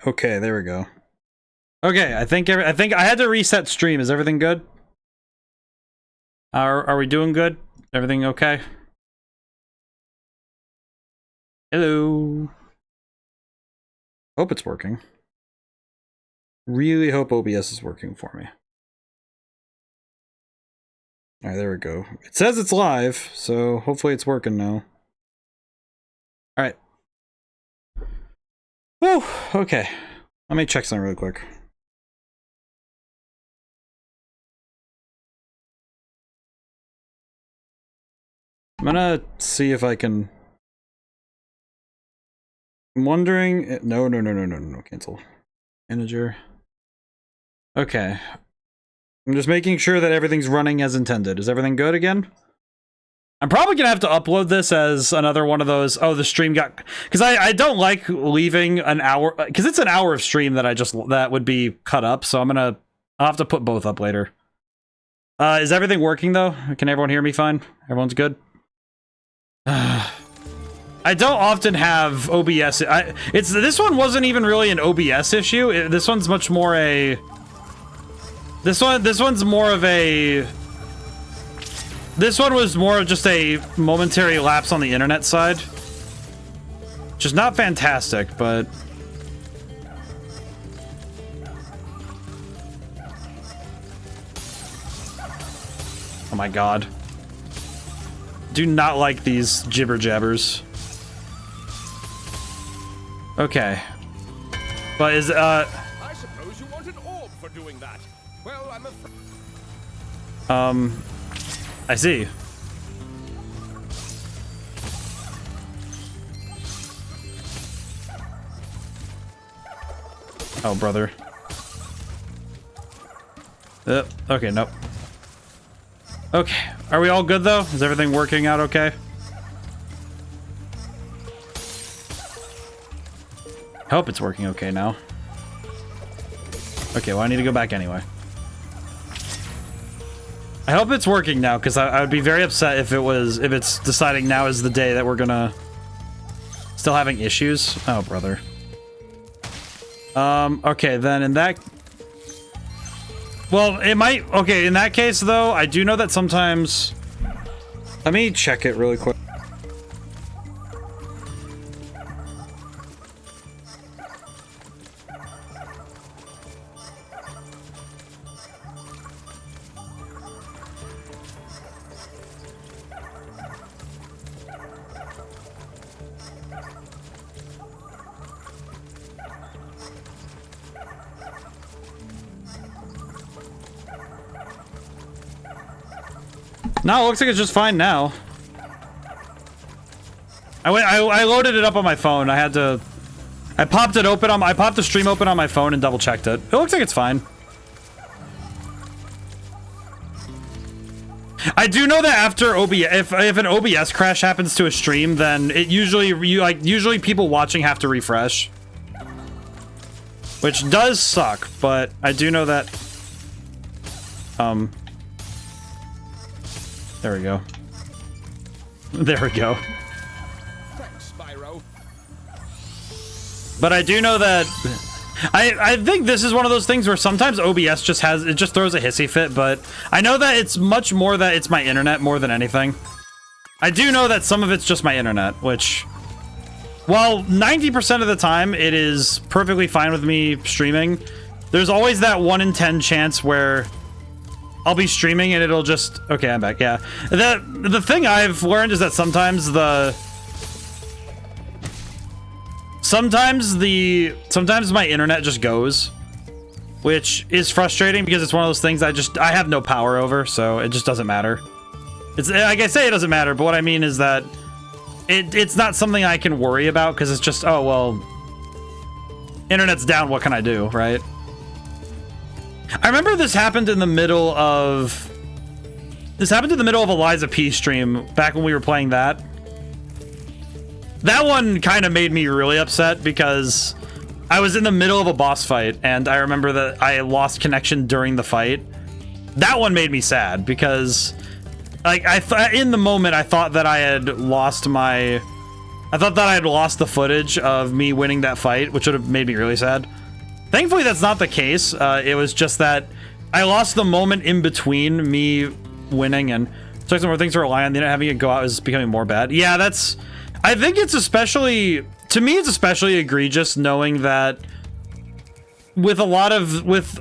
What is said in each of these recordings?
Okay, there we go. Okay, I think I had to reset stream. Is everything good? Are we doing good? Everything okay? Hello. Hope it's working. Really hope OBS is working for me. Alright, there we go. It says it's live, so hopefully it's working now. Alright. Whew, okay. Let me check something really quick. I'm gonna see if I can... I'm wondering... No, cancel. Manager. Okay. I'm just making sure that everything's running as intended. Is everything good again? I'm probably gonna have to upload this as another one of those, oh, the stream got... Because I don't like leaving an hour... Because it's an hour of stream that that would be cut up, so I'll have to put both up later. Is everything working, though? Can everyone hear me fine? Everyone's good? I don't often have OBS. This one wasn't even really an OBS issue. This one's much more a... This one's more of a... This one was more of just a momentary lapse on the internet side. Which is not fantastic, but... Oh my god. Do not like these jibber jabbers. Okay. But is I suppose you want an orb for doing that. Well, I'm afraid. I see. Oh, brother. Okay, nope. Okay, are we all good though? Is everything working out okay? I hope it's working okay now. Okay, well I need to go back anyway. I hope it's working now, because I would be very upset if it's deciding now is the day that we're gonna... Still having issues? Oh, brother. Okay, then in that... Well, it might... Okay, in that case, though, I do know that sometimes... Let me check it really quick. No, it looks like it's just fine now. I loaded it up on my phone. I popped it open I popped the stream open on my phone and double checked it. It looks like it's fine. I do know that after OBS, if an OBS crash happens to a stream, then it usually people watching have to refresh. Which does suck, but I do know that there we go. There we go. Thanks, Spyro. But I do know that I think this is one of those things where sometimes OBS just throws a hissy fit, but I know that it's much more that it's my internet more than anything. I do know that some of it's just my internet, which, while 90% of the time it is perfectly fine with me streaming, there's always that 1 in 10 chance where I'll be streaming and it'll just... Okay, I'm back, yeah. The thing I've learned is that sometimes my internet just goes, which is frustrating because it's one of those things I have no power over, so it just doesn't matter. It's like I say, it doesn't matter, but what I mean is that it's not something I can worry about because it's just, oh well, internet's down, what can I do, right? I remember this happened in the middle of Eliza P stream back when we were playing that. That one kind of made me really upset because I was in the middle of a boss fight and I remember that I lost connection during the fight. That one made me sad because, like, in the moment I thought that I had lost my I thought that I had lost the footage of me winning that fight, which would have made me really sad. Thankfully, that's not the case. It was just that I lost the moment in between me winning and took some more things to rely on. Then having it go out is becoming more bad. Yeah, that's... I think it's especially... To me, it's especially egregious knowing that with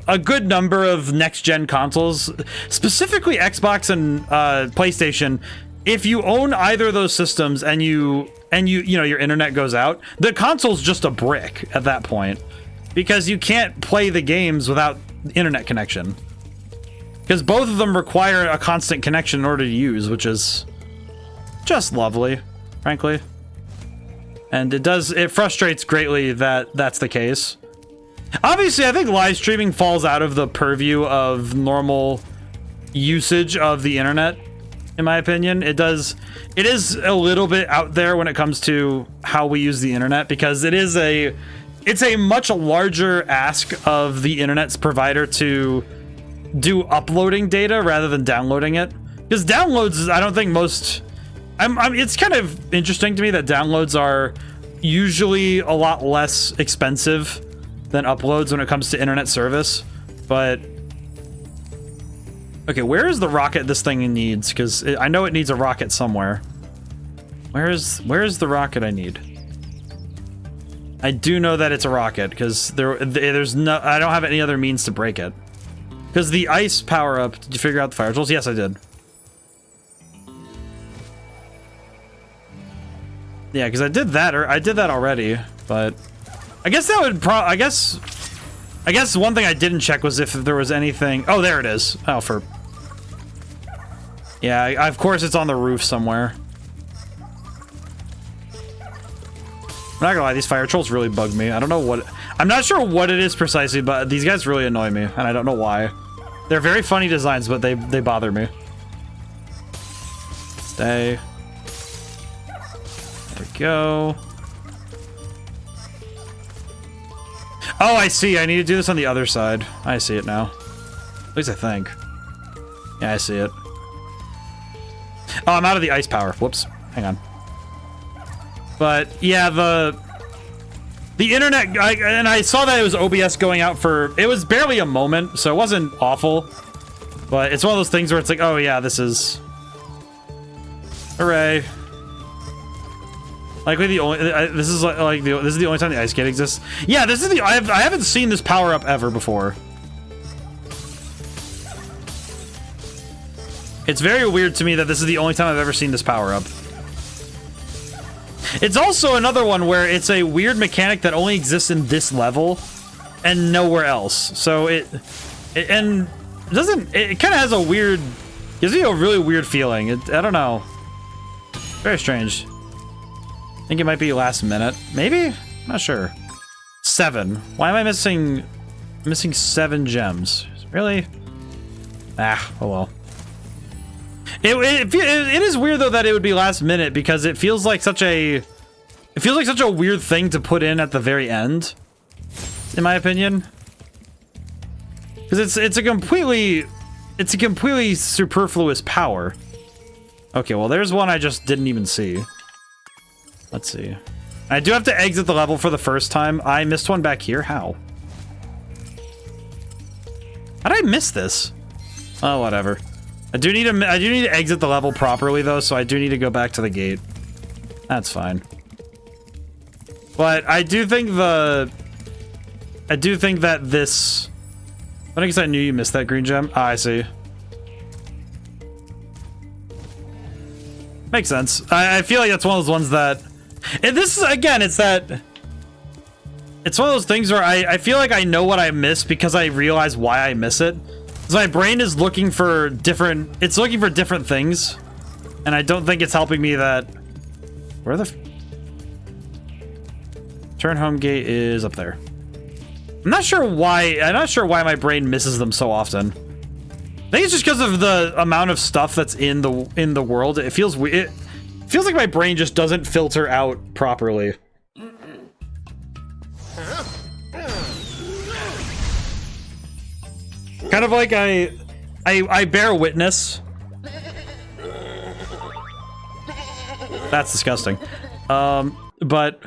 a good number of next-gen consoles, specifically Xbox and PlayStation, if you own either of those systems and you know, your internet goes out, the console's just a brick at that point. Because you can't play the games without internet connection. Because both of them require a constant connection in order to use, which is just lovely, frankly. And it frustrates greatly that that's the case. Obviously, I think live streaming falls out of the purview of normal usage of the internet, in my opinion. It is a little bit out there when it comes to how we use the internet, because it's a much larger ask of the internet's provider to do uploading data rather than downloading it. Because downloads, I don't think most... it's kind of interesting to me that downloads are usually a lot less expensive than uploads when it comes to internet service. But... okay, where is the rocket this thing needs? Because I know it needs a rocket somewhere. Where's the rocket I need? I do know that it's a rocket, because there's no... I don't have any other means to break it. Because the ice power-up... Did you figure out the fire tools? Yes, I did. Yeah, because I did that already, but... I guess that would I guess one thing I didn't check was if there was anything... Oh, there it is. Oh, for... Yeah, of course it's on the roof somewhere. I'm not gonna lie, these fire trolls really bug me. I don't know what... I'm not sure what it is precisely, but these guys really annoy me, and I don't know why. They're very funny designs, but they bother me. Stay. There we go. Oh, I see. I need to do this on the other side. I see it now. At least I think. Yeah, I see it. Oh, I'm out of the ice power. Whoops. Hang on. But yeah, the internet, and I saw that it was OBS going out for, it was barely a moment, so it wasn't awful. But it's one of those things where it's like, oh yeah, this is, hooray. Likely the only, this is the only time the ice skate exists. Yeah, this is the, I haven't seen this power up ever before. It's very weird to me that this is the only time I've ever seen this power up. It's also another one where it's a weird mechanic that only exists in this level and nowhere else. So it kind of has a weird, gives me a really weird feeling. I don't know. Very strange. I think it might be last minute. Maybe? Not sure. 7. Why am I missing 7 gems? Really? Ah, oh well. It is weird though that it would be last minute, because it feels like such a weird thing to put in at the very end, in my opinion. Because it's a completely superfluous power. Okay, well there's one I just didn't even see. Let's see. I do have to exit the level for the first time. I missed one back here. How? How did I miss this? Oh, whatever. I do need to exit the level properly though, so I do need to go back to the gate. That's fine. But I do think that this... I guess I knew you missed that green gem. Ah, I see. Makes sense. I feel like that's one of those ones that... And this is, again, it's one of those things where I feel like I know what I missed because I realize why I miss it. So my brain is looking for different things, and I don't think it's helping me that... Where the... Turn home gate is up there. I'm not sure why my brain misses them so often. I think it's just because of the amount of stuff that's in the world. It feels weird. It feels like my brain just doesn't filter out properly. Kind of like I bear witness. That's disgusting. But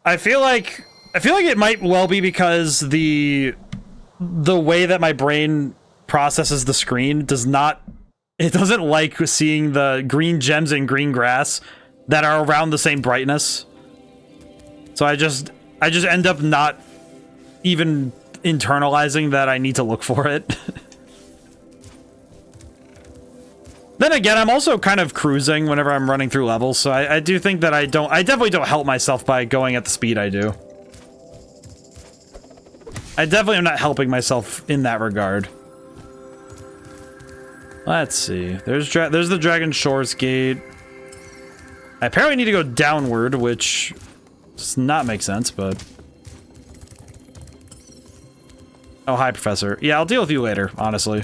I feel like it might well be because the way that my brain processes the screen doesn't like seeing the green gems and green grass that are around the same brightness. So I just end up not even internalizing that I need to look for it. Then again, I'm also kind of cruising whenever I'm running through levels, so I do think that I definitely don't help myself by going at the speed I do. I definitely am not helping myself in that regard. Let's see. There's the Dragon Shores gate. I apparently need to go downward, which does not make sense, but... Oh, hi, Professor. Yeah, I'll deal with you later, honestly.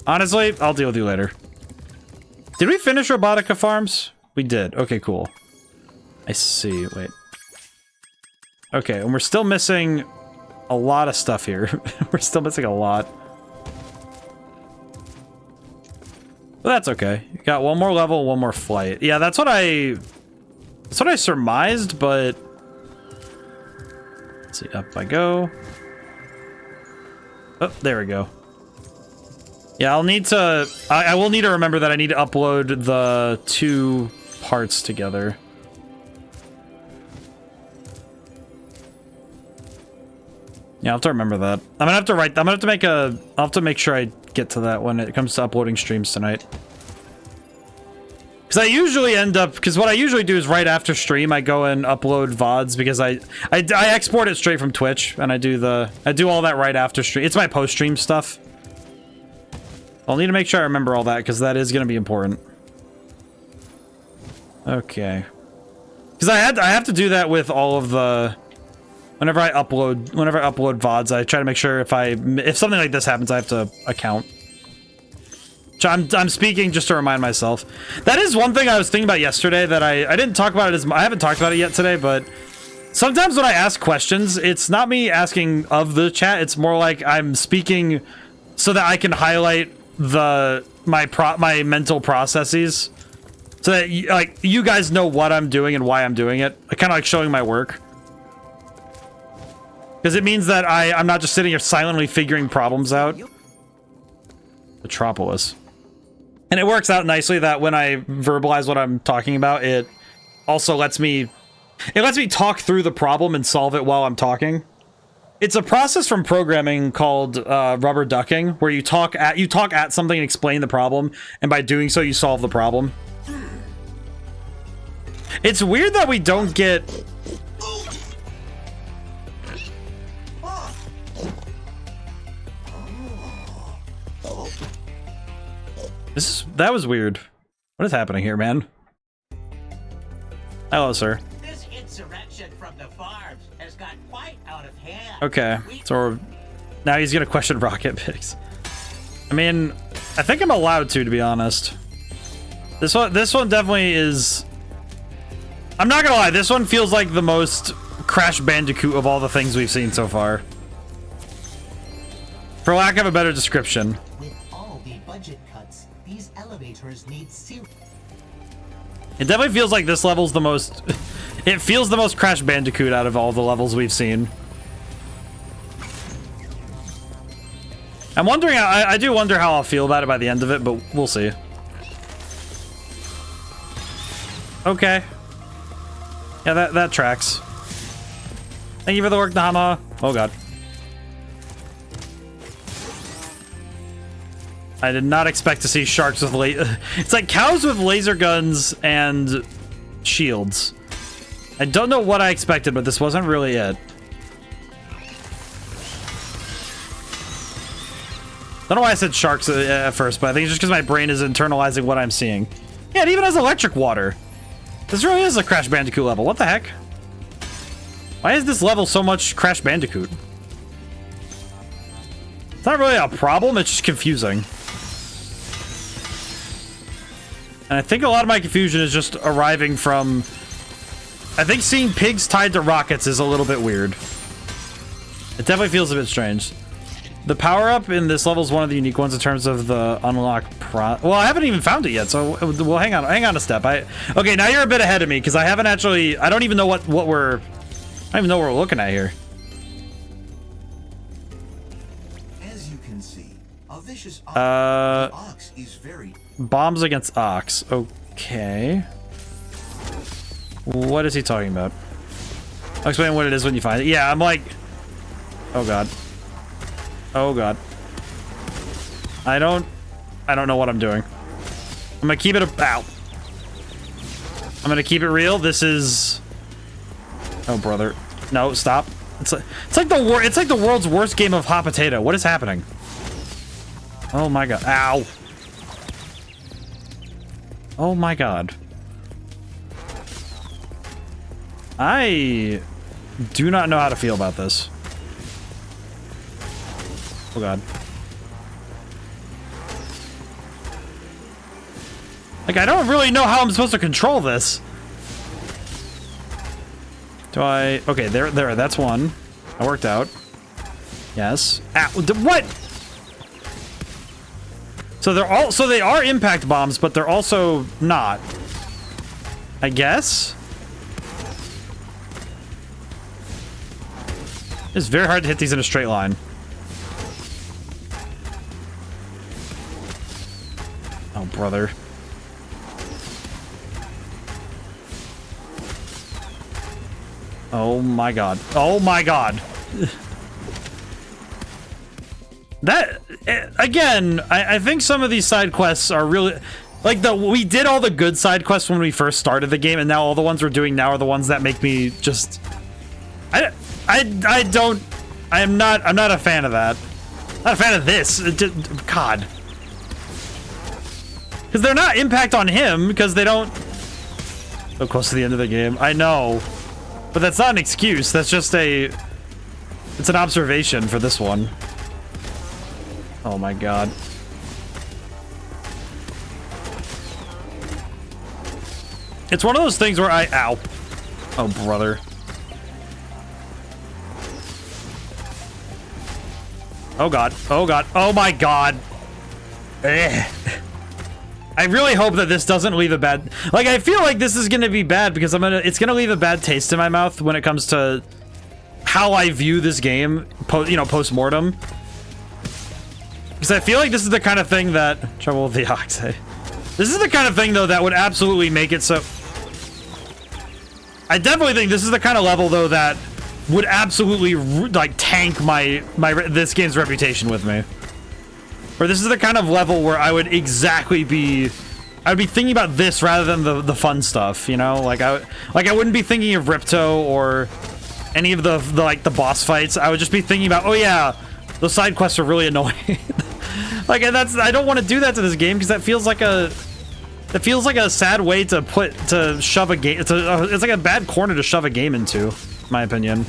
Honestly, I'll deal with you later. Did we finish Robotica Farms? We did. Okay, cool. I see. Wait. Okay, and we're still missing a lot of stuff here. We're still missing a lot. But that's okay. You got one more level, one more flight. Yeah, that's what I surmised, but... Let's see, up I go. Oh, there we go. Yeah, I'll need to... I will need to remember that I need to upload the 2 parts together. Yeah, I'll have to remember that. I'm gonna have to write... I'll have to make sure I get to that when it comes to uploading streams tonight. Because I usually end up... Because what I usually do is right after stream, I go and upload VODs because I export it straight from Twitch and I do all that right after stream. It's my post-stream stuff. I'll need to make sure I remember all that because that is going to be important. Okay. Because I have to do that with all of the... Whenever I upload VODs, I try to make sure if something like this happens, I have to account. I'm speaking just to remind myself. That is one thing I was thinking about yesterday that I didn't talk about it I haven't talked about it yet today, but sometimes when I ask questions, it's not me asking of the chat, it's more like I'm speaking so that I can highlight my mental processes. So that you guys know what I'm doing and why I'm doing it. Kind of like showing my work. Because it means that I'm not just sitting here silently figuring problems out. Metropolis. And it works out nicely that when I verbalize what I'm talking about, it also lets me talk through the problem and solve it while I'm talking. It's a process from programming called rubber ducking, where you talk at something and explain the problem, and by doing so you solve the problem. It's weird that we don't get... That was weird. What is happening here, man? Hello, sir. This insurrection from the farms has got quite out of hand. Okay, so now he's gonna question rocket picks. I mean, I think I'm allowed to be honest. This one definitely is... I'm not gonna lie, this one feels like the most Crash Bandicoot of all the things we've seen so far. For lack of a better description. With all the budget cuts, these elevators need serious... It definitely feels like this level's the most... It feels the most Crash Bandicoot out of all the levels we've seen. I'm wondering... I do wonder how I'll feel about it by the end of it, but we'll see. Okay. Yeah, that tracks. Thank you for the work, Nama. Oh, God. I did not expect to see sharks with it's like cows with laser guns and shields. I don't know what I expected, but this wasn't really it. Don't know why I said sharks at first, but I think it's just because my brain is internalizing what I'm seeing. Yeah, it even has electric water. This really is a Crash Bandicoot level. What the heck? Why is this level so much Crash Bandicoot? It's not really a problem, it's just confusing. And I think a lot of my confusion is just arriving from... I think seeing pigs tied to rockets is a little bit weird. It definitely feels a bit strange. The power-up in this level is one of the unique ones in terms of the unlock well, I haven't even found it yet, so well, hang on a step. Okay, now you're a bit ahead of me because I haven't actually. I don't even know what we're. I don't even know what we're looking at here. As you can see, a vicious ox is very bombs against ox. Okay. What is he talking about? I'll explain what it is when you find it. Yeah, I'm like, oh god. Oh god. I don't know what I'm doing. I'm gonna keep it ow. I'm gonna keep it real. This is, oh brother. No, stop. It's like the world's worst game of hot potato. What is happening? Oh my god. Ow. Oh my god. I do not know how to feel about this. Oh god. Like, I don't really know how I'm supposed to control this. Do I? Okay, there, that's one. That worked out. Yes. Ow, what? So they are impact bombs, but they're also not. I guess? It's very hard to hit these in a straight line. Oh, brother. Oh my god. Oh my god. That, again, I think some of these side quests are really... Like, we did all the good side quests when we first started the game, and now all the ones we're doing now are the ones that make me just... I'm not a fan of that. Not a fan of this. God. Because they're not impact on him, because they don't... So close to the end of the game. I know. But that's not an excuse. That's just it's an observation for this one. Oh my god. It's one of those things where ow. Oh, brother. Oh god. Oh god. Oh my god. Ugh. I really hope that this doesn't leave a bad... Like, I feel like this is gonna be bad because it's gonna leave a bad taste in my mouth when it comes to how I view this game, post-mortem. Because I feel like this is the kind of thing that... Trouble with the ox, eh? This is the kind of thing, though, that would absolutely make it so... I definitely think this is the kind of level, though, that would absolutely, like, tank this game's reputation with me. Or this is the kind of level where I would exactly be... I'd be thinking about this rather than the fun stuff, you know? Like I wouldn't be thinking of Ripto or any of the boss fights. I would just be thinking about, oh yeah, those side quests are really annoying. Like, I don't want to do that to this game because that feels like a sad way to shove a game. It's like a bad corner to shove a game into, in my opinion.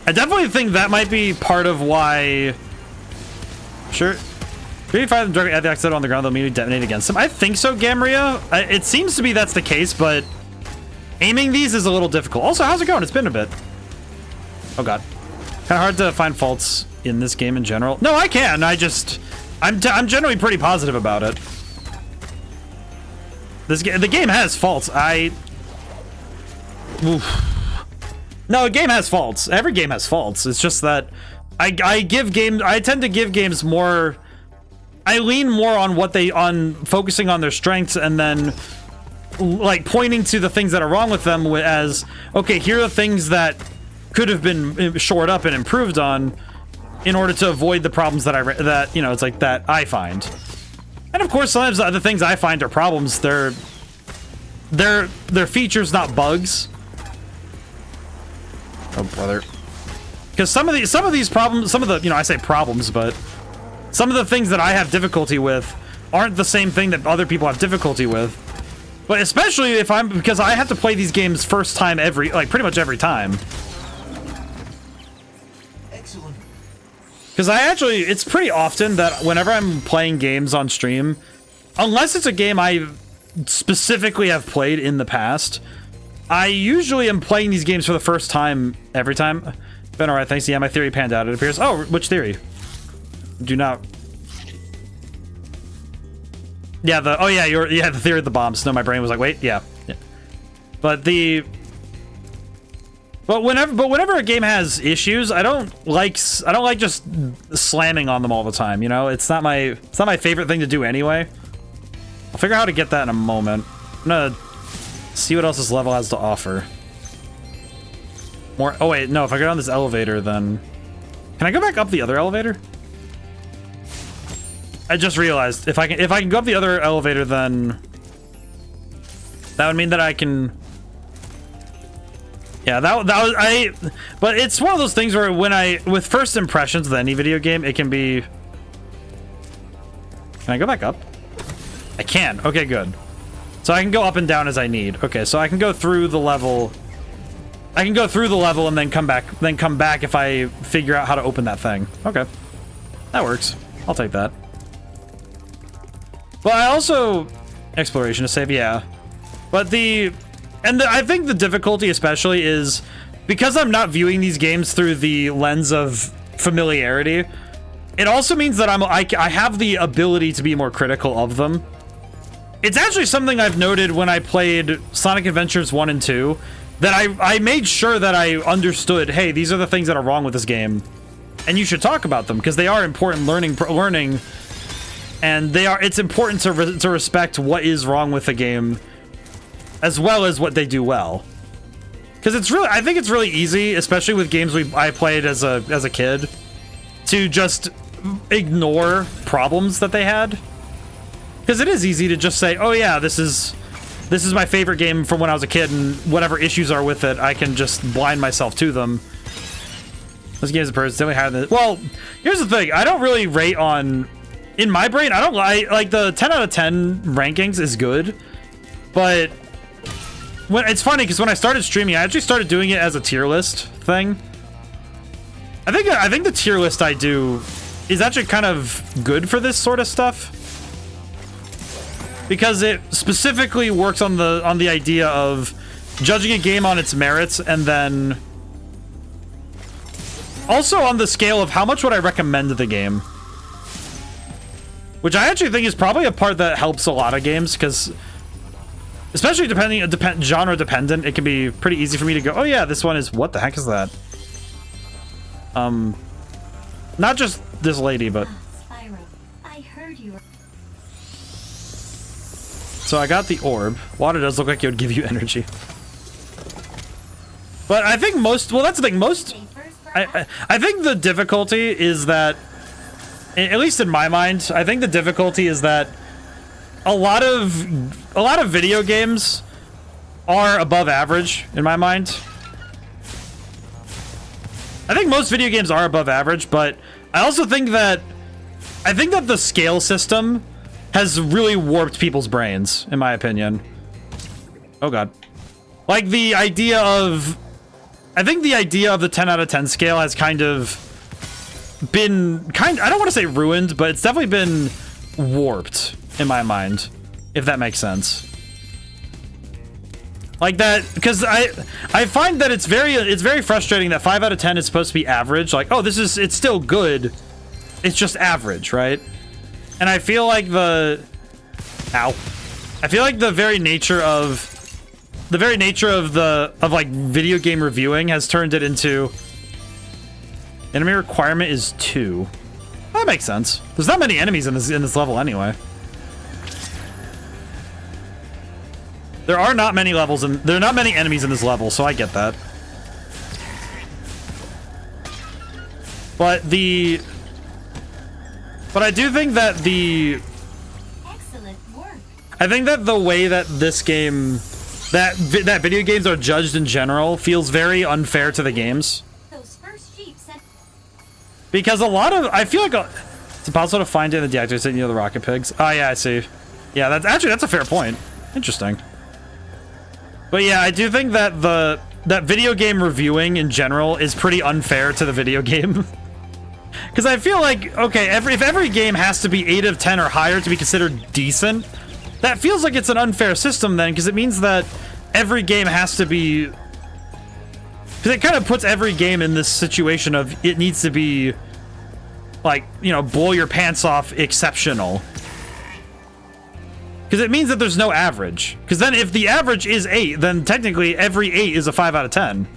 I definitely think that might be part of why... Sure. If you fire them directly at the accident on the ground, they'll immediately detonate against them. I think so, Gamria. It seems to be that's the case, but aiming these is a little difficult. Also, how's it going? It's been a bit. Oh, God. Kind of hard to find faults in this game in general. No, I can. I'm generally pretty positive about it. The game has faults. Oof. No, a game has faults. Every game has faults. It's just that I tend to give games more... I lean more on focusing on their strengths and then like pointing to the things that are wrong with them as, okay, here are the things that could have been shored up and improved on in order to avoid the problems that it's like that I find. And of course, sometimes the other things I find are problems. They're features, not bugs. Oh, brother. Because some of these problems, I say problems, but some of the things that I have difficulty with aren't the same thing that other people have difficulty with. But especially because I have to play these games first time pretty much every time. excellent. Because it's pretty often that whenever I'm playing games on stream, unless it's a game I specifically have played in the past, I usually am playing these games for the first time every time. Been alright, thanks. Yeah, my theory panned out, it appears. Oh, which theory? Do not... Yeah, the... Oh, yeah, the theory of the bombs. No, my brain was like, wait, yeah. But the... But whenever a game has issues, I don't like just slamming on them all the time, you know? It's not my favorite thing to do anyway. I'll figure out how to get that in a moment. I'm gonna see what else this level has to offer. More... Oh, wait, no, if I go down this elevator, then... Can I go back up the other elevator? I just realized, if I can go up the other elevator, then... That would mean that I can... Yeah, that was... But it's one of those things where with first impressions of any video game, it can be... Can I go back up? I can. Okay, good. So I can go up and down as I need. Okay, so I can go through the level... I can go through the level and then come back if I figure out how to open that thing. Okay. That works. I'll take that. But I also... Exploration to save, yeah. But I think the difficulty especially is because I'm not viewing these games through the lens of familiarity. It also means that I have the ability to be more critical of them. It's actually something I've noted when I played Sonic Adventures 1 and 2, that I made sure that I understood, hey, these are the things that are wrong with this game, and you should talk about them because they are important learning, and it's important to respect what is wrong with the game, as well as what they do well. Because I think it's really easy, especially with games I played as a kid, to just ignore problems that they had. Because it is easy to just say, oh yeah, this is my favorite game from when I was a kid, and whatever issues are with it, I can just blind myself to them. This game's definitely higher than... Well, here's the thing. I don't really rate on... In my brain, I don't like the 10 out of 10 rankings is good, but... It's funny because when I started streaming, I actually started doing it as a tier list thing. I think the tier list I do is actually kind of good for this sort of stuff, because it specifically works on the idea of judging a game on its merits, and then also on the scale of how much would I recommend the game, which I actually think is probably a part that helps a lot of games, because especially genre dependent, it can be pretty easy for me to go, oh yeah, this one is... What the heck is that? Not just this lady, but... Spyro, I heard you. So I got the orb. Water does look like it would give you energy. But I think most... Well, that's the thing. Most... I think the difficulty is that... At least in my mind, I think the difficulty is that a lot of video games are above average in my mind. I think most video games are above average, but I also think that the scale system has really warped people's brains, in my opinion. Oh god. Like the idea of... I think the idea of the 10 out of 10 scale has kind of been I don't want to say ruined, but it's definitely been warped in my mind, if that makes sense. Like that, because I find that it's very frustrating that 5 out of 10 is supposed to be average. Like, oh, it's still good, it's just average, right? And I feel like the very nature of like video game reviewing has turned it into enemy requirement is 2. That makes sense. There's not many enemies in this level anyway. There are not many levels, and there are not many enemies in this level, so I get that. But I do think that Excellent work. I think that the way that this game, that video games are judged in general, feels very unfair to the games. Those first jeeps and Because I feel like it's impossible to find it in the deactivated state near the rocket pigs. Oh yeah, I see. Yeah, that's a fair point. Interesting. But yeah, I do think that that video game reviewing in general is pretty unfair to the video game. Because I feel like, okay, if every game has to be 8 of 10 or higher to be considered decent, that feels like it's an unfair system then, because it means that every game has to be, because it kind of puts every game in this situation of it needs to be like, you know, blow your pants off exceptional. Because it means that there's no average. Because then if the average is 8, then technically every 8 is a 5 out of 10.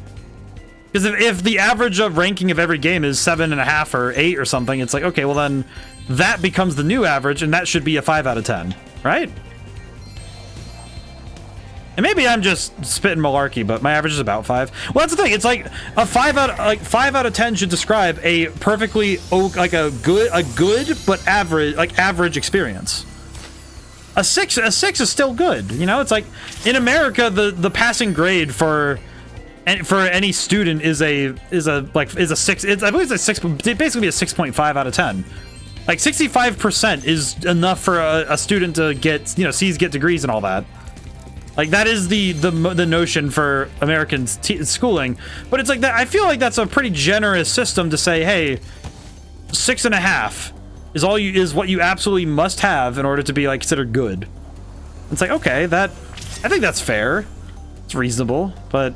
Because if the average of ranking of every game is 7.5 or 8 or something, it's like, okay, well then that becomes the new average, and that should be a 5 out of 10, right? And maybe I'm just spitting malarkey, but my average is about 5. Well, that's the thing. It's like a 5 out of 10 should describe a perfectly a good but average experience. A 6 is still good. You know, it's like in America the passing grade for any student is a 6. I believe it's a 6, basically a 6.5 out of 10. Like 65% is enough for a student to get, you know, C's, get degrees and all that. Like that is the notion for American schooling. But it's like that. I feel like that's a pretty generous system to say, hey, 6.5 is what you absolutely must have in order to be like considered good. It's like, okay, I think that's fair. It's reasonable, but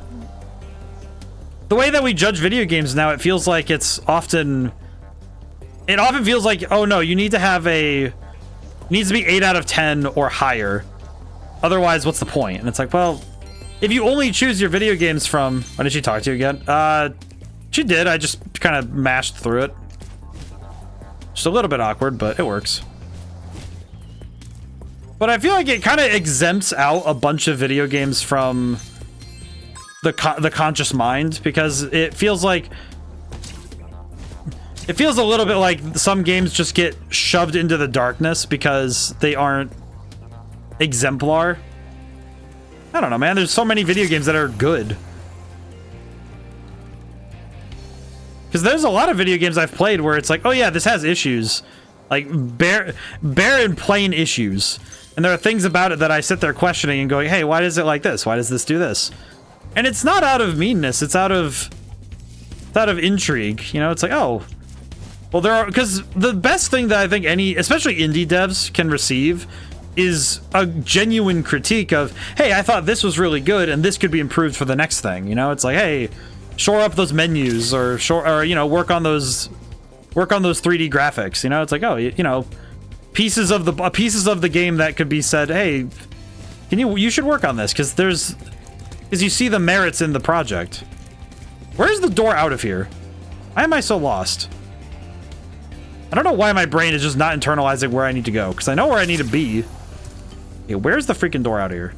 the way that we judge video games now, it feels like it often feels like, oh no, you need to have it needs to be 8 out of 10 or higher. Otherwise, what's the point? And it's like, well, if you only choose your video games from, when did she talk to you again? She did. I just kind of mashed through it. Just a little bit awkward, but it works. But I feel like it kind of exempts out a bunch of video games from the conscious mind, because it feels a little bit like some games just get shoved into the darkness because they aren't exemplar. I don't know, man. There's so many video games that are good. Because there's a lot of video games I've played where it's like, oh yeah, this has issues. Like, bare and plain issues. And there are things about it that I sit there questioning and going, hey, why is it like this? Why does this do this? And it's not out of meanness. It's out of intrigue. You know, it's like, oh, well, because the best thing that I think especially indie devs can receive is a genuine critique of, hey, I thought this was really good and this could be improved for the next thing. You know, it's like, hey, shore up those menus or you know, work on those 3D graphics. You know, it's like, oh, you know, pieces of the game that could be said, hey, you should work on this because you see the merits in the project. Where's the door out of here? Why am I so lost? I don't know why my brain is just not internalizing where I need to go, because I know where I need to be. Okay, where's the freaking door out of here?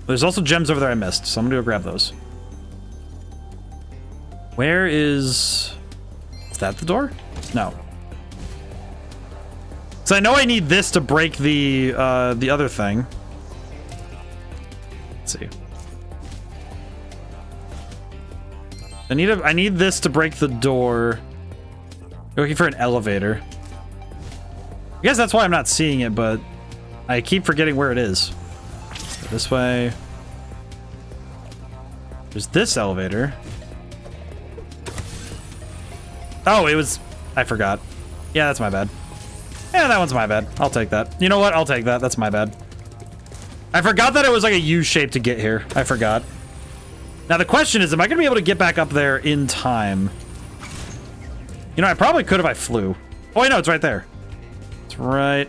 There's also gems over there I missed, so I'm gonna go grab those. Where is that the door? No. So I know I need this to break the other thing. Let's see. I need this to break the door. Looking for an elevator. I guess that's why I'm not seeing it, but I keep forgetting where it is. Go this way. There's this elevator. Oh, I forgot. Yeah, that's my bad. Yeah, that one's my bad. I'll take that. You know what? I'll take that. That's my bad. I forgot that it was like a U shape to get here. I forgot. Now the question is, am I going to be able to get back up there in time? You know, I probably could if I flew. Oh, wait, no, it's right there. It's right.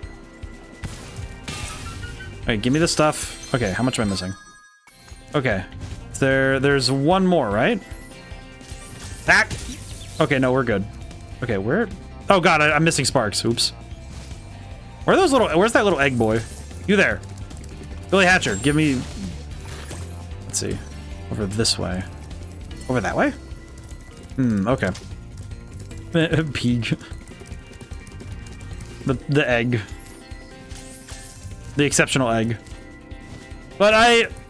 Alright, give me the stuff. Okay, how much am I missing? Okay. There's one more, right? Ah! Okay, no, we're good. Okay, where? Oh god, I'm missing sparks. Oops. Where's that little egg boy? You there. Billy Hatcher, give me... Let's see. Over this way. Over that way? Okay. Pig. The egg. The exceptional egg. But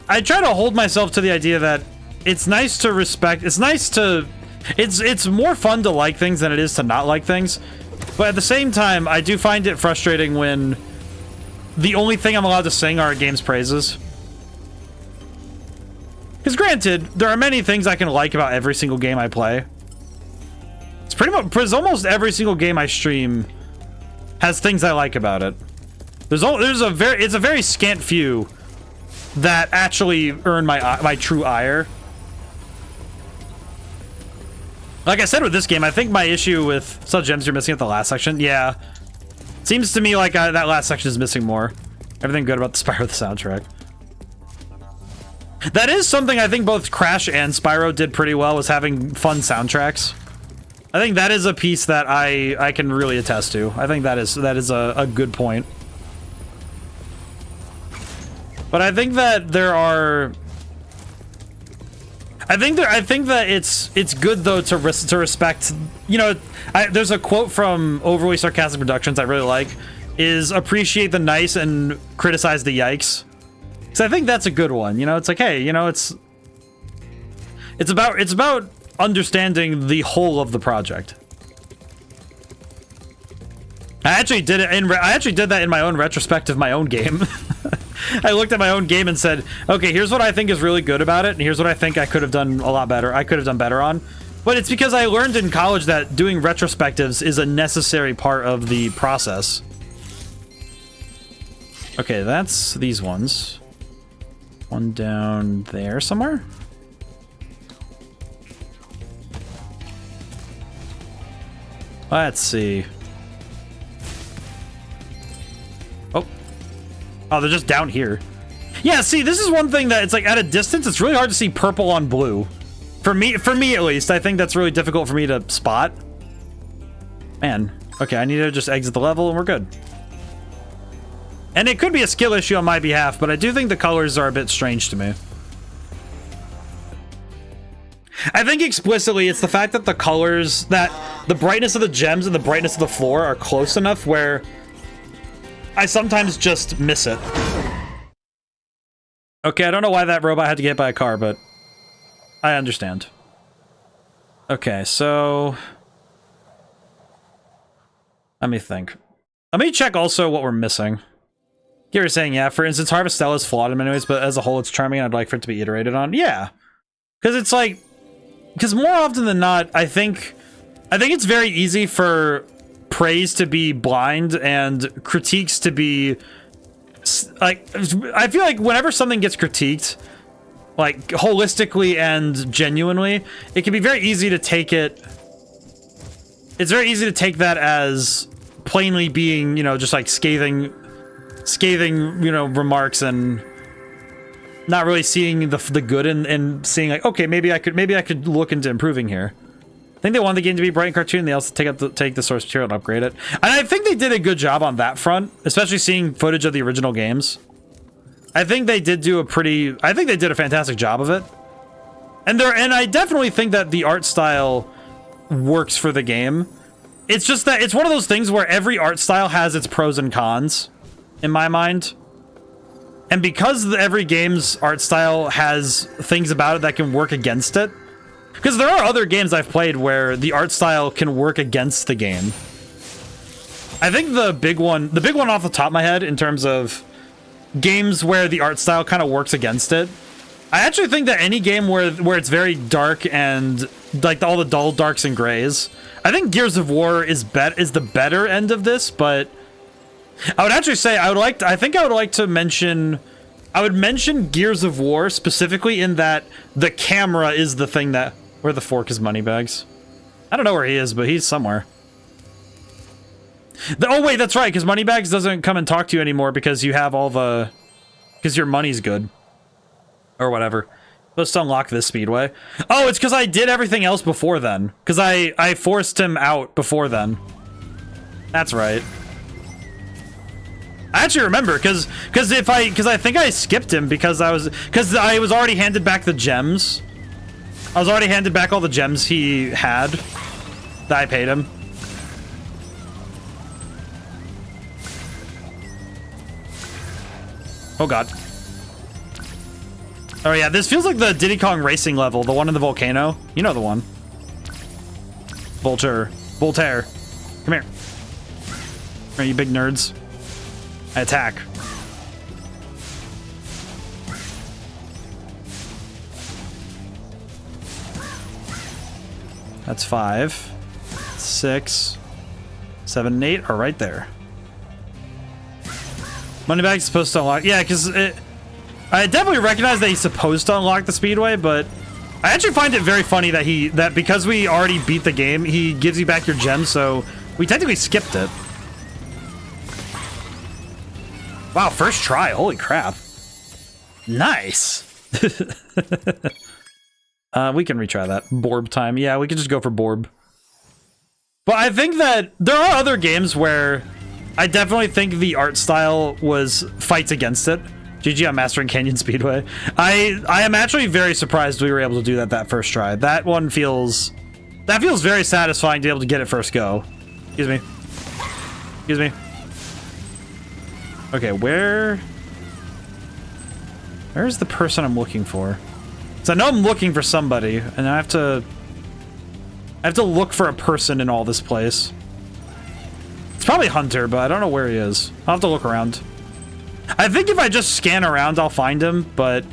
I try to hold myself to the idea that it's nice to respect, it's more fun to like things than it is to not like things. But at the same time, I do find it frustrating when the only thing I'm allowed to sing are a game's praises. Because granted, there are many things I can like about every single game I play. It's pretty much, because almost every single game I stream has things I like about it. It's a very scant few that actually earn my true ire. Like I said with this game, I think my issue with some gems you're missing at the last section. Yeah, seems to me like that last section is missing more. Everything good about the Spyro the soundtrack. That is something I think both Crash and Spyro did pretty well, was having fun soundtracks. I think that is a piece that I can really attest to. I think that is a good point. But I think that there are. I think that it's good though to respect. You know, there's a quote from Overly Sarcastic Productions I really like, is appreciate the nice and criticize the yikes. So I think that's a good one. You know, it's like, hey, you know, it's about understanding the whole of the project. I actually did that in my own retrospect of my own game. I looked at my own game and said, okay, here's what I think is really good about it, and here's what I think I could have done a lot better. I could have done better on. But it's because I learned in college that doing retrospectives is a necessary part of the process. Okay, that's these ones. One down there somewhere. Let's see. Oh, they're just down here. Yeah, see, this is one thing that it's like at a distance, it's really hard to see purple on blue. For me at least, I think that's really difficult for me to spot. Man, okay, I need to just exit the level and we're good. And it could be a skill issue on my behalf, but I do think the colors are a bit strange to me. I think explicitly it's the fact that the colors, that the brightness of the gems and the brightness of the floor are close enough where I sometimes just miss it. Okay, I don't know why that robot had to get hit by a car, but I understand. Okay, so let me think. Let me check also what we're missing. You're saying, yeah, for instance, Harvestella is flawed in many ways, but as a whole it's charming and I'd like for it to be iterated on. Yeah. Because it's like, because more often than not, I think it's very easy for praise to be blind and critiques to be like, I feel like whenever something gets critiqued, like holistically and genuinely, it can be very easy to take it. It's very easy to take that as plainly being, you know, just like scathing, you know, remarks and not really seeing the good and seeing like, okay, maybe I could look into improving here. I think they want the game to be bright and cartoon. They also take the source material and upgrade it. And I think they did a good job on that front, especially seeing footage of the original games. I think they did a fantastic job of it. And I definitely think that the art style works for the game. It's just that it's one of those things where every art style has its pros and cons, in my mind. And because every game's art style has things about it that can work against it, because there are other games I've played where the art style can work against the game. I think the big one off the top of my head in terms of games where the art style kind of works against it, I actually think that any game where it's very dark and like all the dull darks and grays, I think Gears of War is the better end of this, but I would actually say I would mention Gears of War specifically in that the camera is the thing that... Where the fork is Moneybags? I don't know where he is, but he's somewhere. Oh wait, that's right, because Moneybags doesn't come and talk to you anymore because you have all the... Because your money's good. Or whatever. Supposed to unlock this speedway. Oh, it's because I did everything else before then. Because I forced him out before then. That's right. I actually remember, because I think I skipped him because I was already handed back the gems. I was already handed back all the gems he had that I paid him. Oh god. Oh yeah, this feels like the Diddy Kong racing level, the one in the volcano. You know the one. Voltaire. Come here. Are you big nerds? I attack. That's 5, 6, 7, and 8 are right there. Moneybags is supposed to unlock. Yeah, because I definitely recognize that he's supposed to unlock the speedway, but I actually find it very funny that because we already beat the game, he gives you back your gems, so we technically skipped it. Wow, first try. Holy crap. Nice. We can retry that. Borb time. Yeah, we can just go for Borb. But I think that there are other games where I definitely think the art style fights against it. GG on Mastering Canyon Speedway. I am actually very surprised we were able to do that first try. That feels very satisfying to be able to get it first go. Excuse me. Excuse me. Okay, where's the person I'm looking for? So I know I'm looking for somebody, and I have to look for a person in all this place. It's probably Hunter, but I don't know where he is. I'll have to look around. I think if I just scan around, I'll find him, but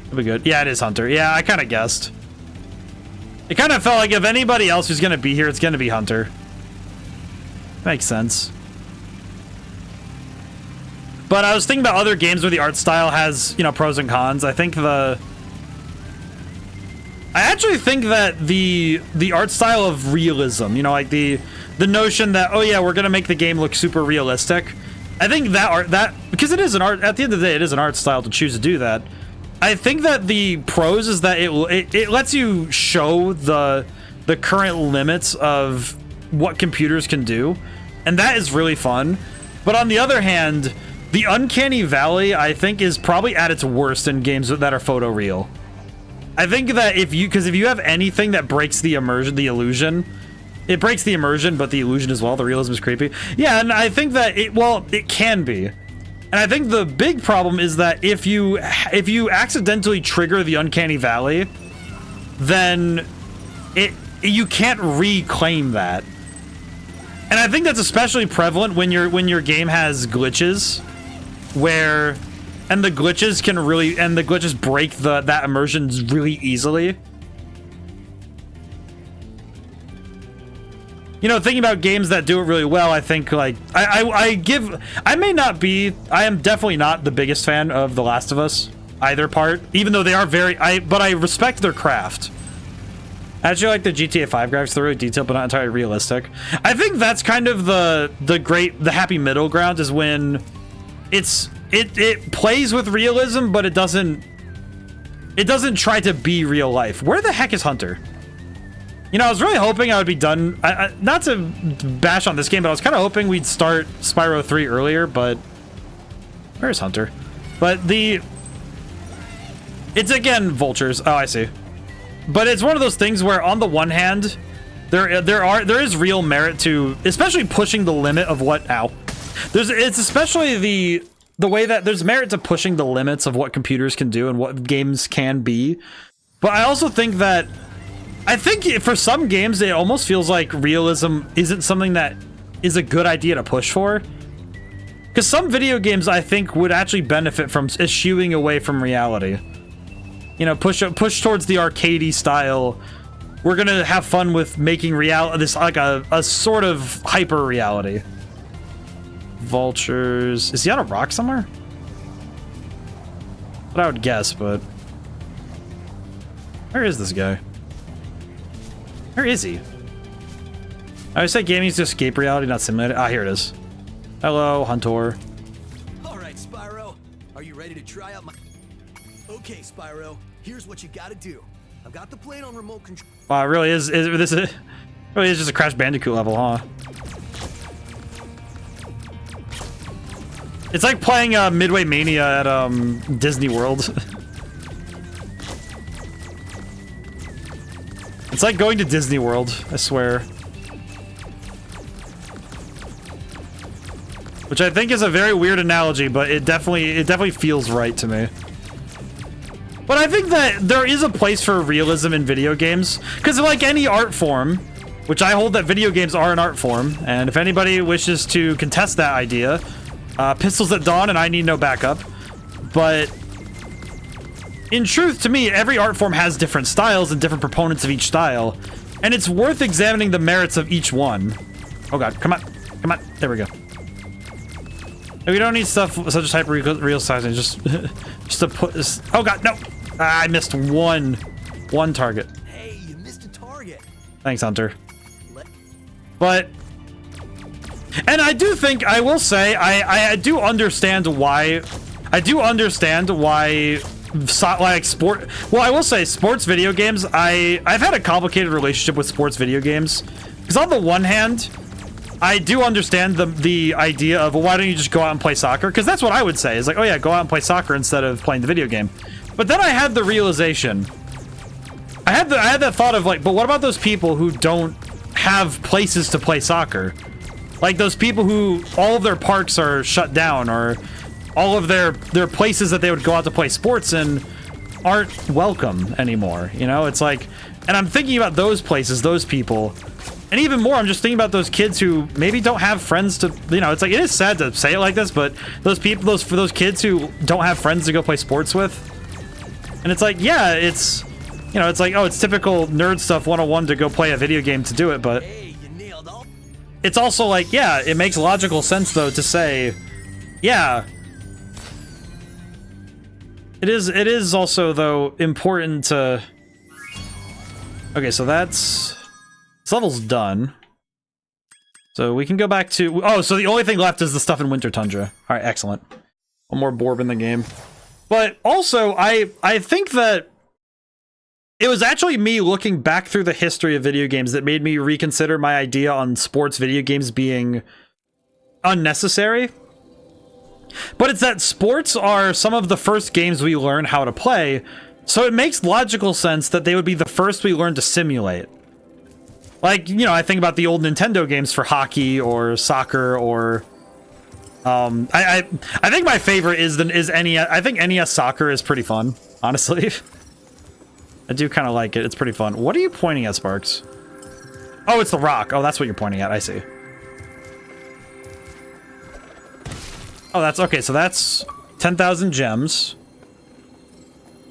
it'll be good. Yeah, it is Hunter. Yeah, I kind of guessed. It kind of felt like if anybody else who's going to be here, it's going to be Hunter. Makes sense. But I was thinking about other games where the art style has, you know, pros and cons. I actually think that the art style of realism, you know, like the notion that, oh yeah, we're going to make the game look super realistic. I think that because it is an art, at the end of the day, it is an art style to choose to do that. I think that the pros is that it lets you show the current limits of what computers can do, and that is really fun. But on the other hand, the uncanny valley, I think, is probably at its worst in games that are photoreal. I think that if you have anything that breaks the immersion, the illusion, it breaks the immersion, but the illusion as well. The realism is creepy. Yeah, and I think that it can be. And I think the big problem is that if you accidentally trigger the uncanny valley, then you can't reclaim that. And I think that's especially prevalent when your game has glitches, and the glitches break that immersion really easily. You know, thinking about games that do it really well, I think, like, I am definitely not the biggest fan of The Last of Us, either part, even though they are but I respect their craft. I actually like the GTA 5 graphics. They're really detailed, but not entirely realistic. I think that's kind of the happy middle ground, is when it plays with realism, but it doesn't try to be real life. Where the heck is Hunter? You know, I was really hoping I would be done. Not to bash on this game, but I was kind of hoping we'd start Spyro 3 earlier, but where's Hunter? But it's again vultures. Oh, I see. But it's one of those things where, on the one hand, there is real merit to, especially pushing the limit of what. It's especially the way that there's merit to pushing the limits of what computers can do and what games can be. But I also think that. I think for some games, it almost feels like realism isn't something that is a good idea to push for. Because some video games, I think, would actually benefit from eschewing away from reality. You know, push towards the arcadey style. We're gonna have fun with making this like a sort of hyper reality. Vultures. Is he on a rock somewhere? What I would guess, but where is this guy? Where is he? I would say gaming is to escape reality, not simulate it. Ah, here it is. Hello, Hunter. All right, Spyro. Are you ready to try out my... Okay, Spyro. Here's what you gotta do. I've got the plane on remote control. Wow, it really is really is just a Crash Bandicoot level, huh? It's like playing Midway Mania at Disney World. It's like going to Disney World, I swear. Which I think is a very weird analogy, but it definitely feels right to me. But I think that there is a place for realism in video games, because like any art form, which I hold that video games are an art form, and if anybody wishes to contest that idea, Pistols at Dawn and I Need No Backup. But in truth, to me, every art form has different styles and different proponents of each style, and it's worth examining the merits of each one. Oh god, come on, there we go. We don't need stuff such as hyper real sizing. Just to put this. Oh god, no! I missed one target. Hey, you missed a target. Thanks, Hunter. But, and I do think, I will say, I do understand why. I do understand why. Like sport. Well, I will say, sports video games. I've had a complicated relationship with sports video games because on the one hand, I do understand the idea of, well, why don't you just go out and play soccer? Because that's what I would say. Is like, oh yeah, go out and play soccer instead of playing the video game. But then I had the realization. I had that thought of like, but what about those people who don't have places to play soccer? Like those people who all of their parks are shut down, or all of their places that they would go out to play sports in aren't welcome anymore. You know, it's like, and I'm thinking about those places, those people. And even more, I'm just thinking about those kids who maybe don't have friends to, you know, it's like, it is sad to say it like this, but those people, for those kids who don't have friends to go play sports with. And it's like, yeah, it's, you know, it's like, oh, it's typical nerd stuff 101 to go play a video game to do it, but Hey, you nailed all. it's also like, yeah, it makes logical sense though to say, yeah, it is also though important to, okay, so that's, this level's done. So we can go back to... Oh, so the only thing left is the stuff in Winter Tundra. Alright, excellent. One more Borb in the game. But also, I think that it was actually me looking back through the history of video games that made me reconsider my idea on sports video games being unnecessary. But it's that sports are some of the first games we learn how to play, so it makes logical sense that they would be the first we learn to simulate. Like, you know, I think about the old Nintendo games for hockey or soccer or I think my favorite is NES. I think NES Soccer is pretty fun, honestly. I do kind of like it. It's pretty fun. What are you pointing at, Sparks? Oh, it's the rock. Oh, that's what you're pointing at. I see. Oh, that's okay. So that's 10,000 gems.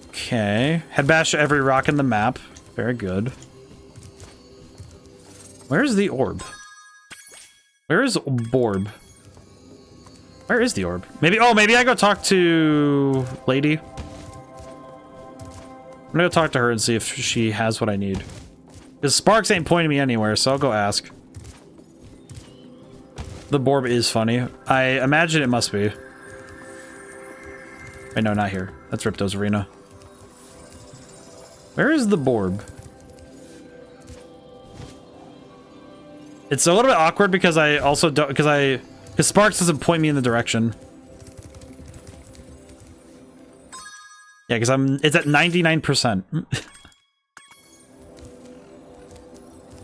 Okay. Head bash every rock in the map. Very good. Where's the orb? Where is Borb? Where is the orb? Maybe, oh, maybe I go talk to Lady. I'm gonna go talk to her and see if she has what I need. Because Sparks ain't pointing me anywhere, so I'll go ask. The Borb is funny. I imagine it must be. Wait, no, not here. That's Ripto's arena. Where is the Borb? It's a little bit awkward because I also don't, because Sparks doesn't point me in the direction. Yeah, because it's at 99%. Do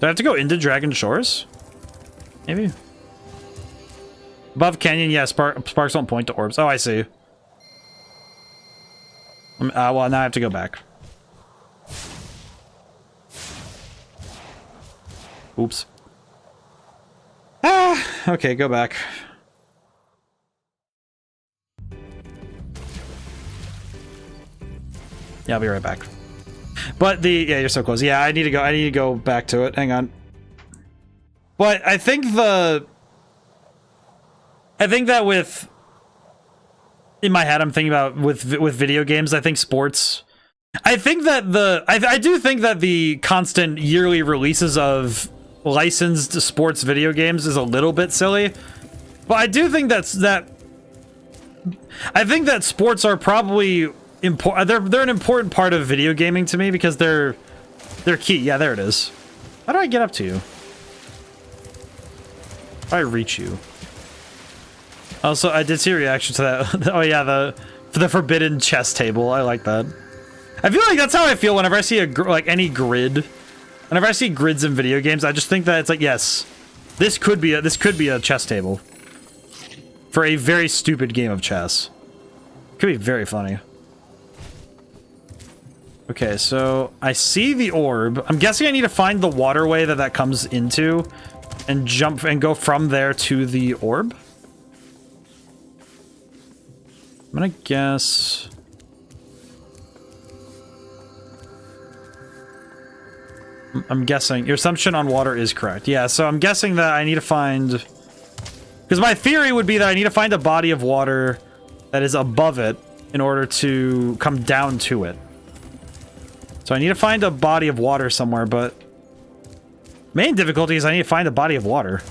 I have to go into Dragon Shores? Maybe. Above Canyon, yeah, Sparks won't point to orbs. Oh, I see. Well, now I have to go back. Oops. Ah, okay, go back. Yeah, I'll be right back. But yeah, you're so close. Yeah, I need to go back to it. Hang on. But I think that with, in my head, I'm thinking about with video games, I think sports, I think that I do think that the constant yearly releases of licensed sports video games is a little bit silly, but I do think I think that sports are probably important. They're an important part of video gaming to me because they're key. Yeah, there it is. How do I get up to you? How do I reach you? Also, I did see a reaction to that. Oh yeah, the forbidden chess table. I like that. I feel like that's how I feel whenever I see any grid. Whenever I see grids in video games, I just think that it's like, yes, this could be a chess table for a very stupid game of chess. Could be very funny. Okay, so I see the orb. I'm guessing I need to find the waterway that comes into and jump and go from there to the orb. I'm gonna guess. I'm guessing your assumption on water is correct. Yeah, so I'm guessing that I need to find Because my theory would be that I need to find a body of water that is above it in order to come down to it. So I need to find a body of water somewhere, but main difficulty is I need to find a body of water.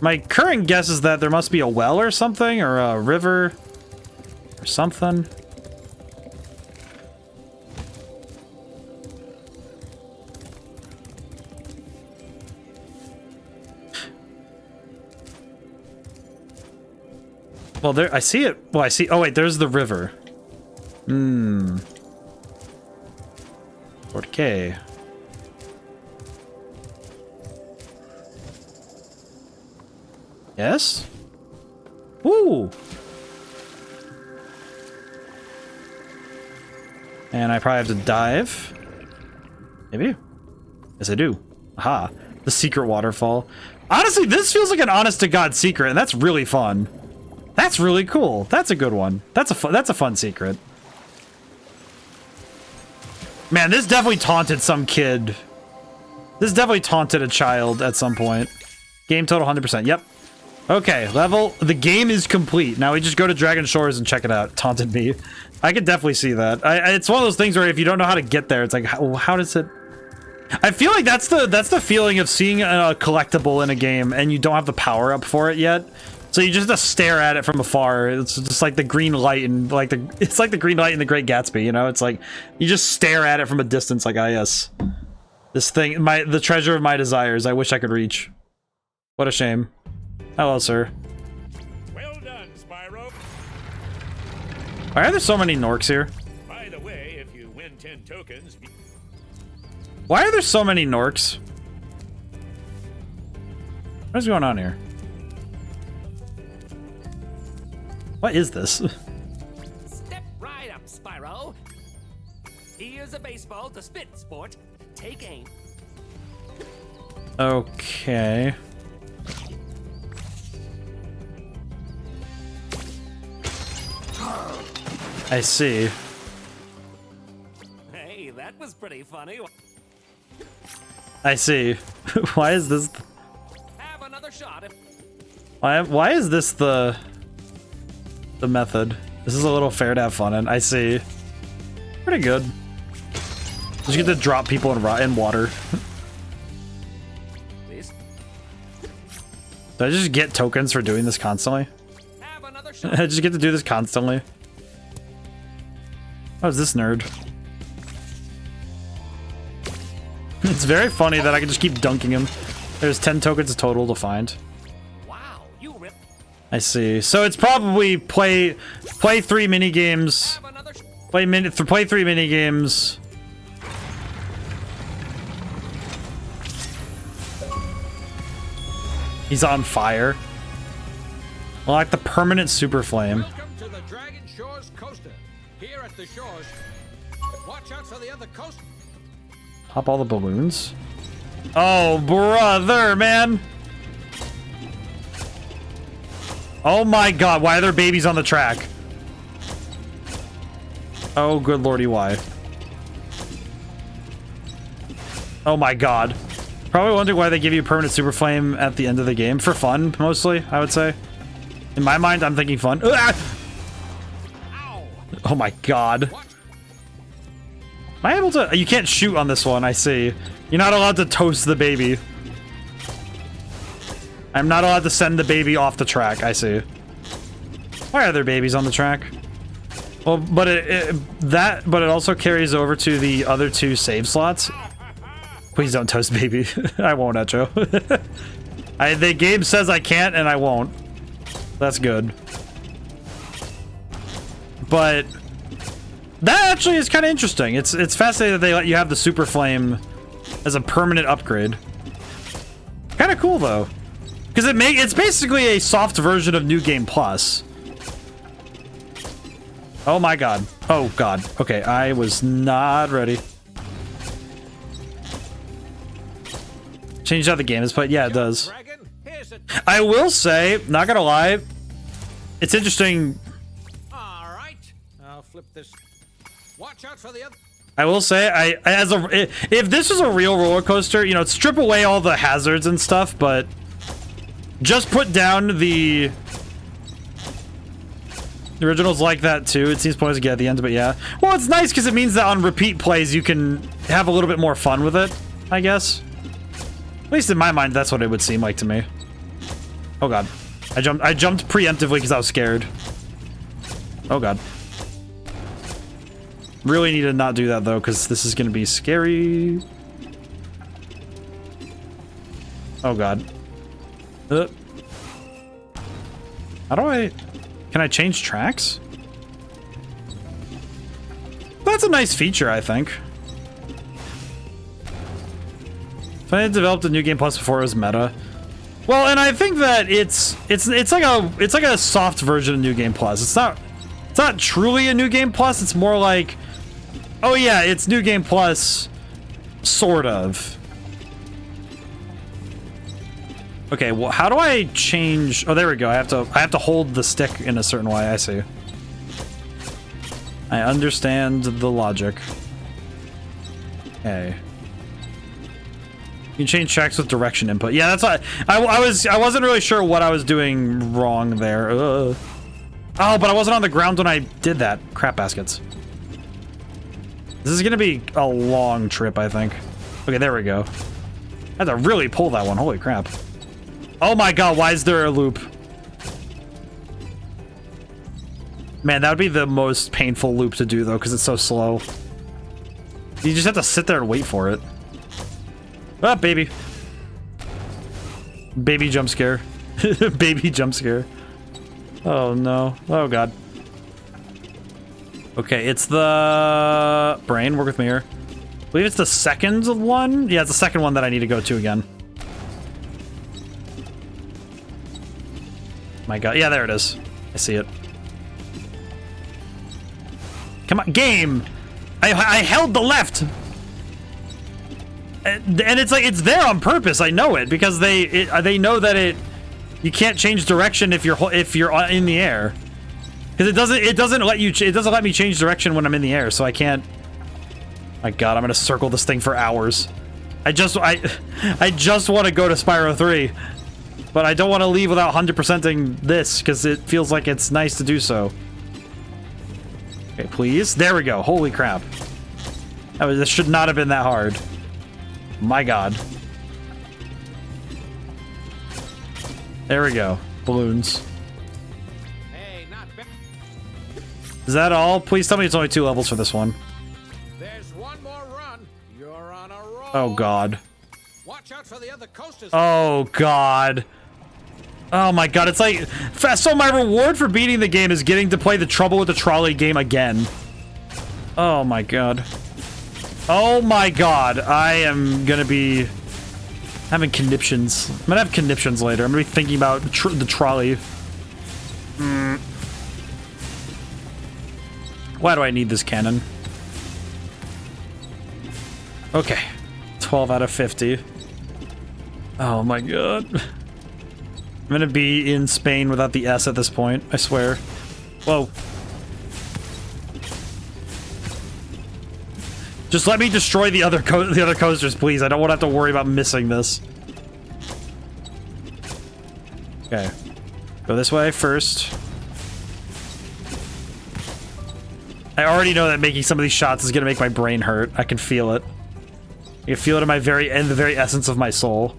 My current guess is that there must be a well or something, or a river or something. Well, there, I see it. Well, I see. Oh, wait, there's the river. Okay. Yes? Woo! And I probably have to dive. Maybe? Yes, I do. Aha. The secret waterfall. Honestly, this feels like an honest-to-God secret, and that's really fun. That's really cool. That's a good one. That's a fun secret. Man, this definitely taunted some kid. This definitely taunted a child at some point. Game total 100%. Yep. Okay, level. The game is complete. Now we just go to Dragon Shores and check it out. Taunted me. I could definitely see that. It's one of those things where if you don't know how to get there, it's like, how does it... I feel like that's the feeling of seeing a collectible in a game and you don't have the power up for it yet. So you just have to stare at it from afar. It's just like the green light and like it's like the green light in The Great Gatsby, you know? It's like you just stare at it from a distance like, ah, yes. This thing, the treasure of my desires, I wish I could reach. What a shame. Hello, sir. Well done, Spyro. Why are there so many Norks here? By the way, if you win 10 tokens... Why are there so many Norks? What is going on here? What is this? Step right up, Spyro. Here's a baseball to spit, sport. Take aim. Okay. I see. Hey, that was pretty funny. I see. Why is this... Have another shot if... Why is this the method? This is a little fair to have fun in. I see. Pretty good. Just get to drop people in water. Please. Do I just get tokens for doing this constantly? Have another shot. I just get to do this constantly. Oh, is this nerd? It's very funny that I can just keep dunking him. There's 10 tokens total to find. Wow, you rip. I see. So it's probably play 3 mini games. Have another shot. Play 3 mini games. He's on fire. Well, like the permanent super flame. Welcome to the Dragon Shores coaster. Here at the shores, watch out for the other coast. Pop all the balloons. Oh, brother, man. Oh my god, why are there babies on the track? Oh, good lordy, why? Oh my god. Probably wondering why they give you permanent super flame at the end of the game. For fun, mostly, I would say. In my mind, I'm thinking fun. Ah! Oh my god. Am I able to... You can't shoot on this one, I see. You're not allowed to toast the baby. I'm not allowed to send the baby off the track, I see. Why are there babies on the track? Well, but it also carries over to the other 2 save slots. Please don't toast baby. I won't, Echo. The game says I can't, and I won't. That's good. But that actually is kind of interesting. It's fascinating that they let you have the super flame as a permanent upgrade. Kind of cool though, because it's basically a soft version of New Game Plus. Oh my god. Oh god. Okay, I was not ready. Change how the game is played. Yeah, it does. Dragon, here's a... I will say, not gonna lie, it's interesting. All right, I'll flip this. Watch out for the other. I will say, if this was a real roller coaster, you know, strip away all the hazards and stuff, but just put down the original's like that too. It seems pointless to get at the end, but yeah. Well, it's nice because it means that on repeat plays you can have a little bit more fun with it, I guess. At least in my mind, that's what it would seem like to me. Oh god. I jumped preemptively because I was scared. Oh god. Really need to not do that though, because this is gonna be scary. Oh god. How do I... Can I change tracks? That's a nice feature, I think. If I had developed a New Game Plus before it was meta. Well, and I think that it's like a soft version of New Game Plus. It's not truly a New Game Plus. It's more like, oh yeah, it's New Game Plus, sort of. Okay, well, how do I change? Oh, there we go. I have to hold the stick in a certain way. I see. I understand the logic. Okay. You can change tracks with direction input. Yeah, that's what I wasn't really sure what I was doing wrong there. Oh, but I wasn't on the ground when I did that. Crap baskets. This is gonna be a long trip, I think. Okay, there we go. I had to really pull that one. Holy crap. Oh my god, why is there a loop? Man, that would be the most painful loop to do, though, because it's so slow. You just have to sit there and wait for it. Ah, baby. Baby jump scare. Baby jump scare. Oh, no. Oh, god. Okay, it's the... Brain, work with me here. I believe it's the second one? Yeah, it's the second one that I need to go to again. My god. Yeah, there it is. I see it. Come on, game! I held the left! And it's like, it's there on purpose, I know it, because they know that you can't change direction if you're in the air. Because it doesn't let me change direction when I'm in the air, so I can't. My god, I'm gonna circle this thing for hours. I just want to go to Spyro 3. But I don't want to leave without 100%ing this, because it feels like it's nice to do so. Okay, please. There we go. Holy crap. This should not have been that hard. My god. There we go. Balloons. Hey, not bad. Is that all? Please tell me it's only 2 levels for this one. There's one more run. You're on a roll. Oh god. Watch out for the other coasters. Oh god. Oh my god, it's like... So my reward for beating the game is getting to play the Trouble with the Trolley game again. Oh my god. Oh my god, I am gonna be having conniptions. I'm gonna have conniptions later. I'm gonna be thinking about the trolley. Why do I need this cannon? Okay. 12 out of 50. Oh my god. I'm gonna be in Spain without the S at this point, I swear. Whoa. Just let me destroy the other coasters, please. I don't want to have to worry about missing this. Okay. Go this way first. I already know that making some of these shots is gonna make my brain hurt. I can feel it. I can feel it in the very essence of my soul.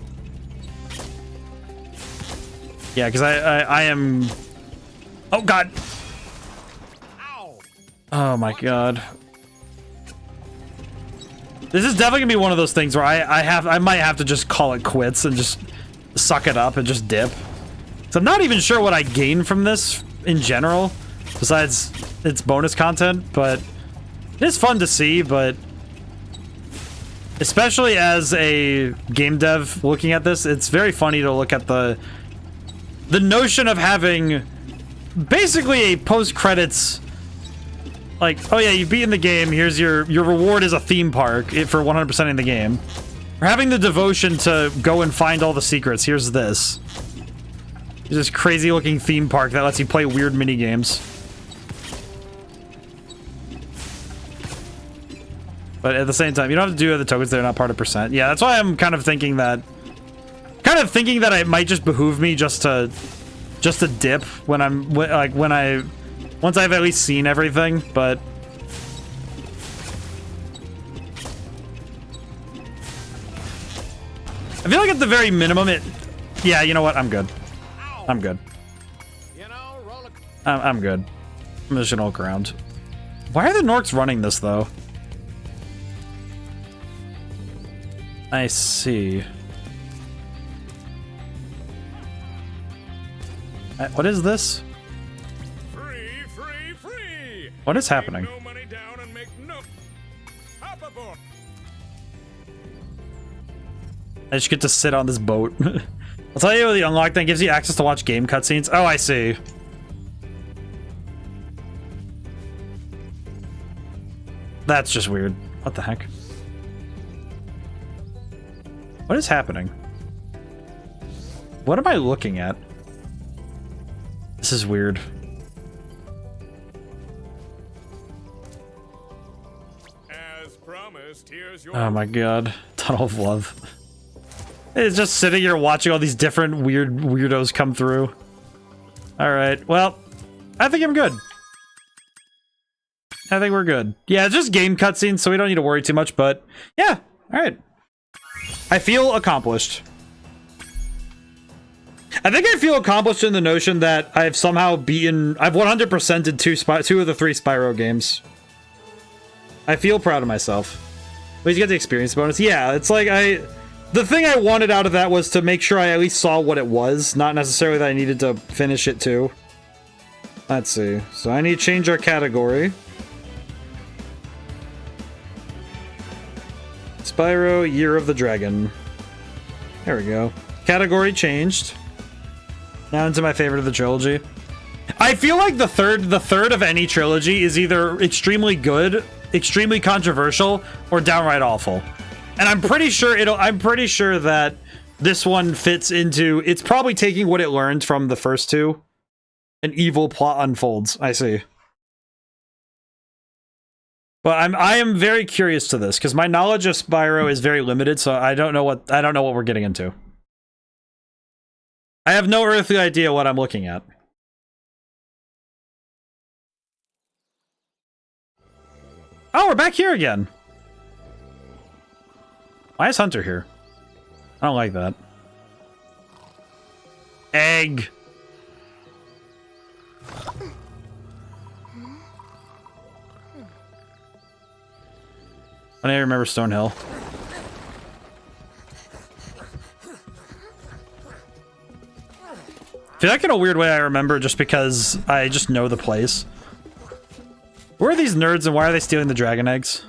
Yeah, because I am... Oh, God! Ow. Oh, my God. This is definitely gonna be one of those things where I might have to just call it quits and just suck it up and just dip. So I'm not even sure what I gain from this in general, besides its bonus content, but it is fun to see, but... Especially as a game dev looking at this, it's very funny to look at the notion of having basically a post-credits, like, oh yeah, you've beaten the game, here's your reward is a theme park for 100%ing the game. Or having the devotion to go and find all the secrets, here's this. There's this crazy looking theme park that lets you play weird mini games. But at the same time, you don't have to do the tokens, they're not part of percent. Yeah, that's why I'm kind of thinking that kind of thinking that it might just behoove me just to dip when once I've at least seen everything, but I feel like at the very minimum yeah, you know what? I'm good. I'm good. You know, I'm good. I'm just gonna look around. Why are the Norks running this though? I see. What is this? Free, free, free. What is happening? No money down and make no. Hop aboard. I just get to sit on this boat. I'll tell you, the unlock thing gives you access to watch game cutscenes. Oh, I see. That's just weird. What the heck? What is happening? What am I looking at? This is weird. As promised, here's your. Oh my god. Tunnel of Love. It's just sitting here watching all these different weirdos come through. Alright, well, I think I'm good. I think we're good. Yeah, it's just game cutscenes, so we don't need to worry too much, but yeah, alright. I feel accomplished. I think I feel accomplished in the notion that I've somehow beaten... I've 100%ed two of the 3 Spyro games. I feel proud of myself. But you get the experience bonus. Yeah, it's like the thing I wanted out of that was to make sure I at least saw what it was, not necessarily that I needed to finish it too. Let's see. So I need to change our category. Spyro, Year of the Dragon. There we go. Category changed. Now into my favorite of the trilogy. I feel like the third of any trilogy is either extremely good, extremely controversial, or downright awful. And I'm pretty sure that this one fits into... It's probably taking what it learned from the first two. An evil plot unfolds. I see. But I am very curious to this because my knowledge of Spyro is very limited, so I don't know what we're getting into. I have no earthly idea what I'm looking at. Oh, we're back here again. Why is Hunter here? I don't like that. Egg. I remember Stonehill. I feel like in a weird way I remember just because I just know the place. Where are these nerds and why are they stealing the dragon eggs?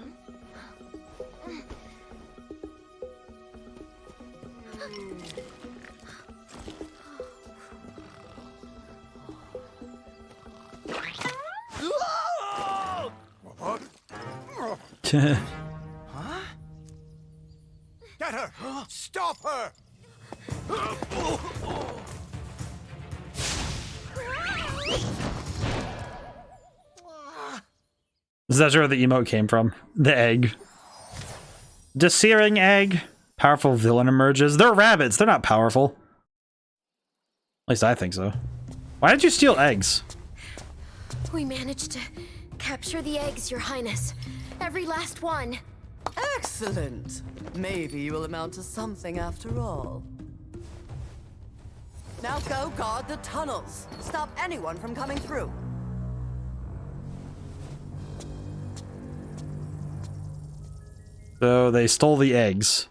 Get her! Stop her! Is that where the emote came from? The egg. Searing egg. Powerful villain emerges. They're rabbits. They're not powerful. At least I think so. Why did you steal eggs? We managed to capture the eggs, Your Highness. Every last one. Excellent. Maybe you will amount to something after all. Now go guard the tunnels. Stop anyone from coming through. So they stole the eggs.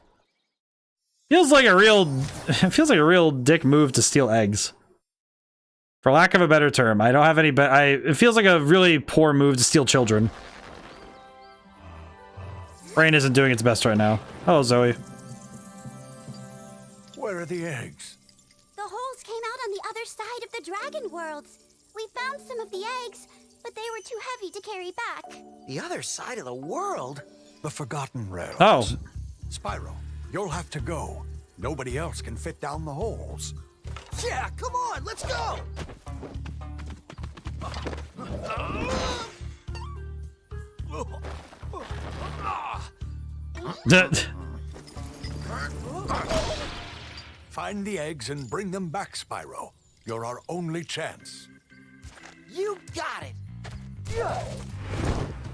Feels like a real dick move to steal eggs. For lack of a better term, I don't have any it feels like a really poor move to steal children. Brain isn't doing its best right now. Hello, Zoe. Where are the eggs? The holes came out on the other side of the dragon worlds. We found some of the eggs, but they were too heavy to carry back. The other side of the world? The Forgotten Realms. Oh. Spyro, you'll have to go. Nobody else can fit down the holes. Yeah, come on, let's go! Find the eggs and bring them back, Spyro. You're our only chance. You got it.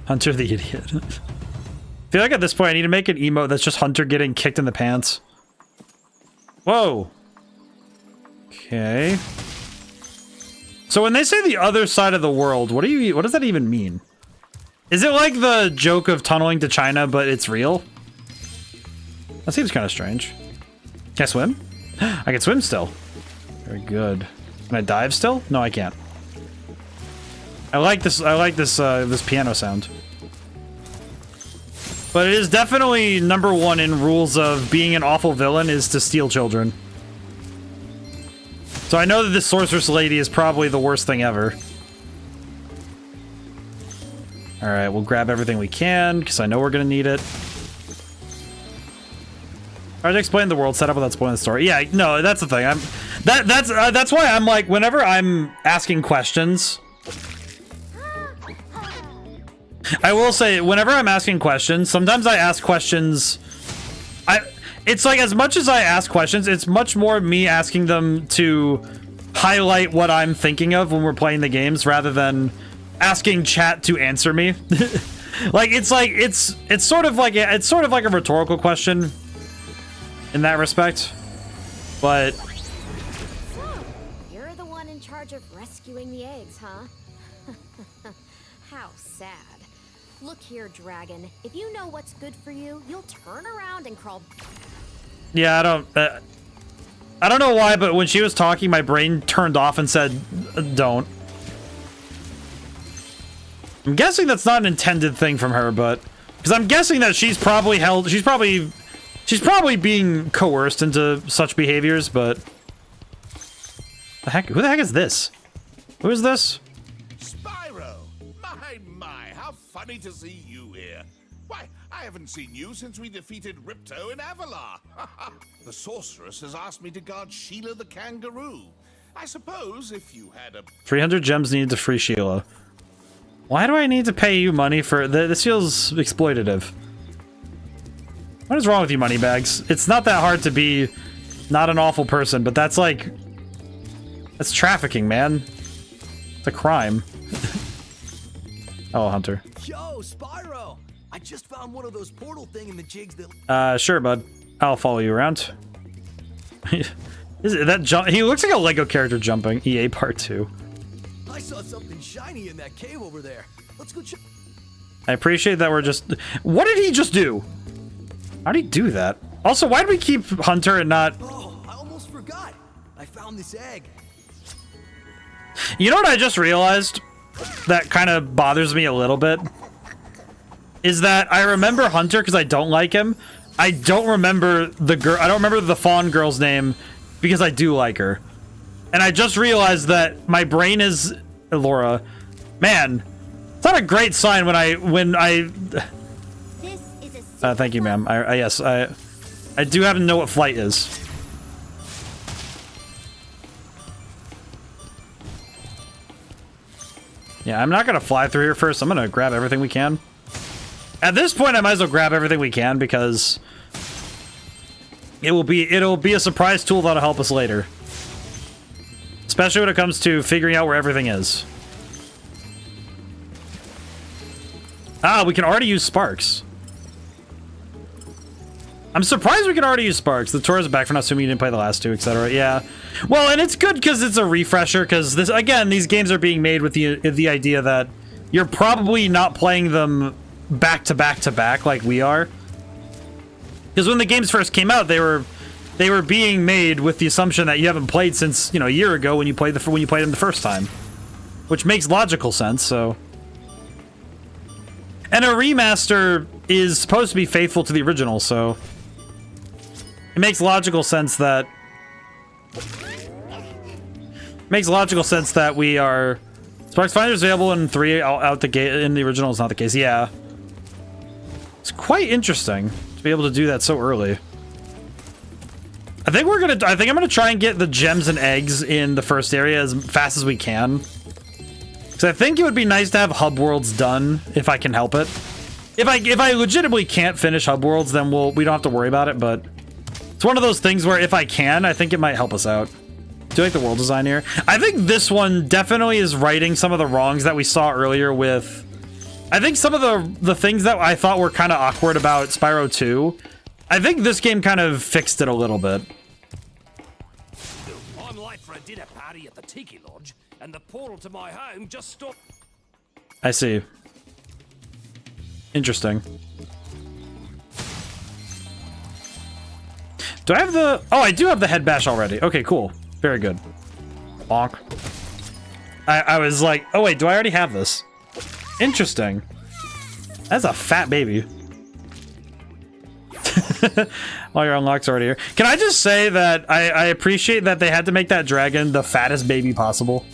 Hunter the idiot. I feel like at this point I need to make an emote that's just Hunter getting kicked in the pants. Whoa. Okay. So when they say the other side of the world, what does that even mean? Is it like the joke of tunneling to China, but it's real? That seems kind of strange. Can I swim? I can swim still. Very good. Can I dive still? No, I can't. I like this. I like this. This piano sound. But it is definitely #1 in rules of being an awful villain is to steal children. So I know that this sorceress lady is probably the worst thing ever. All right, we'll grab everything we can because I know we're gonna need it. I already explained the world setup without spoiling the story. Yeah, no, that's the thing. That's why I'm like, whenever I'm asking questions, I will say, whenever I'm asking questions, sometimes I ask questions. It's like, as much as I ask questions, it's much more me asking them to highlight what I'm thinking of when we're playing the games, rather than asking chat to answer me. It's sort of like a rhetorical question in that respect, but. So, you're the one in charge of rescuing the eggs, huh? How sad. Look here, dragon. If you know what's good for you, you'll turn around and crawl. Yeah, I don't know why, but when she was talking, my brain turned off and said, "Don't." I'm guessing that's not an intended thing from her, but because I'm guessing that she's probably being coerced into such behaviors. But the heck, who the heck is this? Who is this? Spyro! My, how funny to see you here. Why, I haven't seen you since we defeated Ripto in Avalar. The sorceress has asked me to guard Sheila the kangaroo. I suppose if you had a 300 gems needed to free Sheila. Why do I need to pay you money for this? Feels exploitative. What is wrong with you, moneybags? It's not that hard to be not an awful person, but that's trafficking, man. It's a crime. Oh, Hunter. Yo, Spyro! I just found one of those portal thing in the jigs that. Sure, bud. I'll follow you around. Is it that jump? He looks like a Lego character jumping. EA Part 2. I saw something shiny in that cave over there. Let's go check. I appreciate that we're just. What did he just do? How did he do that? Also, why did we keep Hunter and not? Oh, I almost forgot. I found this egg. You know what I just realized? That kind of bothers me a little bit. Is that I remember Hunter because I don't like him. I don't remember the girl. I don't remember the fawn girl's name because I do like her. And I just realized that my brain is Laura. Man, it's not a great sign when I. This is a Thank you, ma'am. Yes, I do have to know what flight is. Yeah, I'm not gonna fly through here first. I'm gonna grab everything we can. At this point, I might as well grab everything we can because it'll be a surprise tool that'll help us later. Especially when it comes to figuring out where everything is. Ah, we can already use sparks. I'm surprised we can already use sparks. The tour is back for not assuming you didn't play the last two, etc. Yeah. Well, and it's good because it's a refresher, because this, again, these games are being made with the idea that you're probably not playing them back to back to back like we are. Because when the games first came out, they were being made with the assumption that you haven't played since, you know, a year ago when you played them the first time, which makes logical sense. So, and a remaster is supposed to be faithful to the original, so it makes logical sense that we are. Sparks Finder is available in 3 out the gate. In the original, it's not the case. Yeah, it's quite interesting to be able to do that so early. I think I'm gonna try and get the gems and eggs in the first area as fast as we can, because I think it would be nice to have hub worlds done if I can help it. If I legitimately can't finish hub worlds, then we don't have to worry about it. But It's one of those things where if I can, I think it might help us out. Do you like the world design here? I think this one definitely is righting some of the wrongs that we saw earlier with... I think some of the things that I thought were kind of awkward about Spyro 2, I think this game kind of fixed it a little bit. I'm late for a dinner party at the Tiki Lodge, and the portal to my home just stopped. I see. Interesting. Do I have the... Oh, I do have the head bash already. Okay, cool. Very good. Bonk. I was like, oh wait, do I already have this? Interesting. That's a fat baby. All your unlocks already here. Can I just say that I appreciate that they had to make that dragon the fattest baby possible.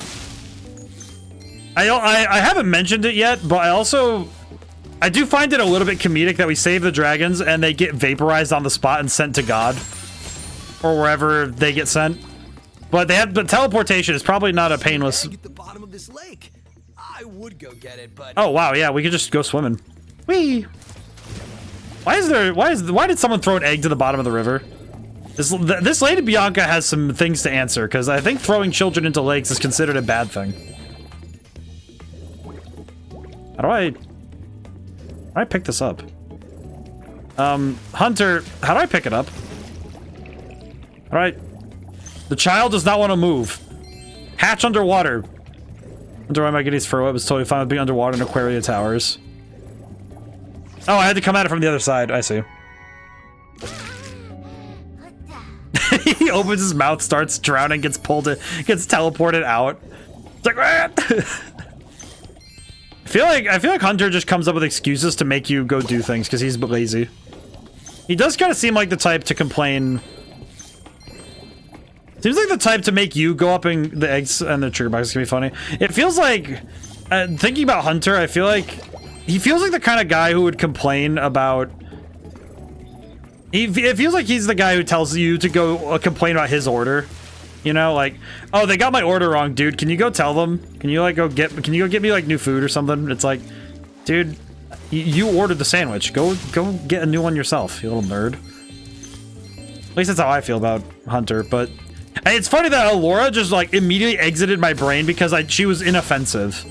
I haven't mentioned it yet, but I do find it a little bit comedic that we save the dragons and they get vaporized on the spot and sent to God. Or wherever they get sent. But teleportation is probably not a painless... At the bottom of this lake. I would go get it, but... Oh wow, yeah, we could just go swimming. Whee! Why did someone throw an egg to the bottom of the river? This Lady Bianca has some things to answer, because I think throwing children into lakes is considered a bad thing. How do I pick this up? Hunter, how do I pick it up? Alright. The child does not want to move. Hatch underwater. Wonder why my Guinea's fur web is totally fine with being underwater in Aquaria Towers. Oh, I had to come at it from the other side. I see. He opens his mouth, starts drowning, gets teleported out. It's like, I feel like Hunter just comes up with excuses to make you go do things because he's lazy. He does kind of seem like the type to complain. Seems like the type to make you go up in the eggs and the trigger box is gonna be funny. It feels like, thinking about Hunter, I feel like he feels like the kind of guy who would complain about. It feels like he's the guy who tells you to go complain about his order. You know, like, oh, they got my order wrong, dude. Can you go tell them? Can you go get me like new food or something? It's like, dude, you ordered the sandwich. Go get a new one yourself, you little nerd. At least that's how I feel about Hunter, but it's funny that Alora just like immediately exited my brain because she was inoffensive.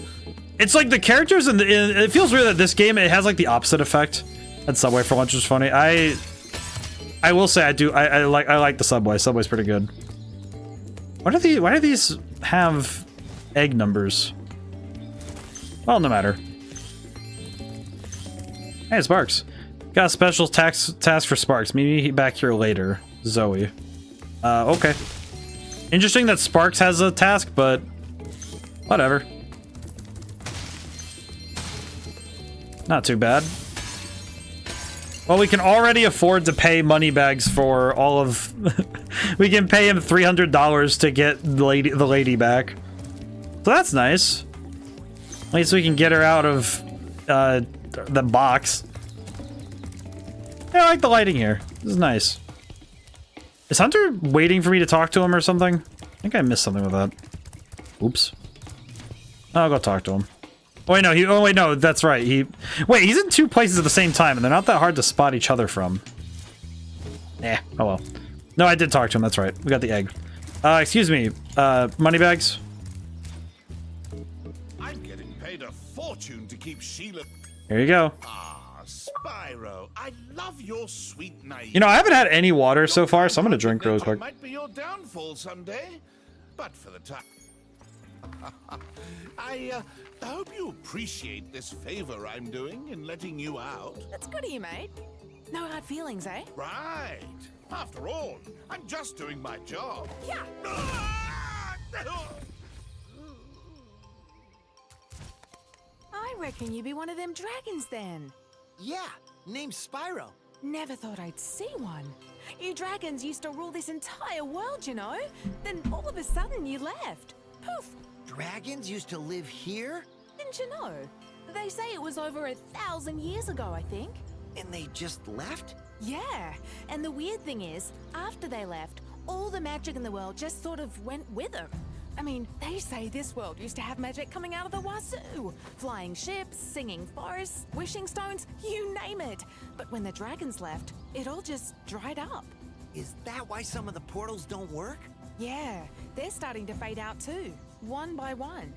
It's like the characters it feels weird that this game, it has like the opposite effect. That Subway for lunch was funny. I will say I like the Subway. Subway's pretty good. Why do these have egg numbers? Well, no matter. Hey, Sparks. Got a special task for Sparks. Meet me back here later, Zoe. Okay. Interesting that Sparks has a task, but whatever. Not too bad. Well, we can already afford to pay moneybags for all of... we can pay him $300 to get the lady back. So that's nice. At least we can get her out of the box. Yeah, I like the lighting here. This is nice. Is Hunter waiting for me to talk to him or something? I think I missed something with that. Oops. I'll go talk to him. Oh wait, no, oh wait, no, that's right. Wait, he's in two places at the same time, and they're not that hard to spot each other from. Eh, oh well. No, I did talk to him, that's right. We got the egg. Excuse me, moneybags? I'm getting paid a fortune to keep Sheila... Here you go. Spyro, I love your sweet naive. You know, I haven't had any water so far, so I'm gonna drink really quick. Might be your downfall someday, but for the time... I hope you appreciate this favor I'm doing in letting you out. That's good of you, mate. No hard feelings, eh? Right. After all, I'm just doing my job. Yeah. I reckon you be one of them dragons then. Yeah, name's Spyro. Never thought I'd see one. You dragons used to rule this entire world, you know? Then all of a sudden you left. Poof. Dragons used to live here? Didn't you know? They say it was over 1,000 years ago, I think. And they just left? Yeah, and the weird thing is, after they left, all the magic in the world just sort of went with them. I mean, they say this world used to have magic coming out of the wazoo. Flying ships, singing forests, wishing stones, you name it. But when the dragons left, it all just dried up. Is that why some of the portals don't work? Yeah, they're starting to fade out too, one by one.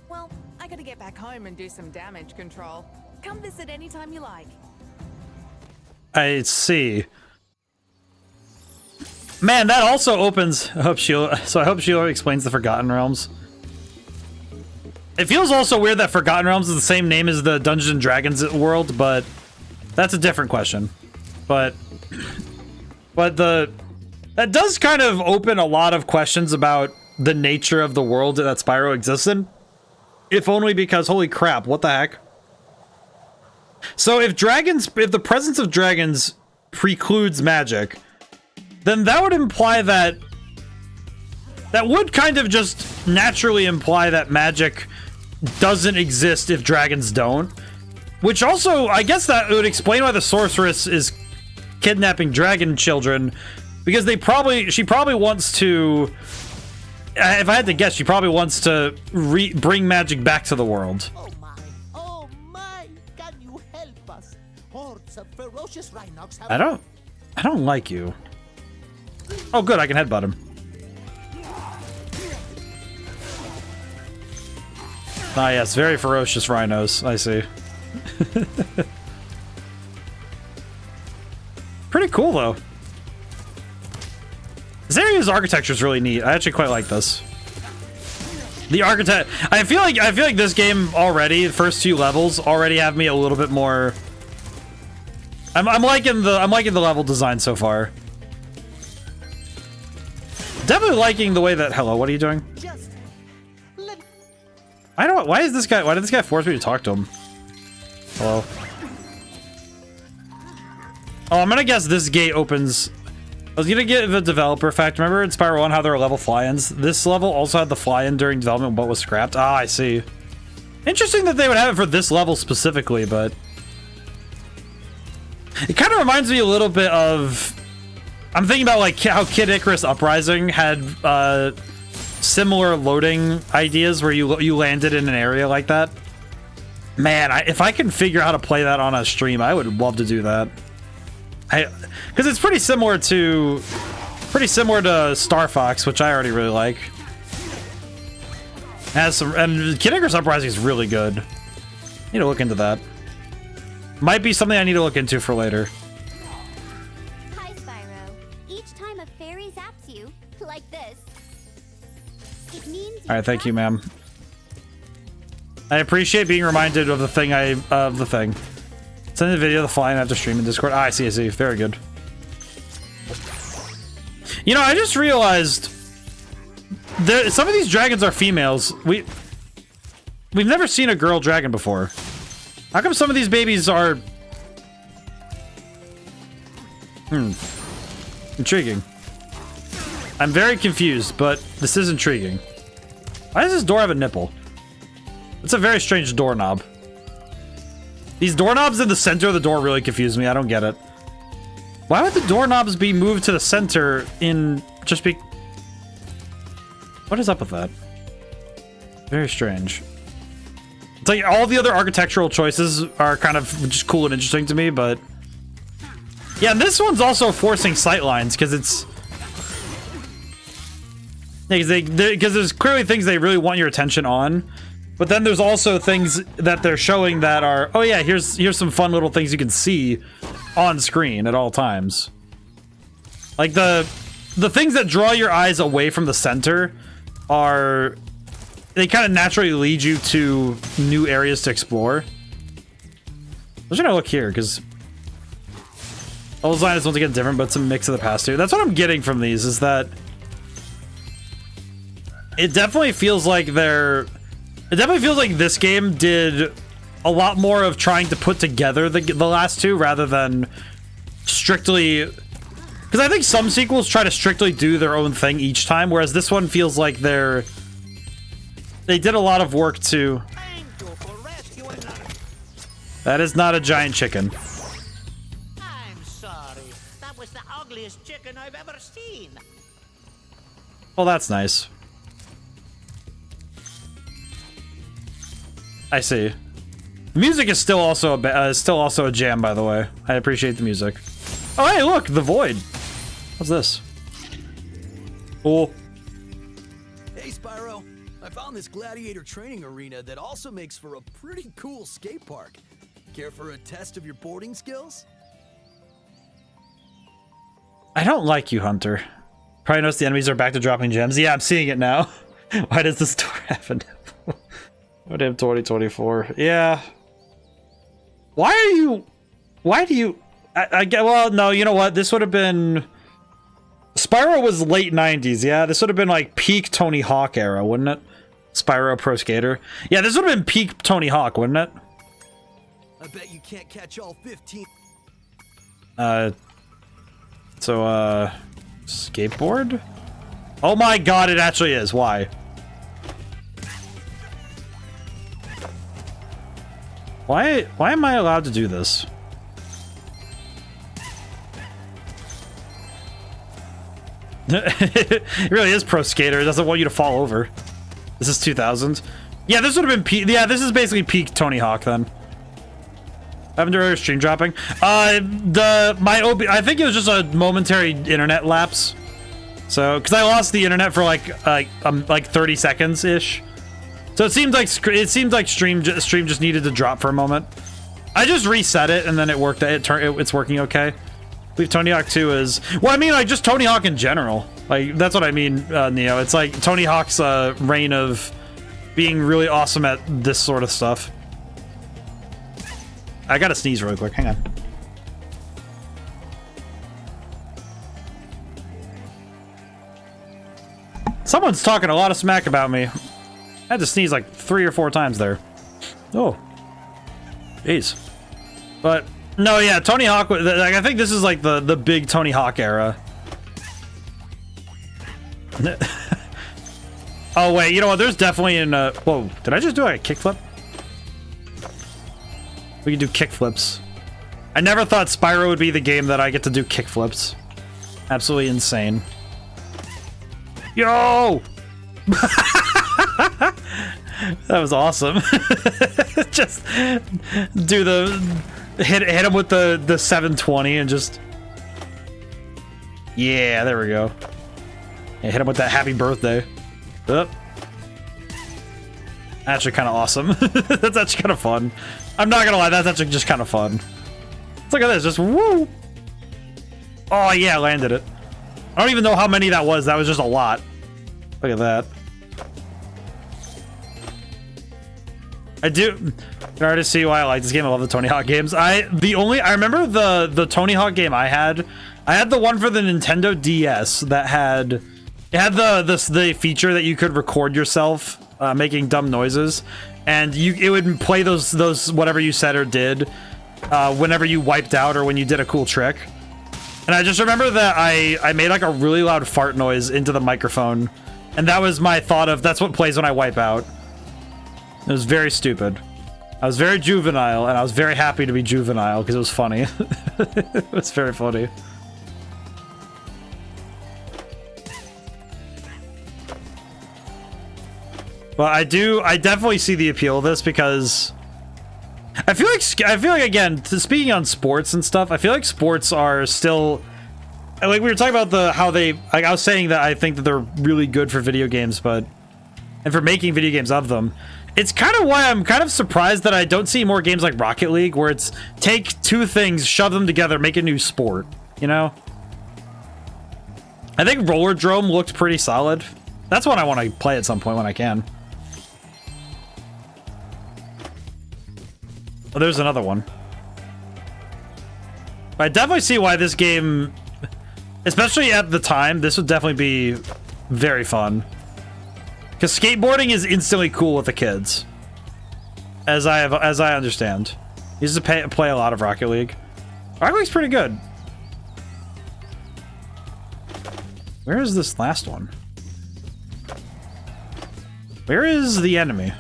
Well, I gotta get back home and do some damage control. Come visit anytime you like. I see. Man, that also opens. I hope Sheila explains the Forgotten Realms. It feels also weird that Forgotten Realms is the same name as the Dungeons and Dragons world, but that's a different question. But that does kind of open a lot of questions about the nature of the world that Spyro exists in. If only because, holy crap, what the heck? So if the presence of dragons precludes magic, then that would imply that would kind of just naturally imply that magic doesn't exist if dragons don't. Which also, I guess that would explain why the sorceress is kidnapping dragon children, because she probably wants to, if I had to guess, she probably wants to bring magic back to the world. Oh my, can you help us? Hordes of ferocious rhinox have... I don't like you. Oh good, I can headbutt him. Ah yes, very ferocious rhinos, I see. Pretty cool though. This area's architecture is really neat. I actually quite like this. The architect, I feel like this game already, the first 2 levels already have me a little bit more. I'm liking the level design so far. Definitely liking the way that. Hello, what are you doing? I don't. Why did this guy force me to talk to him? Hello. Oh, I'm gonna guess this gate opens. I was gonna get the developer fact. Remember in Spyro 1 how there are level fly-ins? This level also had the fly-in during development, but was scrapped. Ah, I see. Interesting that they would have it for this level specifically, but it kind of reminds me a little bit of. I'm thinking about like how Kid Icarus Uprising had similar loading ideas where you landed in an area like that. Man, if I can figure out how to play that on a stream, I would love to do that. Because it's pretty similar to Star Fox, which I already really like. Has some, and Kid Icarus Uprising is really good. Need to look into that. Might be something I need to look into for later. Hi, Spyro. Each time a fairy zaps you, like this, it means. All right, thank you, ma'am. I appreciate being reminded of the thing. Send the video of the flying after stream in Discord. Ah, I see. Very good. You know, I just realized some of these dragons are females. We've never seen a girl dragon before. How come some of these babies are... Intriguing. I'm very confused, but this is intriguing. Why does this door have a nipple? It's a very strange doorknob. These doorknobs in the center of the door really confuse me. I don't get it. Why would the doorknobs be moved to the center in just be... What is up with that? Very strange. It's like all the other architectural choices are kind of just cool and interesting to me, but... Yeah, and this one's also forcing sightlines, because it's... Because there's clearly things they really want your attention on. But then there's also things that they're showing that are, oh yeah, here's some fun little things you can see on screen at all times. Like the things that draw your eyes away from the center are, they kind of naturally lead you to new areas to explore. I'm just gonna look here, because all design is once again different, but it's a mix of the past two. That's what I'm getting from these, is that it definitely feels like this game did a lot more of trying to put together the last two rather than strictly... Because I think some sequels try to strictly do their own thing each time, whereas this one feels like they did a lot of work to... That is not a giant chicken. I'm sorry. That was the ugliest chicken I've ever seen. Well, that's nice. I see. Music is still also a jam, by the way. I appreciate the music. Oh, hey, look, the void. What's this? Cool. Hey, Spyro. I found this gladiator training arena that also makes for a pretty cool skate park. Care for a test of your boarding skills? I don't like you, Hunter. Probably noticed the enemies are back to dropping gems. Yeah, I'm seeing it now. Why does this store have an ODaM 2024? Yeah. Why do you... I get... Well, no, you know what? This would have been... Spyro was late 90s, yeah? This would have been like peak Tony Hawk era, wouldn't it? Spyro Pro Skater. Yeah, this would have been peak Tony Hawk, wouldn't it? I bet you can't catch all 15. Skateboard? Oh my god, it actually is. Why? Why am I allowed to do this? It really is Pro Skater. It doesn't want you to fall over. This is 2000. Yeah, this would have been peak. Yeah, this is basically peak Tony Hawk then. I haven't done stream dropping. I think it was just a momentary internet lapse. So, because I lost the internet for like 30 seconds ish. So it seemed like stream just needed to drop for a moment. I just reset it and then it worked. It's working okay. I believe Tony Hawk 2 is... Well, I mean, like, just Tony Hawk in general. Like, that's what I mean, Neo. It's like Tony Hawk's reign of being really awesome at this sort of stuff. I gotta sneeze really quick. Hang on. Someone's talking a lot of smack about me. I had to sneeze like 3 or 4 times there. Oh. Jeez. But... No, yeah, Tony Hawk, like, I think this is like the big Tony Hawk era. Oh, wait, you know what? There's definitely an, whoa, did I just do like a kickflip? We can do kickflips. I never thought Spyro would be the game that I get to do kickflips. Absolutely insane. Yo! That was awesome. Just do the... Hit him with the 720 and just... Yeah, there we go. Yeah, hit him with that happy birthday. Up. Actually kind of awesome. That's actually kind of fun. I'm not gonna lie, that's actually just kind of fun. Look at this, just woo! Oh yeah, landed it. I don't even know how many that was. That was just a lot. Look at that. I do... In order to see why I like this game, I love the Tony Hawk games. I remember the Tony Hawk game I had the one for the Nintendo DS that had the feature that you could record yourself making dumb noises, and it would play those whatever you said or did whenever you wiped out or when you did a cool trick. And I just remember that I made like a really loud fart noise into the microphone, and that was my thought of that's what plays when I wipe out. It was very stupid. I was very juvenile, and I was very happy to be juvenile because it was funny. It was very funny. But I definitely see the appeal of this because I feel like again, speaking on sports and stuff, I feel like sports are still, like we were talking about how they, like I was saying that I think that they're really good for video games, and for making video games of them. It's kind of why I'm kind of surprised that I don't see more games like Rocket League where it's take two things, shove them together, make a new sport, you know? I think Roller Drome looked pretty solid. That's one I want to play at some point when I can. Oh, there's another one. But I definitely see why this game, especially at the time, this would definitely be very fun. Because skateboarding is instantly cool with the kids, as I understand. He used to play a lot of Rocket League. Rocket League's pretty good. Where is this last one? Where is the enemy?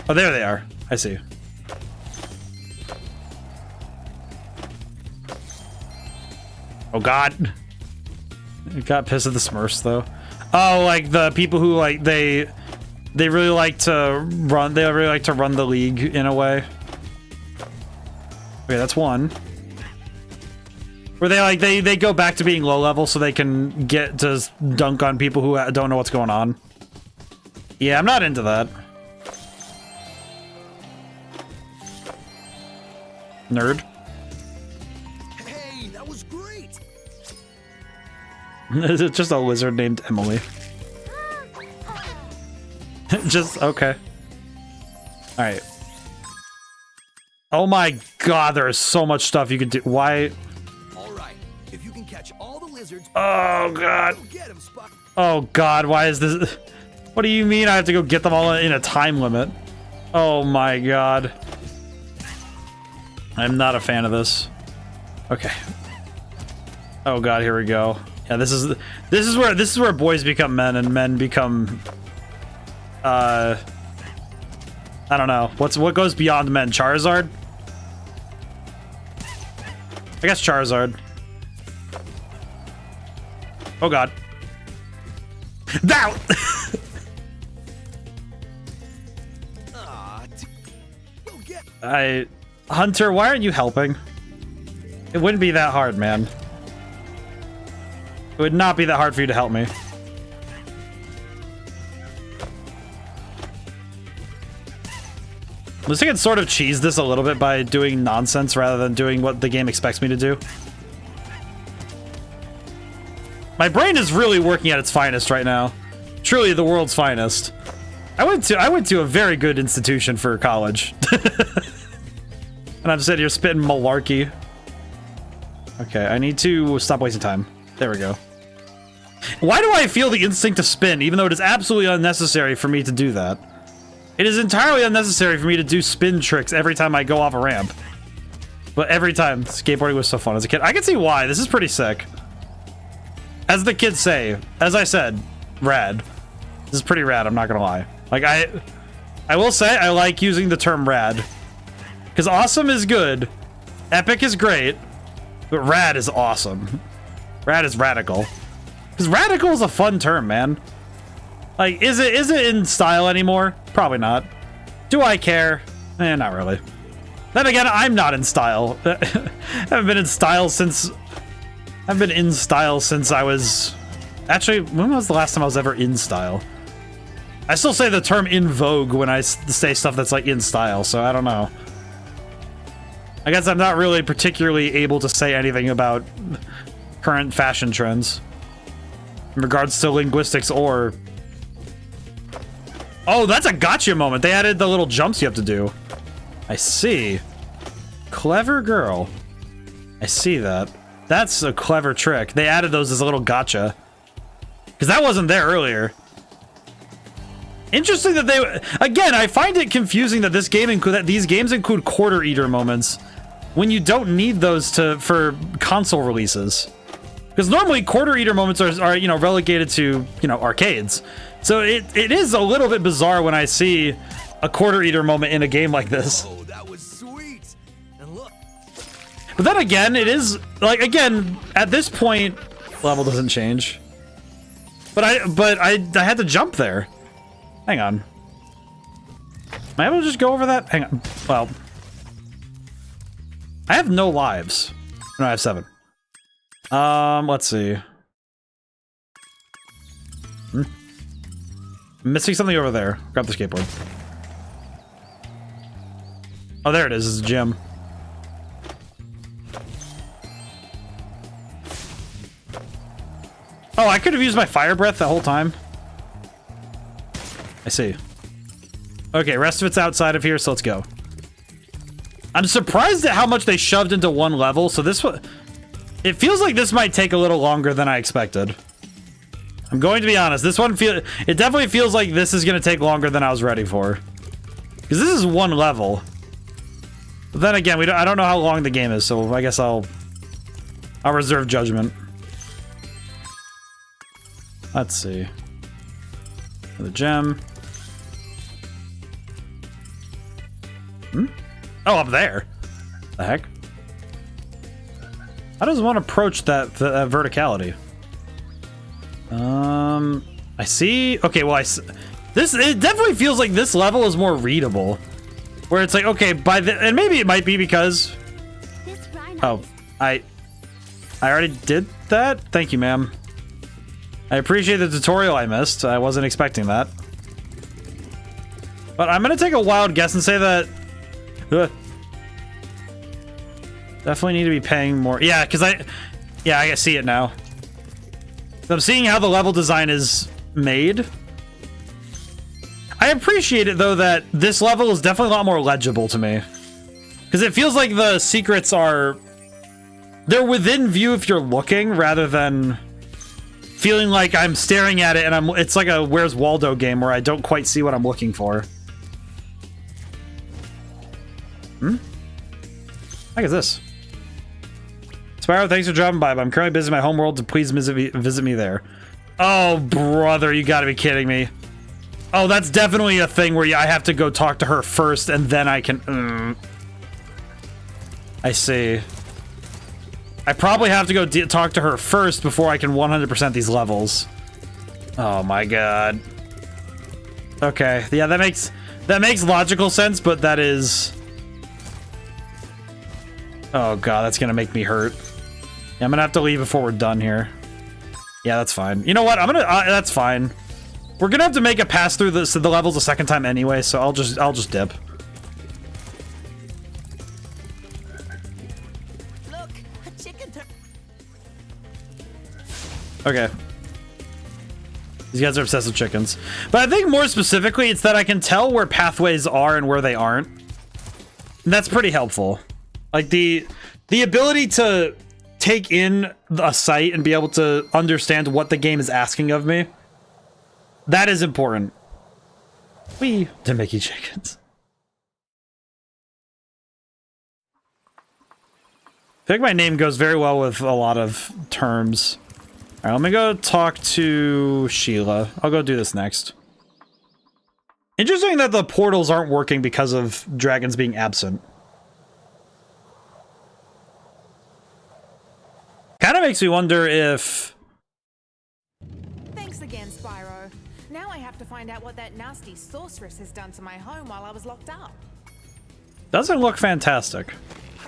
Oh, there they are. I see. Oh God! It got pissed at the Smurfs though. Oh, like the people who like they really like to run. They really like to run the league in a way. Okay, that's one. Where they go back to being low level so they can get to dunk on people who don't know what's going on. Yeah, I'm not into that. Nerd. Hey, that was great. It's just a lizard named Emily. Just okay. All right. Oh my god, there's so much stuff you can do. Why? All right. If you can catch all the lizards. Oh god. Get 'em, Spot. Oh god, why is this? What do you mean I have to go get them all in a time limit? Oh my god. I'm not a fan of this. Okay. Oh god, here we go. Yeah, this is where boys become men and men become I don't know. What goes beyond men? Charizard? I guess Charizard. Oh god. Down! Hunter, why aren't you helping? It wouldn't be that hard, man. It would not be that hard for you to help me. At least I can sort of cheese this a little bit by doing nonsense rather than doing what the game expects me to do. My brain is really working at its finest right now. Truly the world's finest. I went to a very good institution for college. And I'm sitting here spitting malarkey. Okay, I need to stop wasting time. There we go. Why do I feel the instinct to spin, even though it is absolutely unnecessary for me to do that? It is entirely unnecessary for me to do spin tricks every time I go off a ramp. But every time, skateboarding was so fun as a kid. I can see why. This is pretty sick. As the kids say, as I said, rad. This is pretty rad, I'm not gonna lie. Like, I will say I like using the term rad. Because awesome is good, epic is great, but rad is awesome. Rad is radical. Because radical is a fun term, man. Like, is it in style anymore? Probably not. Do I care? Not really. Then again, I'm not in style. I haven't been in style since... I've been in style since I was... Actually, when was the last time I was ever in style? I still say the term in vogue when I say stuff that's like in style, so I don't know. I guess I'm not really particularly able to say anything about current fashion trends in regards to linguistics or... Oh, that's a gotcha moment. They added the little jumps you have to do. I see. Clever girl. I see that. That's a clever trick. They added those as a little gotcha. Because that wasn't there earlier. Interesting that they... Again, I find it confusing that these games include quarter eater moments when you don't need those for console releases. Because normally quarter eater moments are you know, relegated to, you know, arcades. So it is a little bit bizarre when I see a quarter eater moment in a game like this. Oh, that was sweet. And look. But then again, it is like, again, at this point, level doesn't change. But I had to jump there. Hang on. Am I able to just go over that? Hang on. Well, I have no lives. No, I have 7. Let's see. I'm missing something over there. Grab the skateboard. Oh, there it is. It's a gym. Oh, I could have used my fire breath the whole time. I see. Okay, rest of it's outside of here, so let's go. I'm surprised at how much they shoved into one level, so this one... It feels like this might take a little longer than I expected. I'm going to be honest, this one it definitely feels like this is going to take longer than I was ready for. Because this is one level. But then again, I don't know how long the game is, so I guess I'll reserve judgment. Let's see. The gem. Oh, up there. The heck? How does one approach that verticality? I see. Okay, well, it definitely feels like this level is more readable. Where it's like, okay, and maybe it might be because... Oh, I already did that? Thank you, ma'am. I appreciate the tutorial I missed. I wasn't expecting that. But I'm gonna take a wild guess and say that... definitely need to be paying more. Yeah, because I see it now. I'm seeing how the level design is made. I appreciate it, though, that this level is definitely a lot more legible to me. Because it feels like the secrets are... they're within view if you're looking, rather than feeling like I'm staring at it and it's like a Where's Waldo game where I don't quite see what I'm looking for. What is this? Spyro, thanks for dropping by, but I'm currently busy in my homeworld, so please visit me there. Oh, brother, you gotta be kidding me. Oh, that's definitely a thing where I have to go talk to her first, and then I can... I see. I probably have to go talk to her first before I can 100% these levels. Oh my god. Okay, yeah, that makes logical sense, but that is... oh god, that's gonna make me hurt. Yeah, I'm gonna have to leave before we're done here. Yeah, that's fine. You know what? I'm gonna... that's fine. We're gonna have to make a pass through the levels a second time anyway, so I'll just dip. Look, a chicken. Okay. These guys are obsessed with chickens. But I think more specifically, it's that I can tell where pathways are and where they aren't. And that's pretty helpful. Like, the ability to take in a site and be able to understand what the game is asking of me. That is important. Wee, to Mickey chickens. I think my name goes very well with a lot of terms. All right, let me go talk to Sheila. I'll go do this next. Interesting that the portals aren't working because of dragons being absent. Kind of makes me wonder if... Thanks again, Spyro. Now I have to find out what that nasty sorceress has done to my home while I was locked up. Doesn't look fantastic.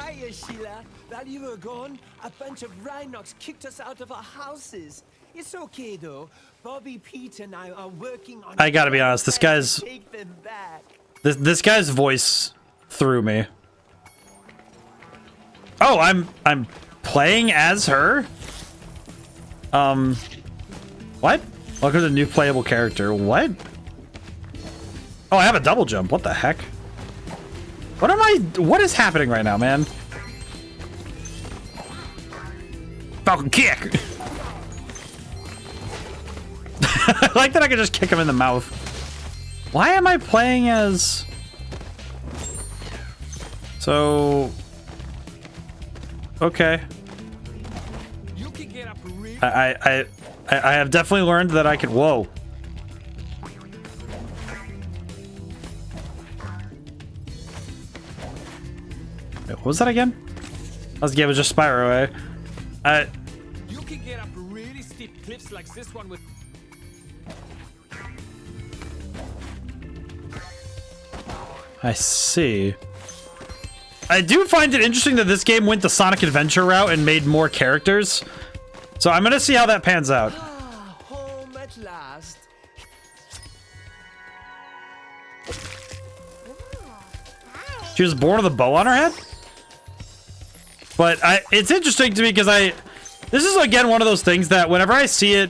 Hiya, Sheila. While you were gone, a bunch of Rhinox kicked us out of our houses. It's okay, though. Bobby, Pete, and I are working on... I gotta be honest, this guy's... take them back. This guy's voice threw me. Oh, I'm playing as her? What? Welcome to the new playable character. What? Oh, I have a double jump. What the heck? What is happening right now, man? Falcon kick! I like that I can just kick him in the mouth. Why am I playing as... so... okay. You can get up really I have definitely learned that I can... whoa. Wait, what was that again? It was just Spyro, eh? You can get up really steep cliffs like this one with... I see. I do find it interesting that this game went the Sonic Adventure route and made more characters. So I'm gonna see how that pans out. Home at last. She was born with a bow on her head? But it's interesting to me because this is again one of those things that whenever I see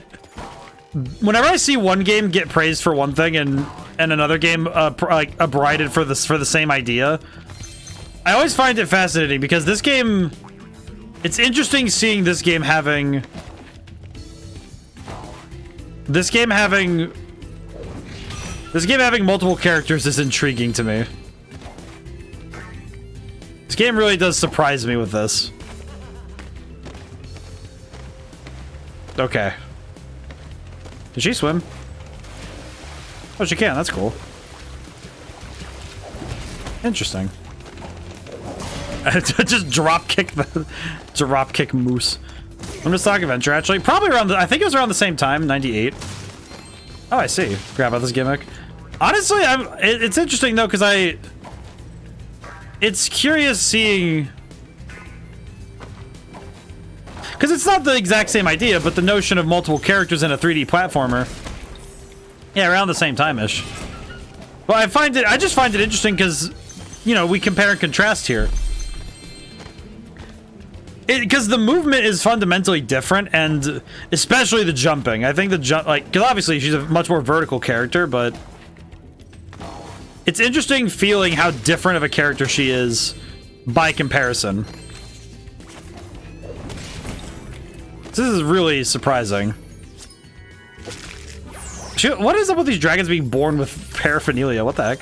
one game get praised for one thing and another game like abrided for the same idea, I always find it fascinating because this game, it's interesting seeing this game having multiple characters is intriguing to me. This game really does surprise me with this. Okay. Did she swim? Oh, she can. That's cool. Interesting. Just drop kick Moose. I'm just Sonic Adventure, actually. Probably around I think it was around the same time, 98. Oh, I see. Forgot about this gimmick. Honestly, it's interesting though, because it's curious seeing... because it's not the exact same idea, but the notion of multiple characters in a 3D platformer, yeah, around the same time-ish. Well, I just find it interesting because, you know, we compare and contrast here. Because the movement is fundamentally different, and especially the jumping. I think the jump, like, because obviously she's a much more vertical character, but it's interesting feeling how different of a character she is by comparison. This is really surprising. What is up with these dragons being born with paraphernalia? What the heck?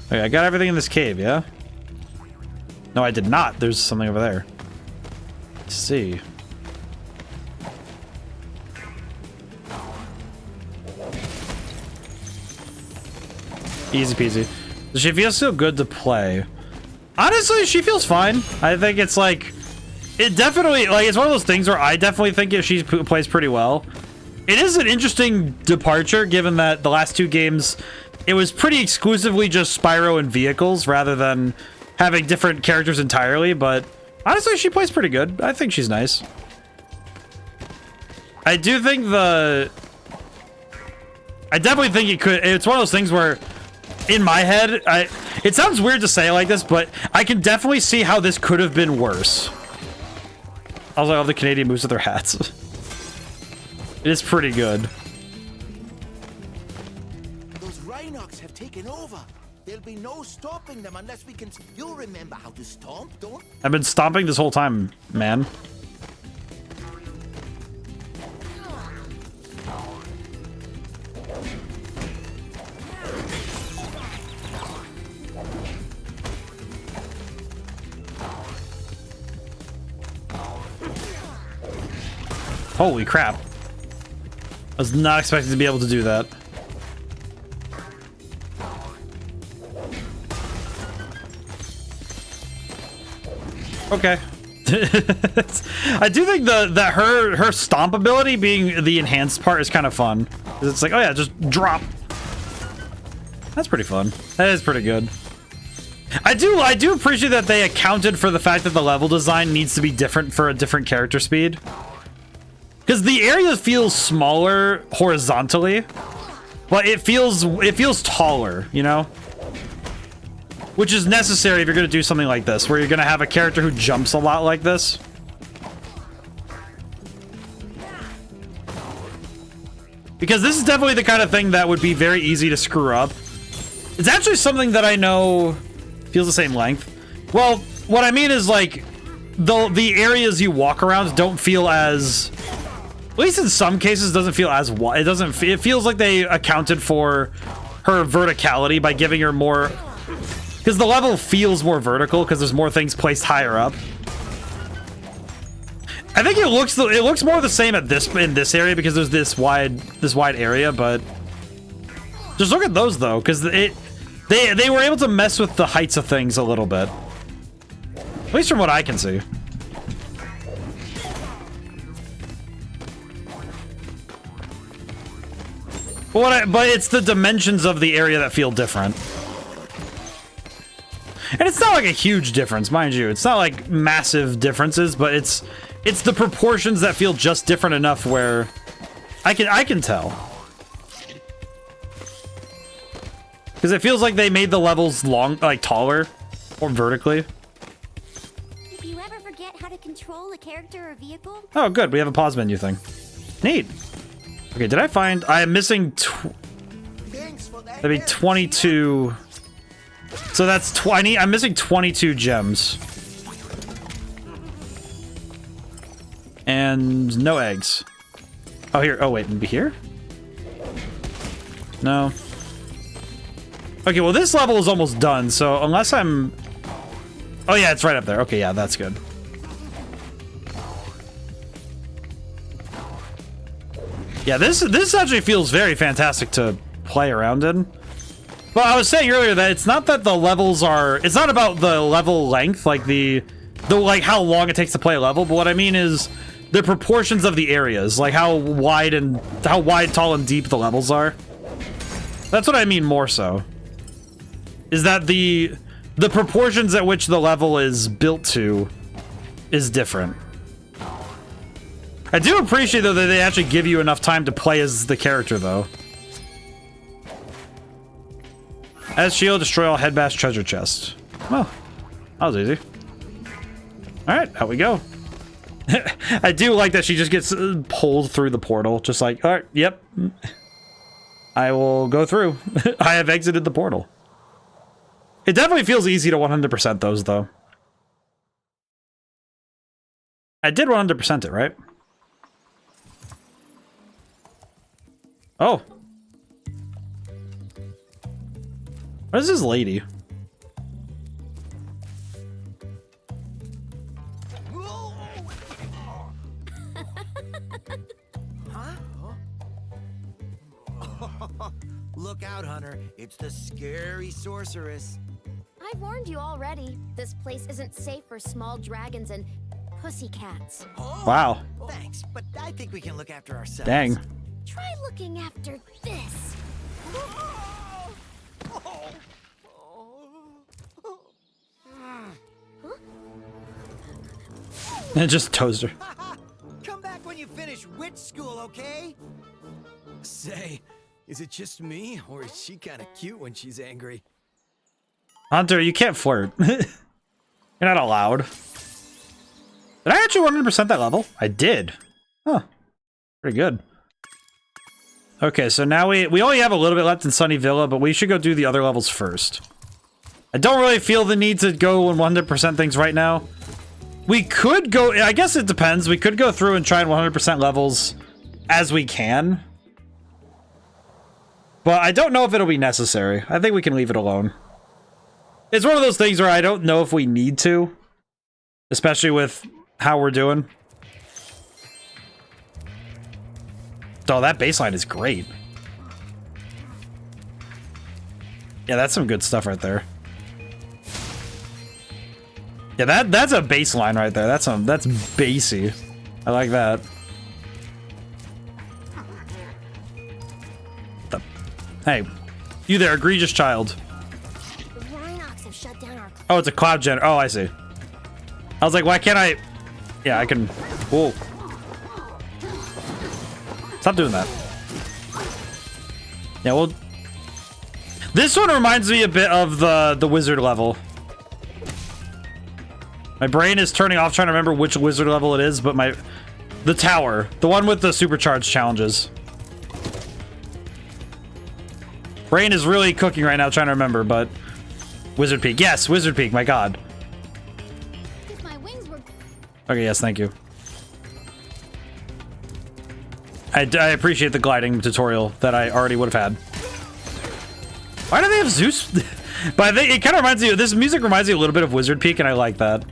Okay, I got everything in this cave, yeah? No, I did not. There's something over there. Let's see. Easy peasy. She feels so good to play. Honestly, she feels fine. I think it's like... It definitely... Like, it's one of those things where I definitely think she plays pretty well. It is an interesting departure, given that the last two games, it was pretty exclusively just Spyro and vehicles, rather than having different characters entirely, but honestly, she plays pretty good. I think she's nice. I do think I definitely think it's one of those things where, in my head, it sounds weird to say it like this, but I can definitely see how this could have been worse. I was like, all the Canadian moves with their hats. It is pretty good. Those Rhinox have taken over. There'll be no stopping them unless we can... You'll remember how to stomp, don't... I've been stomping this whole time, man. Holy crap. I was not expecting to be able to do that. Okay. I do think that her stomp ability being the enhanced part is kind of fun. It's like, oh yeah, just drop. That's pretty fun. That is pretty good. I do appreciate that they accounted for the fact that the level design needs to be different for a different character speed. Because the area feels smaller horizontally, but it feels taller, you know? Which is necessary if you're going to do something like this, where you're going to have a character who jumps a lot like this. Because this is definitely the kind of thing that would be very easy to screw up. It's actually something that I know feels the same length. Well, what I mean is, like, the areas you walk around don't feel as... At least in some cases, doesn't feel as wide. It feels like they accounted for her verticality by giving her more... Because the level feels more vertical because there's more things placed higher up. I think it looks more the same in this area because there's this wide area, but just look at those though, because they were able to mess with the heights of things a little bit. At least from what I can see. But it's the dimensions of the area that feel different. And it's not like a huge difference, mind you. It's not like massive differences, but it's the proportions that feel just different enough where I can tell. Because it feels like they made the levels taller or vertically. If you ever forget how to control a character or vehicle... Oh, good. We have a pause menu thing. Neat. Okay, did I find... I am missing... That'd be 22... So that's 20. I'm missing 22 gems. And no eggs. Oh, here. Oh, wait. Maybe here? No. Okay, well, this level is almost done. So unless I'm... Oh, yeah, it's right up there. Okay, yeah, that's good. Yeah, this actually feels very fantastic to play around in. But I was saying earlier that it's not that the levels are... It's not about the level length, like like how long it takes to play a level, but what I mean is the proportions of the areas, like how wide, tall, and deep the levels are. That's what I mean more so. Is that the the proportions at which the level is built to is different. I do appreciate, though, that they actually give you enough time to play as the character, though. As shield, destroy all headbash treasure chest. Well, that was easy. Alright, out we go. I do like that she just gets pulled through the portal. Just like, alright, yep. I will go through. I have exited the portal. It definitely feels easy to 100% those, though. I did 100% it, right? Oh. What is this lady? Look out, Hunter. It's the scary sorceress. I warned you already. This place isn't safe for small dragons and pussycats. Wow. Thanks, but I think we can look after ourselves. Dang. Try looking after this. It just toast her. Come back when you finish witch school, okay? Say, is it just me, or is she kind of cute when she's angry? Hunter, you can't flirt. You're not allowed. Did I actually 100% that level? I did. Huh. Pretty good. Okay, so now we only have a little bit left in Sunny Villa, but we should go do the other levels first. I don't really feel the need to go and 100% things right now. We could go, I guess it depends. We could go through and try and 100% levels as we can. But I don't know if it'll be necessary. I think we can leave it alone. It's one of those things where I don't know if we need to. Especially with how we're doing. Oh, that baseline is great. Yeah, that's some good stuff right there. Yeah, that's a baseline right there. That's bassy. I like that. Hey, you there, egregious child. The Rhinox have shut down our... Oh, it's a cloud gen. Oh, I see. I was like, why can't I? Yeah, I can. Whoa. Stop doing that. Yeah, well, this one reminds me a bit of the wizard level. My brain is turning off trying to remember which wizard level it is, but the tower, the one with the supercharged challenges. Brain is really cooking right now trying to remember, but Wizard Peak. Yes, Wizard Peak, my god. If my wings were... Okay, yes, thank you. I appreciate the gliding tutorial that I already would have had. Why do they have Zeus? But I think it kind of reminds me, this music reminds me a little bit of Wizard Peak, and I like that.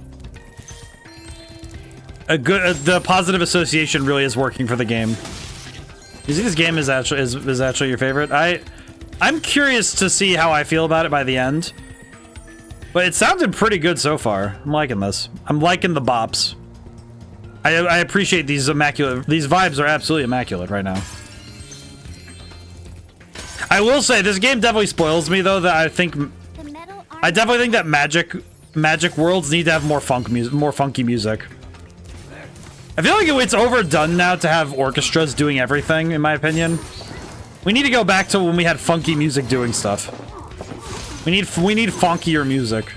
The positive association really is working for the game. You see, this game is actually your favorite? I'm curious to see how I feel about it by the end. But it sounded pretty good so far. I'm liking this. I'm liking the bops. I appreciate these immaculate... These vibes are absolutely immaculate right now. I will say, this game definitely spoils me, though, that I think... I definitely think that Magic Worlds need to have more funky music. I feel like it's overdone now to have orchestras doing everything, in my opinion. We need to go back to when we had funky music doing stuff. We need funkier music.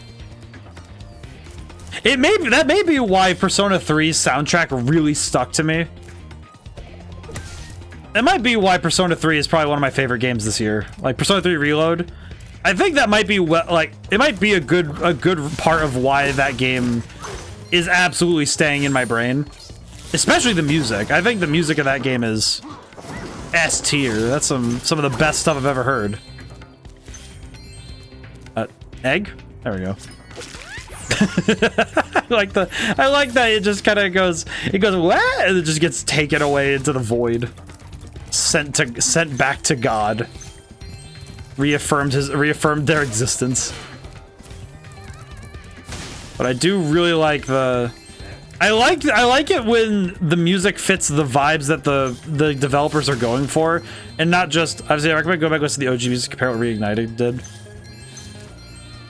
That may be why Persona 3's soundtrack really stuck to me. That might be why Persona 3 is probably one of my favorite games this year. Like Persona 3 Reload. I think that might be it might be a good part of why that game is absolutely staying in my brain. Especially the music. I think the music of that game is S tier. That's some of the best stuff I've ever heard. Egg? There we go. I like that it just kind of goes, what? And it just gets taken away into the void. Sent back to God. Reaffirmed their existence. But I do really like I like it when the music fits the vibes that the developers are going for, and not just, obviously I recommend going back and listen to the OG music, compare what Reignited did.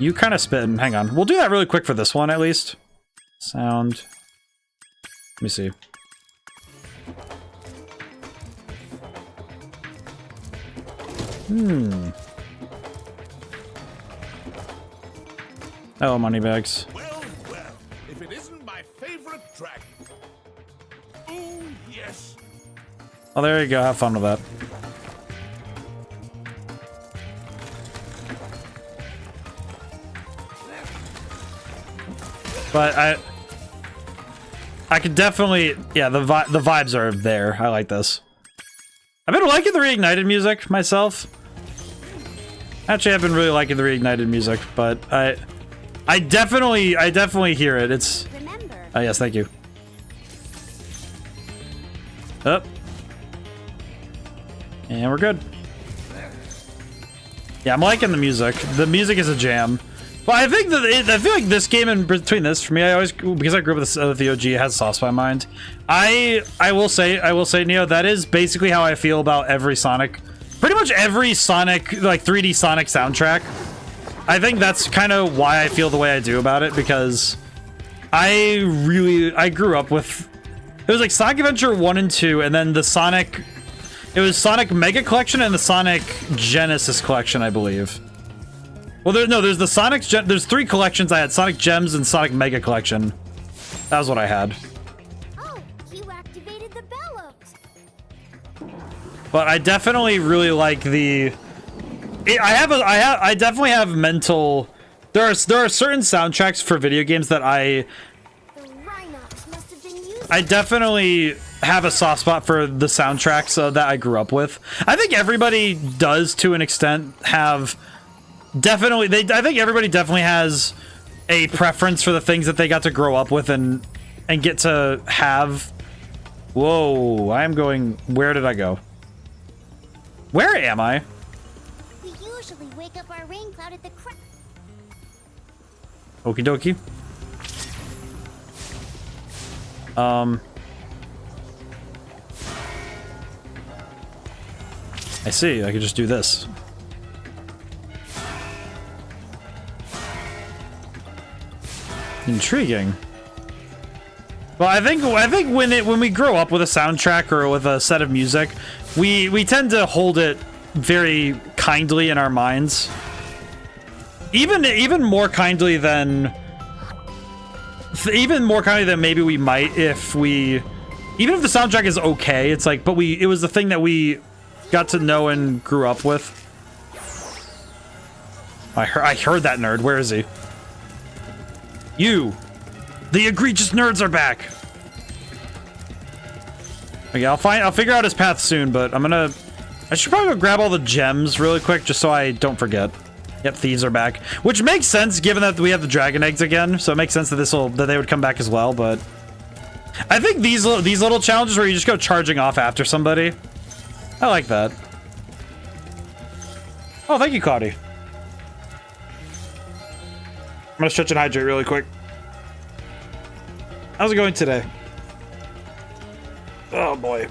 You kind of spitting. Hang on. We'll do that really quick for this one, at least. Sound. Let me see. Oh, money bags. Well, well, if it isn't my favorite dragon. Oh, yes. Oh, there you go. Have fun with that. But I could definitely, yeah, the vibes are there. I like this. I've been liking the Reignited music myself. Actually, I've been really liking the Reignited music, but I definitely hear it. It's. Oh yes, thank you. Up. And we're good. Yeah, I'm liking the music. The music is a jam. Well, I think that I feel like this game in between this for me, I always, because I grew up with the OG, it has a soft spot in my mind. I will say, Neo, that is basically how I feel about every Sonic, pretty much every Sonic, like 3D Sonic soundtrack. I think that's kind of why I feel the way I do about it, because I grew up with, it was like Sonic Adventure 1 and 2, and then the Sonic, it was Sonic Mega Collection and the Sonic Genesis Collection, I believe. Well, there's the Sonic, there's 3 collections. I had Sonic Gems and Sonic Mega Collection. That was what I had. Oh, you activated the bellows. But I definitely really like the. I definitely have mental. There are certain soundtracks for video games that I definitely have a soft spot for the soundtracks that I grew up with. I think everybody does to an extent have. Definitely, I think everybody definitely has a preference for the things that they got to grow up with and get to have. Whoa, I am going. Where did I go? Where am I? We usually wake up our rain cloud at the crack. Okie dokie. I see. I could just do this. Intriguing. Well, I think when we grow up with a soundtrack or with a set of music, we tend to hold it very kindly in our minds. Even more kindly than maybe we might if the soundtrack is okay. It's like, but it was the thing that we got to know and grew up with. I heard that nerd. Where is he? You! The egregious nerds are back! Okay, I'll figure out his path soon, but I should probably go grab all the gems really quick just so I don't forget. Yep, thieves are back. Which makes sense given that we have the dragon eggs again, so it makes sense that that they would come back as well, but I think these little challenges where you just go charging off after somebody, I like that. Oh, thank you, Cody. I'm gonna stretch and hydrate really quick. How's it going today? Oh boy.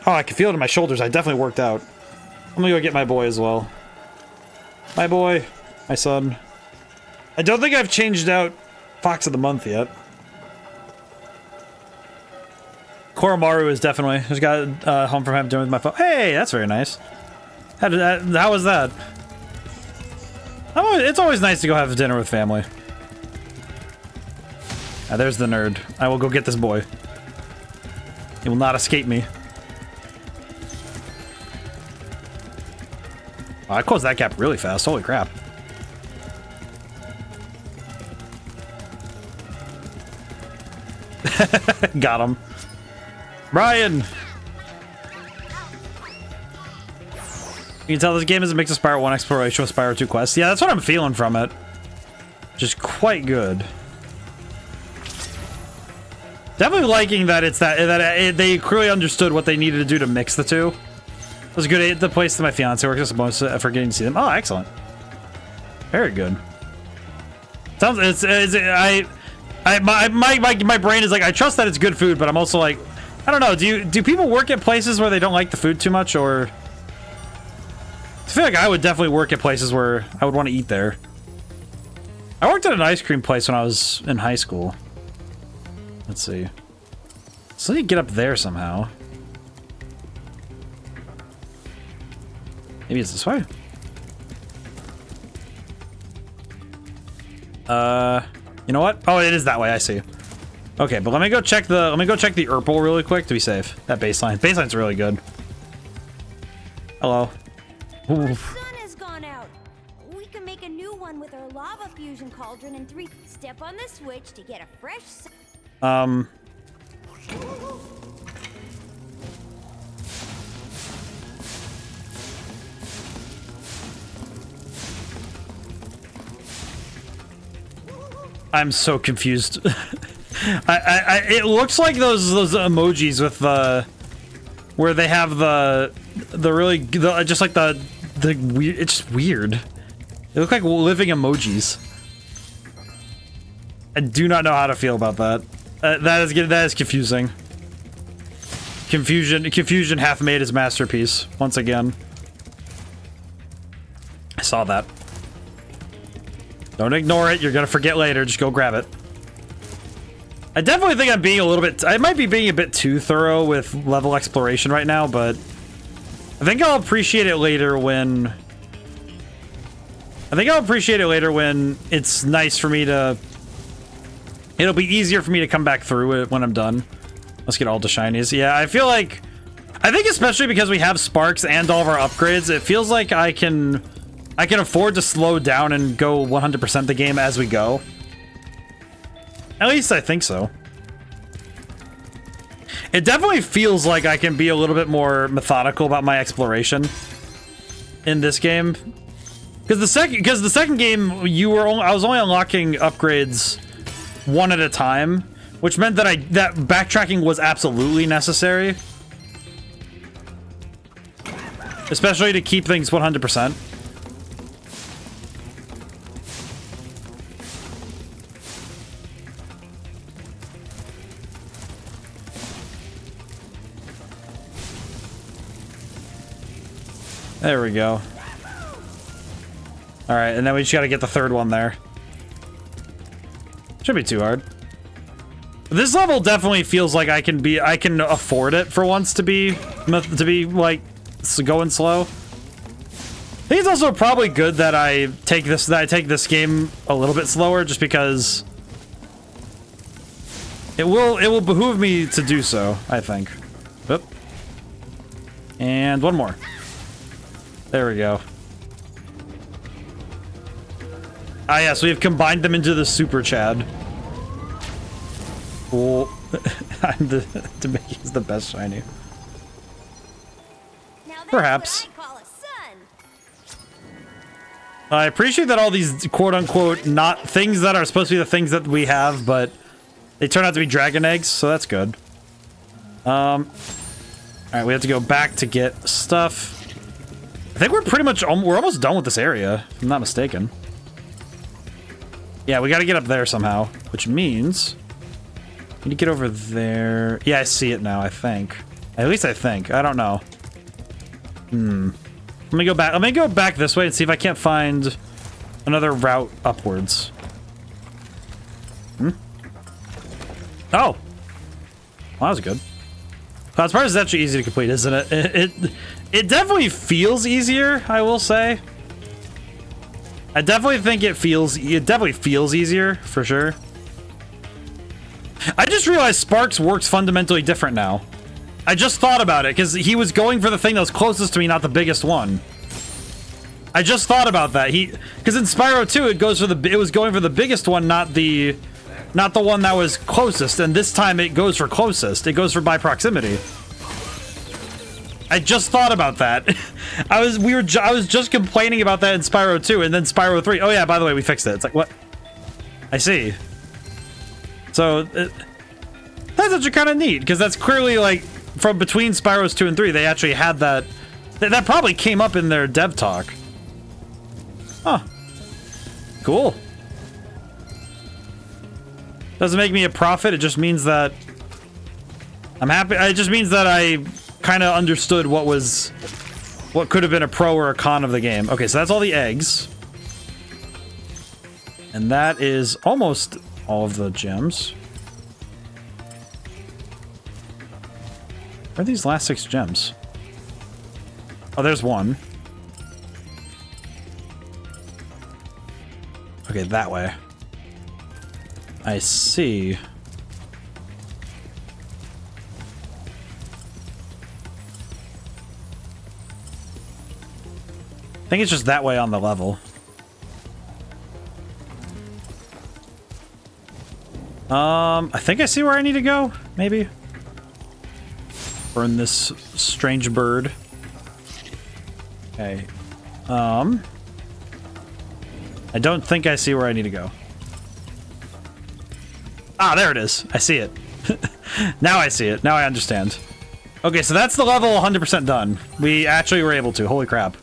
Oh, I can feel it in my shoulders. I definitely worked out. I'm gonna go get my boy as well. My boy. My son. I don't think I've changed out Fox of the Month yet. Koromaru is definitely. Just got home from having dinner with my phone. Hey, that's very nice. How was that? It's always nice to go have dinner with family. There's the nerd. I will go get this boy. He will not escape me. Oh, I closed that gap really fast. Holy crap. Got him. Brian! You can tell this game is a mix of Spyro 1 exploration with Spyro 2 quests. Yeah, that's what I'm feeling from it. Just quite good. Definitely liking that it's they clearly understood what they needed to do to mix the two. It was good. The place that my fiance works is a bonus for getting to see them. Oh, excellent. Very good. Sounds. My brain is like, I trust that it's good food, but I'm also like, I don't know. Do people work at places where they don't like the food too much, or I feel like I would definitely work at places where I would want to eat there. I worked at an ice cream place when I was in high school. Let's see. So I need to get up there somehow. Maybe it's this way. You know what? Oh, it is that way. I see. Okay, but let me go check the Urple really quick to be safe. That baseline. Baseline's really good. Hello. Our sun has gone out. We can make a new one with our lava fusion cauldron and 3. Step on the switch to get a fresh. I'm so confused. It looks like those emojis with the where they have the really just like the weird. It's just weird. They look like living emojis. I do not know how to feel about that. That is confusing. Confusion half made his masterpiece once again. I saw that. Don't ignore it. You're gonna forget later. Just go grab it. I definitely think I'm being a little bit... I might be being a bit too thorough with level exploration right now, but... I think I'll appreciate it later when... it's nice for me to... It'll be easier for me to come back through it when I'm done. Let's get all the shinies. Yeah, I feel like... I think especially because we have sparks and all of our upgrades, it feels like I can afford to slow down and go 100% the game as we go. At least I think so. It definitely feels like I can be a little bit more methodical about my exploration in this game. Because the second game, I was only unlocking upgrades one at a time, which meant that that backtracking was absolutely necessary. Especially to keep things 100%. There we go. Alright, and then we just gotta get the third one there. Shouldn't be too hard. This level definitely feels like I can afford it for once to be like going slow. I think it's also probably good that I take this game a little bit slower just because it will behoove me to do so, I think. Oop. And one more. There we go. Ah, yes, we have combined them into the Super Chad. Cool. Demaki's the best shiny. Perhaps. I appreciate that all these quote-unquote not things that are supposed to be the things that we have, but they turn out to be dragon eggs, so that's good. Alright, we have to go back to get stuff. I think we're pretty much we're almost done with this area, if I'm not mistaken. Yeah, we gotta get up there somehow, which means we need to get over there. Yeah, I see it now, I think. At least I think. I don't know. Let me go back. Let me go back this way and see if I can't find another route upwards. Oh! Well, that was good. Cloud Spire is actually easy to complete, isn't it? It definitely feels easier, I will say. I definitely think it definitely feels easier, for sure. I just realized Sparks works fundamentally different now. I just thought about it, because he was going for the thing that was closest to me, not the biggest one. I just thought about that. Because in Spyro 2, it was going for the biggest one, not the one that was closest, and this time it goes for closest. It goes for by proximity. I just thought about that. I was just complaining about that in Spyro 2, and then Spyro 3. Oh yeah, by the way, we fixed it. It's like, what? I see. So that's actually kind of neat, because that's clearly like from between Spyros 2 and 3, they actually had that. That probably came up in their dev talk. Huh. Cool. Doesn't make me a prophet. It just means that I'm happy. It just means that I kind of understood what was what could have been a pro or a con of the game. Okay, so that's all the eggs. And that is almost all of the gems. Where are these last 6 gems? Oh, there's one. Okay, that way. I see. I think it's just that way on the level. I think I see where I need to go, maybe. Burn this strange bird. Okay. I don't think I see where I need to go. Ah, there it is. I see it. Now I see it. Now I understand. Okay, so that's the level 100% done. We actually were able to. Holy crap.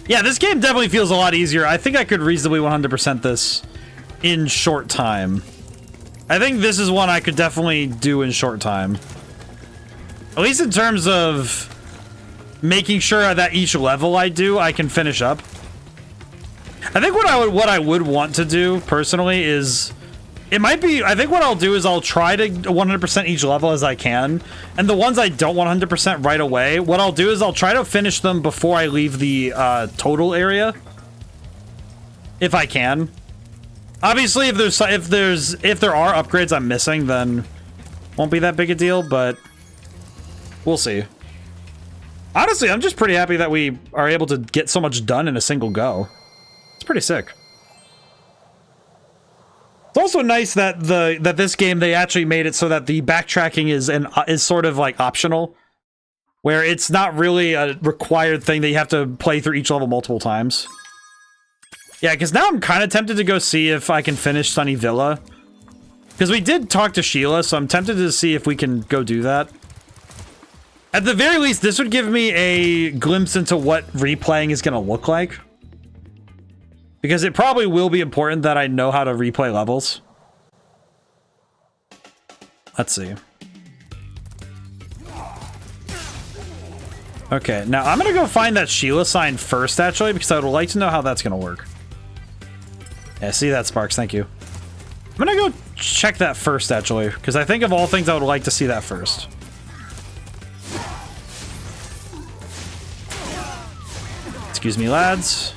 Yeah, this game definitely feels a lot easier. I think I could reasonably 100% this in short time. I think this is one I could definitely do in short time. At least in terms of making sure that each level I do, I can finish up. I think what I would want to do personally is, it might be, I think what I'll do is I'll try to 100% each level as I can, and the ones I don't 100% right away, what I'll do is I'll try to finish them before I leave the total area, if I can. Obviously, if there are upgrades I'm missing, then won't be that big a deal, but we'll see. Honestly, I'm just pretty happy that we are able to get so much done in a single go. It's pretty sick. It's also nice that this game, they actually made it so that the backtracking is sort of like optional, where it's not really a required thing that you have to play through each level multiple times. Yeah, because now I'm kind of tempted to go see if I can finish Sunny Villa, because we did talk to Sheila, so I'm tempted to see if we can go do that. At the very least, this would give me a glimpse into what replaying is going to look like. Because it probably will be important that I know how to replay levels. Let's see. Okay, now I'm going to go find that Sheila sign first, actually, because I would like to know how that's going to work. Yeah, see that, Sparks, thank you. I'm going to go check that first, actually, because I think of all things I would like to see that first. Excuse me, lads.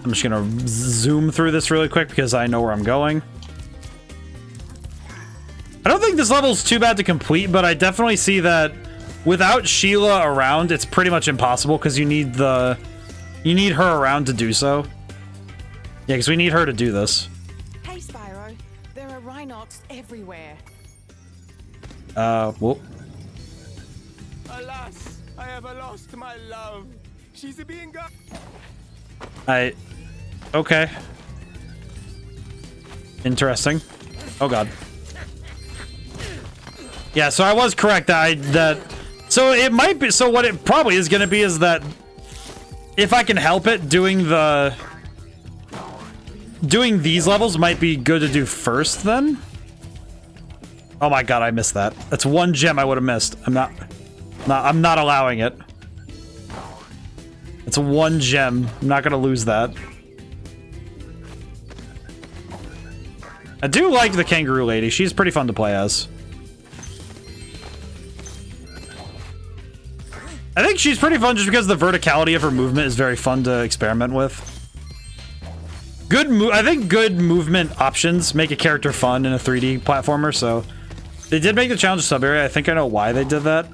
I'm just gonna zoom through this really quick because I know where I'm going. I don't think this level's too bad to complete, but I definitely see that without Sheila around, it's pretty much impossible because you need her around to do so. Yeah, because we need her to do this. Hey, Spyro. There are Rhinox everywhere. Whoop. Alas, I have lost my love. She's being gone. Okay. Interesting. Oh god. Yeah, so I was correct so it might be, so what it probably is going to be is that if I can help it, doing these levels might be good to do first then. Oh my god, I missed that. That's one gem I would have missed. I'm not allowing it. It's one gem. I'm not gonna lose that. I do like the kangaroo lady. She's pretty fun to play as. I think she's pretty fun just because the verticality of her movement is very fun to experiment with. I think good movement options make a character fun in a 3D platformer, so they did make the challenge sub-area. I think I know why they did that.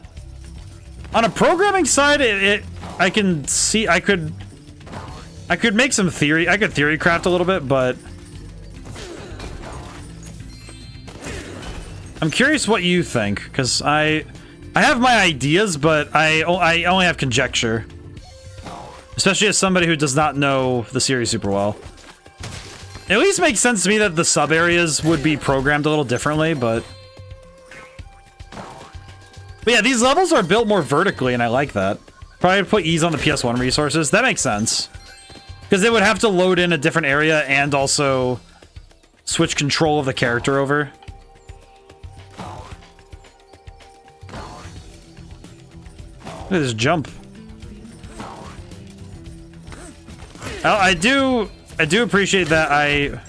On a programming side, I can see I could make some theory. I could theory craft a little bit, but I'm curious what you think, because I have my ideas, but I only have conjecture. Especially as somebody who does not know the series super well. It at least makes sense to me that the sub areas would be programmed a little differently, but yeah, these levels are built more vertically, and I like that. Probably put ease on the PS1 resources. That makes sense. Because they would have to load in a different area and also switch control of the character over. Look at this jump. Oh, I do appreciate that. I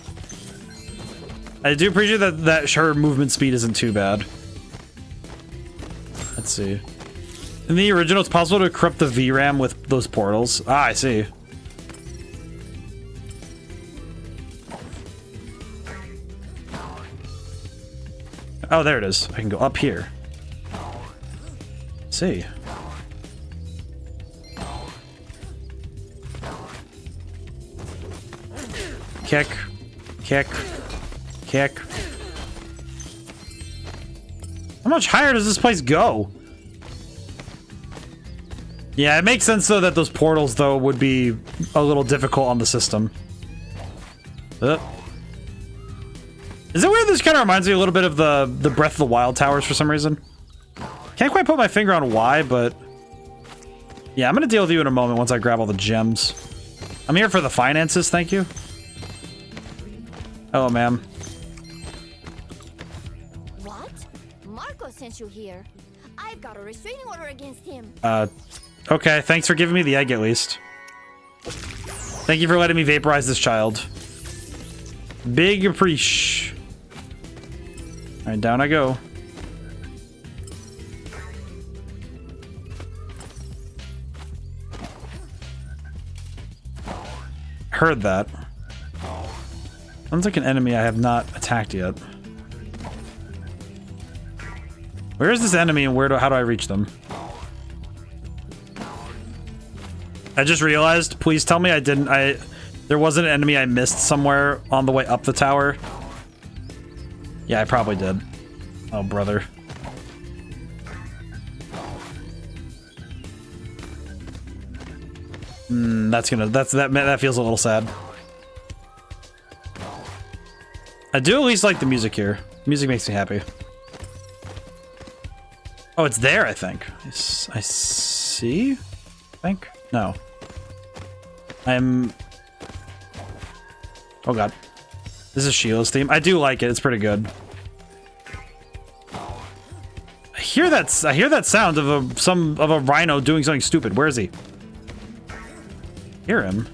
do appreciate that her movement speed isn't too bad. Let's see. In the original, it's possible to corrupt the VRAM with those portals. Ah, I see. Oh, there it is. I can go up here. Let's see. Kick. Kick. Kick. How much higher does this place go? Yeah, it makes sense though that those portals though would be a little difficult on the system. Is it weird this kind of reminds me a little bit of the Breath of the Wild towers for some reason? Can't quite put my finger on why, but yeah, I'm gonna deal with you in a moment once I grab all the gems. I'm here for the finances, thank you. Oh, ma'am. What? Marco sent you here. I've got a restraining order against him. Okay, thanks for giving me the egg at least. Thank you for letting me vaporize this child. Big appreciation. Alright, down I go. Heard that. Sounds like an enemy I have not attacked yet. Where is this enemy and how do I reach them? I just realized, please tell me there wasn't an enemy I missed somewhere on the way up the tower. Yeah, I probably did. Oh, brother. That feels a little sad. I do at least like the music here. Music makes me happy. Oh, it's there, I think. I see? I think? No. Oh god. This is Sheila's theme. I do like it. It's pretty good. I hear that sound of a rhino doing something stupid. Where is he? Hear him.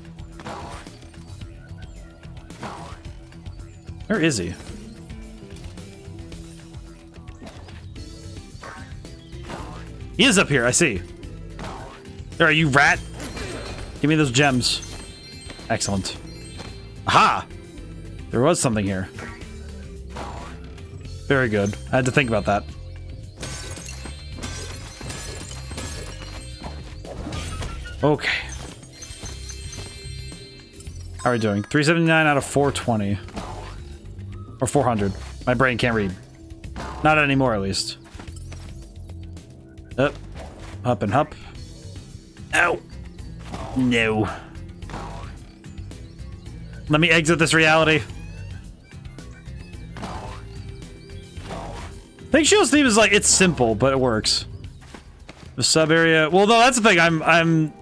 Where is he? He is up here, I see. There are you, rat. Give me those gems. Excellent. Aha! There was something here. Very good. I had to think about that. Okay. How are we doing? 379 out of 420. Or 400. My brain can't read. Not anymore, at least. Up. Up and up. Ow! No. Let me exit this reality. I think Shield's theme is like, it's simple, but it works. The sub area. Well, no, that's the thing.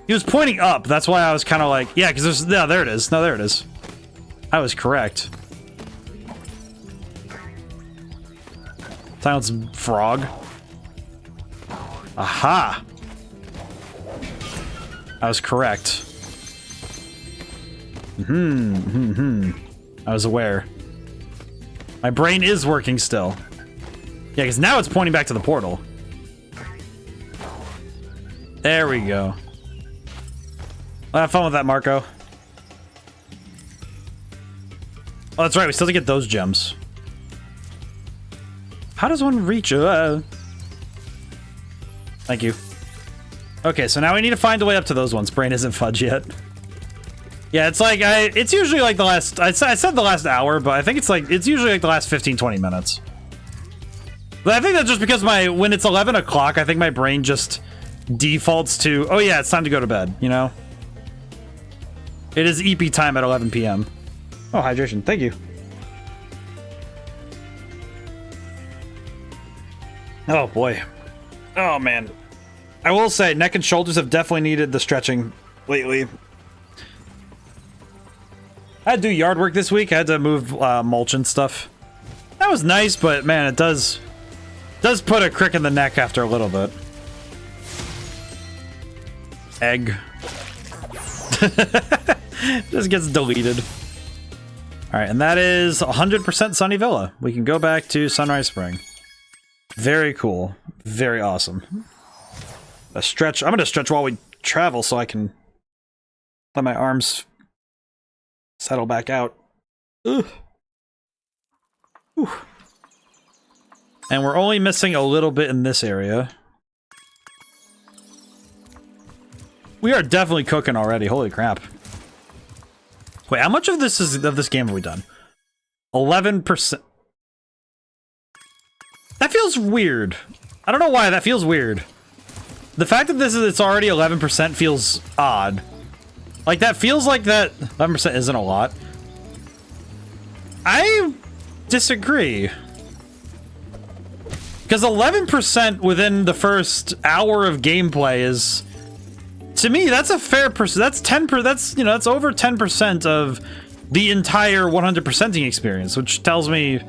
He was pointing up. That's why I was kind of like, yeah, because there's. No, there it is. No, there it is. I was correct. Silence frog. Aha! I was correct. I was aware. My brain is working still. Yeah, because now it's pointing back to the portal. There we go. Well, have fun with that, Marco. Oh, that's right. We still have to get those gems. How does one reach? Thank you. Okay, so now we need to find a way up to those ones. Brain isn't fudge yet. Yeah, it's like it's usually like the last. I said the last hour, but I think it's usually like the last 15-20 minutes. But I think that's just because when it's 11 o'clock, I think my brain just defaults to, oh yeah, it's time to go to bed. You know. It is EP time at 11 p.m. Oh, hydration. Thank you. Oh boy. Oh man. I will say, neck and shoulders have definitely needed the stretching lately. I had to do yard work this week. I had to move mulch and stuff. That was nice, but man, it does put a crick in the neck after a little bit. egg. Just gets deleted. Alright, and that is 100% Sunny Villa. We can go back to Sunrise Spring. Very cool. Very awesome. A stretch. I'm gonna stretch while we travel so I can let my arms settle back out. Ugh. Whew. And we're only missing a little bit in this area. We are definitely cooking already. Holy crap. Wait, how much of this game have we done? 11%. That feels weird. I don't know why that feels weird. The fact that it's already 11% feels odd. Like that feels like that 11% isn't a lot. I disagree. Because 11% within the first hour of gameplay is, to me, that's a fair percent. That's 10%. That's, you know, that's over 10% of the entire 100%ing experience, which tells me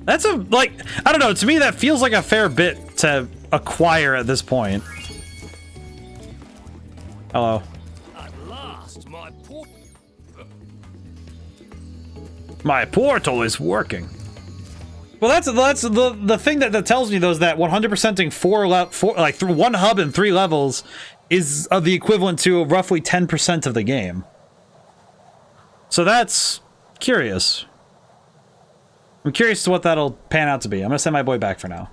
that's a, like, I don't know. To me, that feels like a fair bit to acquire at this point. Hello. At last, my portal is working. Well, that's the thing that tells me though is that 100%ing like through one hub and 3 levels is the equivalent to roughly 10% of the game. So that's curious. I'm curious to what that'll pan out to be. I'm gonna send my boy back for now.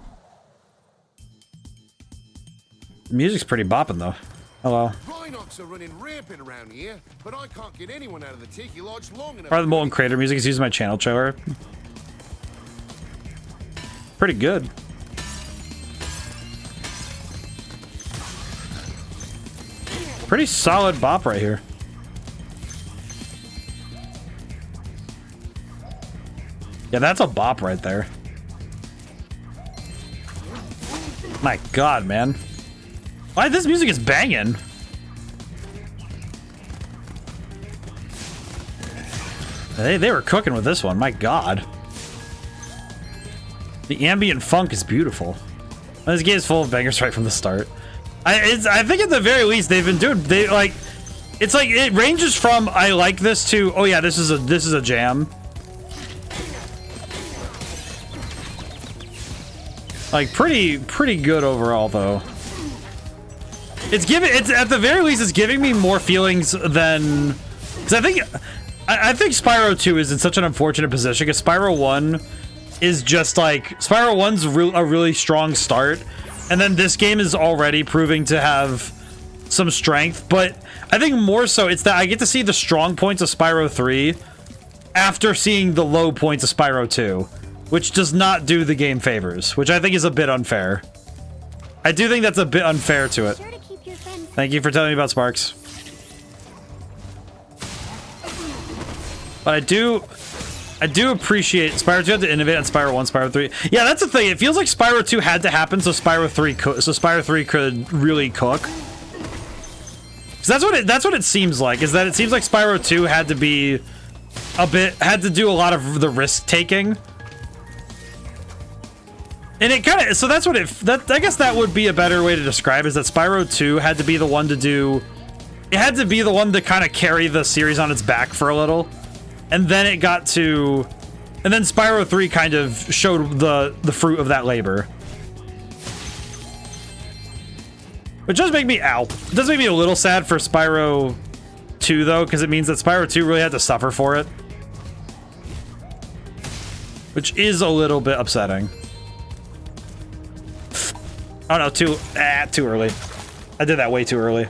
The music's pretty bopping though. Hello. Rhinox are running rampant around here, but I can't get anyone out of the Tiki Lodge long enough. Part of the Molten Crater music is using my channel trailer. Pretty good. Pretty solid bop right here. Yeah, that's a bop right there. My god, man. Why this music is banging? They were cooking with this one, my god. The ambient funk is beautiful. This game is full of bangers right from the start. I think at the very least they've been doing, it's like it ranges from I like this to, oh yeah, this is a jam. Like pretty good overall though. It's at the very least it's giving me more feelings than, because I think Spyro 2 is in such an unfortunate position because Spyro 1 is just like, Spyro 1's a really strong start, and then this game is already proving to have some strength, but I think more so it's that I get to see the strong points of Spyro 3 after seeing the low points of Spyro 2, which does not do the game favors, which I think is a bit unfair. I do think that's a bit unfair to it. Thank you for telling me about Sparks. But I do appreciate Spyro 2 had to innovate on Spyro 1, Spyro 3. Yeah, that's the thing. It feels like Spyro 2 had to happen so Spyro 3 could really cook. So that's what it seems like. Is that it seems like Spyro 2 had to had to do a lot of the risk taking. And it kind of, so that's what I guess that would be a better way to describe, is that Spyro 2 had to be the one to kind of carry the series on its back for a little. And then and then Spyro 3 kind of showed the fruit of that labor. Which does make me, it does make me a little sad for Spyro 2 though, because it means that Spyro 2 really had to suffer for it. Which is a little bit upsetting. Oh no, too early. I did that way too early.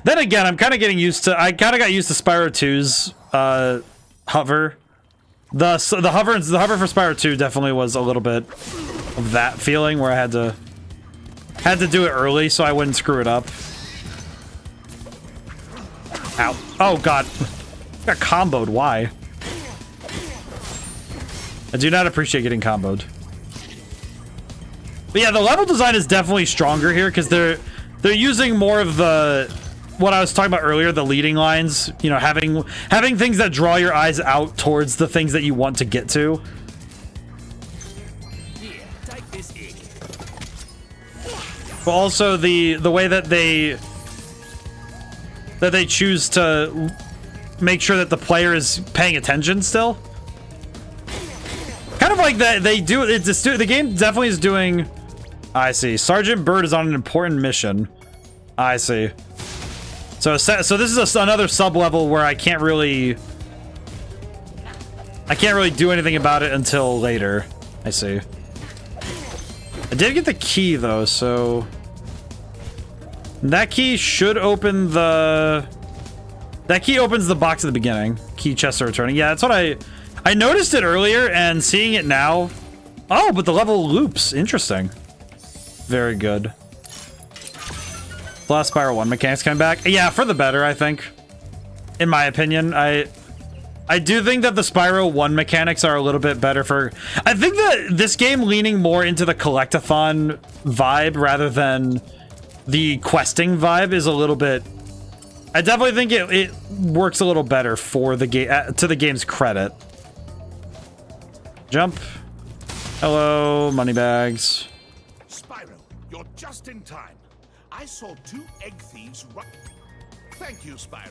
Then again, I kind of got used to Spyro 2's hover. The hover for Spyro 2 definitely was a little bit of that feeling where I had to do it early so I wouldn't screw it up. Ow. Oh god. I got comboed, why? I do not appreciate getting comboed. But yeah, the level design is definitely stronger here because they're using more of what I was talking about earlier, the leading lines, you know, having things that draw your eyes out towards the things that you want to get to. Here, take this egg. But also the way that they choose to make sure that the player is paying attention still. Kind of like that they do it. The game definitely is doing. I see. Sergeant Bird is on an important mission. I see. So this is another sub level where I can't really do anything about it until later. I see. I did get the key though, so that key should open the. That key opens the box at the beginning. Key chest are returning. Yeah, that's what I noticed it earlier, and seeing it now. Oh, but the level loops. Interesting. Very good. Last Spyro 1 mechanics coming back. Yeah, for the better, I think. In my opinion, I do think that the Spyro 1 mechanics are a little bit better for... I think that this game leaning more into the collectathon vibe rather than the questing vibe is a little bit... I definitely think it works a little better for the game, to the game's credit. Jump. Hello, moneybags. Spyro, you're just in time. I saw 2 egg thieves run. Thank you, Spyro.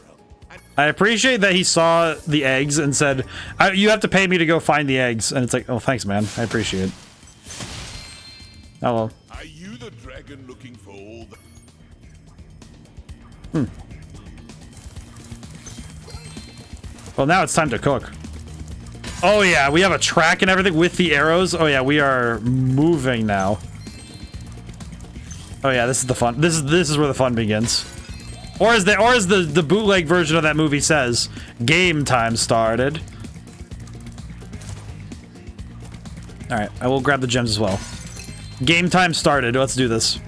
And I appreciate that he saw the eggs and said, you have to pay me to go find the eggs. And it's like, oh, thanks, man. I appreciate it. Hello. Are you the dragon looking for all the... Well, now it's time to cook. Oh, yeah. We have a track and everything with the arrows. Oh, yeah. We are moving now. Oh, yeah. This is the fun. This is where the fun begins. Or as the bootleg version of that movie says, game time started. All right. I will grab the gems as well. Game time started. Let's do this.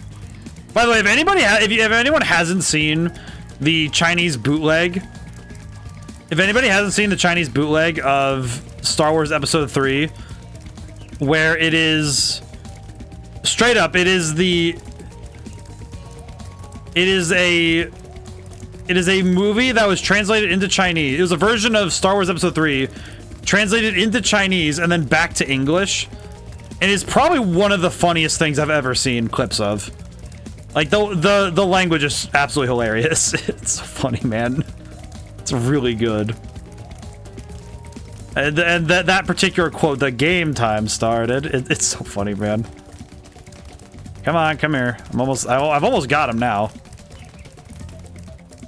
By the way, if anyone hasn't seen the Chinese bootleg... If anybody hasn't seen the Chinese bootleg of Star Wars Episode 3, where it is straight up, it is a movie that was translated into Chinese. It was a version of Star Wars Episode 3 translated into Chinese and then back to English. And it's probably one of the funniest things I've ever seen clips of. Like the language is absolutely hilarious. It's so funny, man. It's really good. And that particular quote, the game time started. It's so funny, man. Come on, come here. I've almost got him now.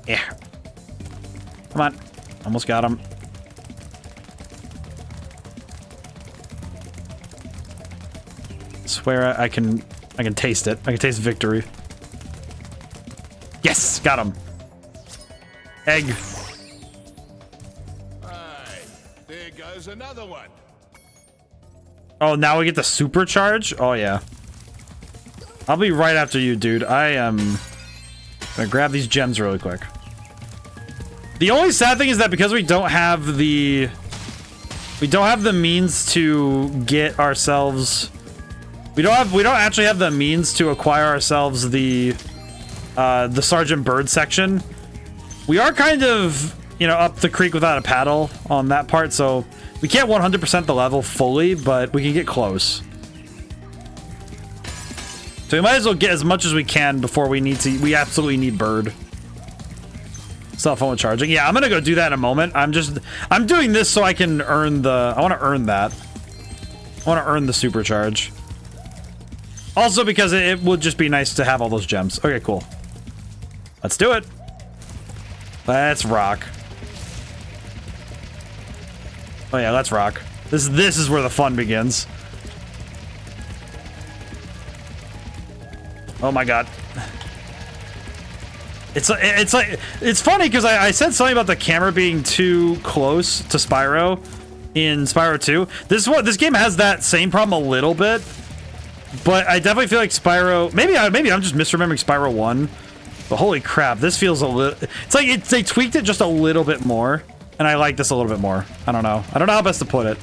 Yeah. Come on. Almost got him. Swear I can taste it. I can taste victory. Yes, got him. Egg. There goes another one. Oh, now we get the supercharge? Oh, yeah. I'll be right after you, dude. I am gonna grab these gems really quick. The only sad thing is that because we don't have the means to get ourselves... We don't actually have the means to acquire ourselves the Sergeant Bird section. We are kind of... you know, up the creek without a paddle on that part, so we can't 100% the level fully, but we can get close. So we might as well get as much as we can before we absolutely need Bird. Cell phone charging. Yeah, I'm gonna go do that in a moment. I'm doing this so I can earn I want to earn that. I want to earn the supercharge. Also because it would just be nice to have all those gems. Okay, cool. Let's do it. Let's rock. Oh yeah, let's rock. This is where the fun begins. Oh my god. It's funny because I said something about the camera being too close to Spyro in Spyro 2. This game has that same problem a little bit, but I definitely feel like Spyro. Maybe I'm just misremembering Spyro 1. But holy crap, this feels a little. It's like they tweaked it just a little bit more. And I like this a little bit more. I don't know how best to put it.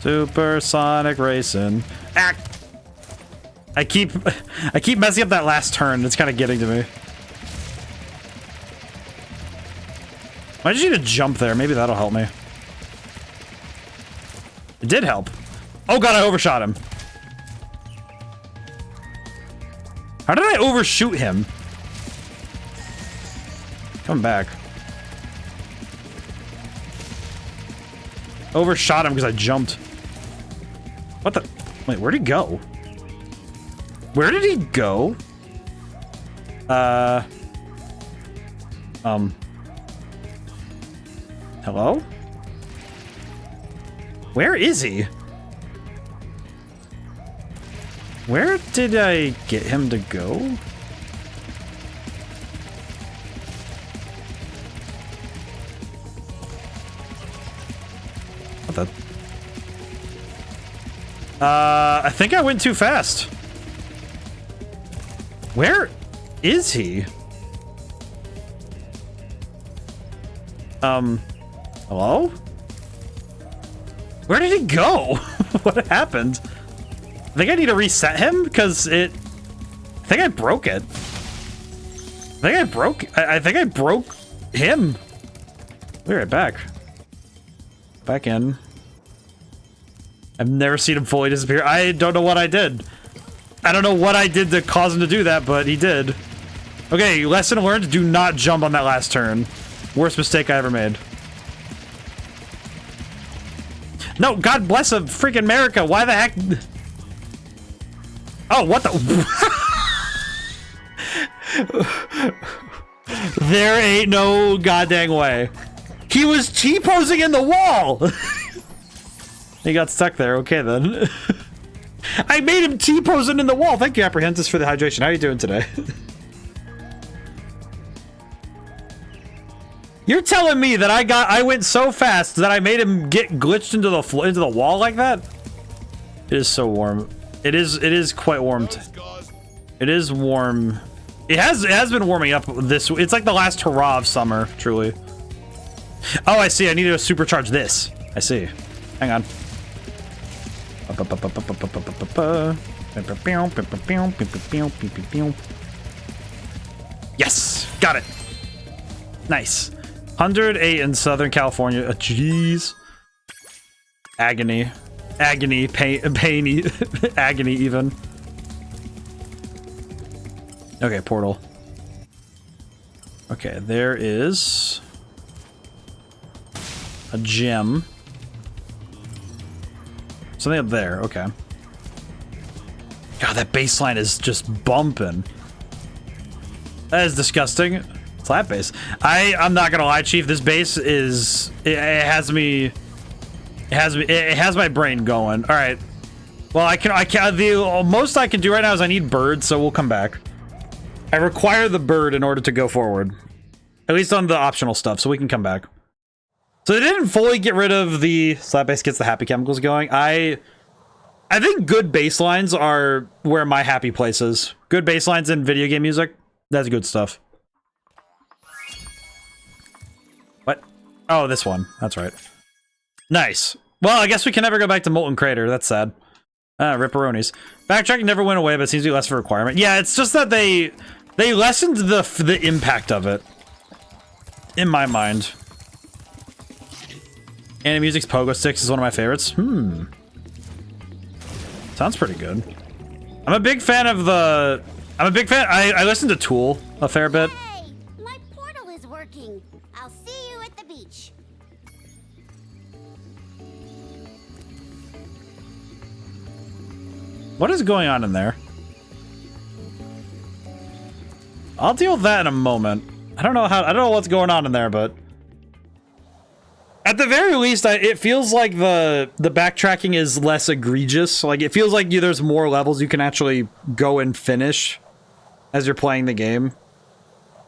Supersonic racing. Ah! I keep messing up that last turn. It's kind of getting to me. I just need to jump there. Maybe that'll help me. It did help. Oh god, I overshot him. How did I overshoot him? Come back. Overshot him because I jumped. What the? Wait, where'd he go? Where did he go? Hello? Where is he? Where did I get him to go? What the? I think I went too fast. Where is he? Hello? Where did he go? What happened? I think I need to reset him because I think I broke it. I think I broke him. We're right back. Back in. I've never seen him fully disappear. I don't know what I did. I don't know what I did to cause him to do that, but he did. Okay, lesson learned, do not jump on that last turn. Worst mistake I ever made. No, God bless a freaking America. Why the heck? Oh, what the? There ain't no goddamn way. He was T-posing in the wall. He got stuck there. Okay, then. I made him T-posing in the wall. Thank you, Apprehentus, for the hydration. How are you doing today? You're telling me that I went so fast that I made him get glitched into the wall like that? It is so warm. It is quite warm. It is warm. It has been warming up this. It's like the last hurrah of summer, truly. Oh, I see. I need to supercharge this. I see. Hang on. Yes, got it. Nice. 108 in Southern California. Jeez. Agony. Agony. Pain. Agony even. Okay, portal. Okay, there is a gem. Something up there. Okay. God, that baseline is just bumping. That is disgusting. Flat base. I'm not gonna lie, Chief. This base is it has my brain going. All right. Well, the most I can do right now is I need birds, so we'll come back. I require the bird in order to go forward, at least on the optional stuff, so we can come back. So they didn't fully get rid of the slap base gets the happy chemicals going. I think good baselines are where my happy place is. Good baselines in video game music. That's good stuff. What? Oh, this one. That's right. Nice. Well, I guess we can never go back to Molten Crater. That's sad. Ripperonis. Backtracking never went away, but it seems to be less of a requirement. Yeah, it's just that they lessened the impact of it. In my mind. Anime Music's Pogo Sticks is one of my favorites. Sounds pretty good. I'm a big fan of the... I listen to Tool a fair bit. Hey, my portal is working. I'll see you at the beach. What is going on in there? I'll deal with that in a moment. I don't know what's going on in there, but at the very least, it feels like the backtracking is less egregious. Like, it feels like there's more levels you can actually go and finish as you're playing the game.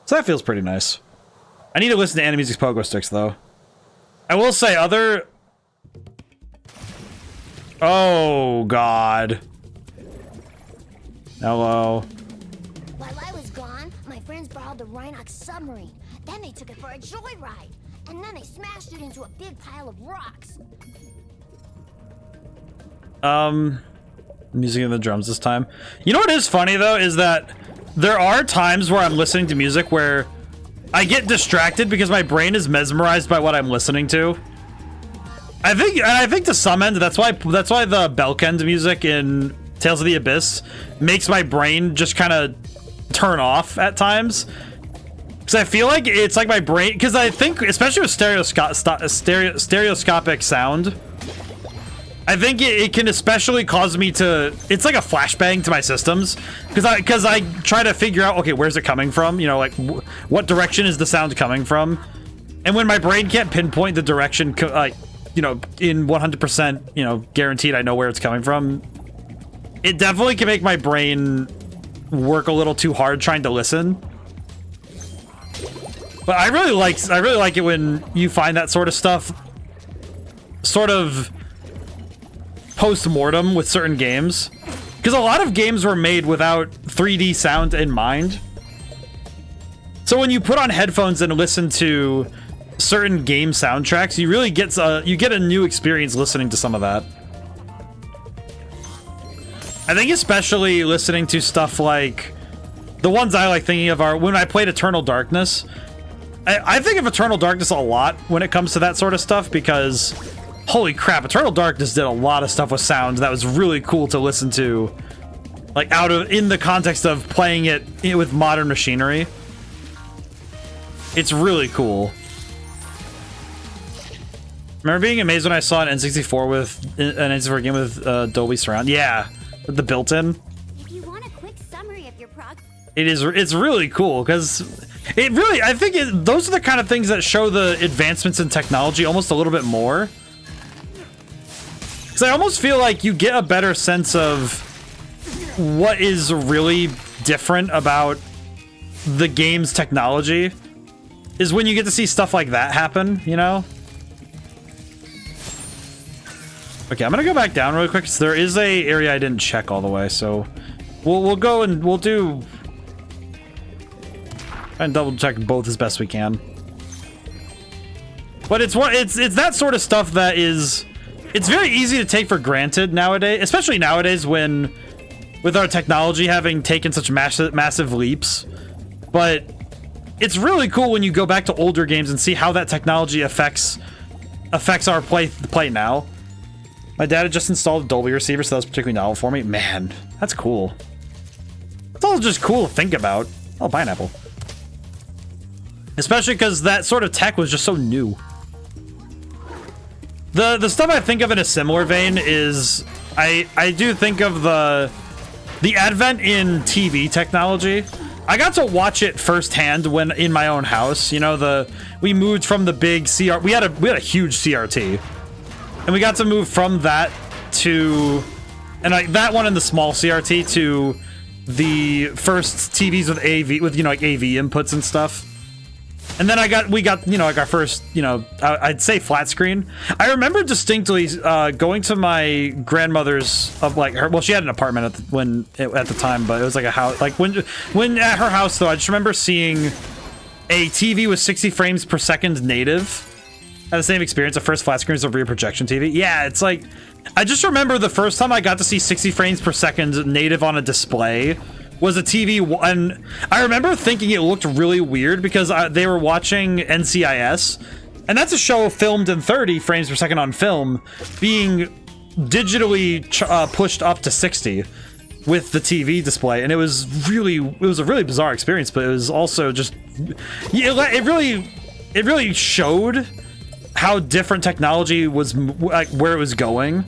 So that feels pretty nice. I need to listen to Anime Music's Pogo Sticks, though. I will say other... Oh, God. Hello. While I was gone, my friends borrowed the Reignited submarine. Then they took it for a joyride. And then they smashed it into a big pile of rocks. Music and the drums this time. You know what is funny, though, is that there are times where I'm listening to music where I get distracted because my brain is mesmerized by what I'm listening to. I think to some end, that's why the Belkend music in Tales of the Abyss makes my brain just kind of turn off at times. Because I feel like it's like my brain, because I think, especially with stereoscopic sound, I think it can especially cause me to, it's like a flashbang to my systems, because I try to figure out, okay, where's it coming from? You know, like, what direction is the sound coming from? And when my brain can't pinpoint the direction, like, you know, in 100%, you know, guaranteed I know where it's coming from, it definitely can make my brain work a little too hard trying to listen. But I really like it when you find that sort of stuff sort of post-mortem with certain games. Because a lot of games were made without 3D sound in mind. So when you put on headphones and listen to certain game soundtracks, you really get a new experience listening to some of that. I think especially listening to stuff like the ones I like thinking of are when I played Eternal Darkness. I think of Eternal Darkness a lot when it comes to that sort of stuff because holy crap, Eternal Darkness did a lot of stuff with sound that was really cool to listen to, like in the context of playing it with modern machinery. It's really cool. Remember being amazed when I saw an N64 with an N64 game with Dolby Surround? Yeah, with the built-in. If you want a quick summary of your it's really cool because it really, I think those are the kind of things that show the advancements in technology almost a little bit more. Because I almost feel like you get a better sense of what is really different about the game's technology is when you get to see stuff like that happen, you know? Okay, I'm gonna go back down really quick because there is a area I didn't check all the way, so we'll go and we'll do and double check both as best we can. But it's that sort of stuff that is, it's very easy to take for granted nowadays, especially nowadays when with our technology having taken such massive leaps. But it's really cool when you go back to older games and see how that technology affects our play now. My dad had just installed a Dolby receiver, so that was particularly novel for me. Man, that's cool. It's all just cool to think about. Oh, pineapple. Especially because that sort of tech was just so new. The stuff I think of in a similar vein is I do think of the advent in TV technology. I got to watch it firsthand when in my own house. You know, we moved from the big CR. We had a huge CRT. And we got to move from that to, that one and the small CRT to the first TVs with AV, with, you know, like AV inputs and stuff. And then we got, you know, like our first, you know, I'd say flat screen. I remember distinctly going to my grandmother's she had an apartment at the time, but it was like a house, like when at her house though, I just remember seeing a TV with 60 frames per second native. Had the same experience. The first flat screen was a rear projection TV. Yeah, it's like, I just remember the first time I got to see 60 frames per second native on a display was a TV, and I remember thinking it looked really weird because they were watching NCIS, and that's a show filmed in 30 frames per second on film, being digitally pushed up to 60 with the TV display, and it was a really bizarre experience, but it was also just, it really showed how different technology was, like where it was going.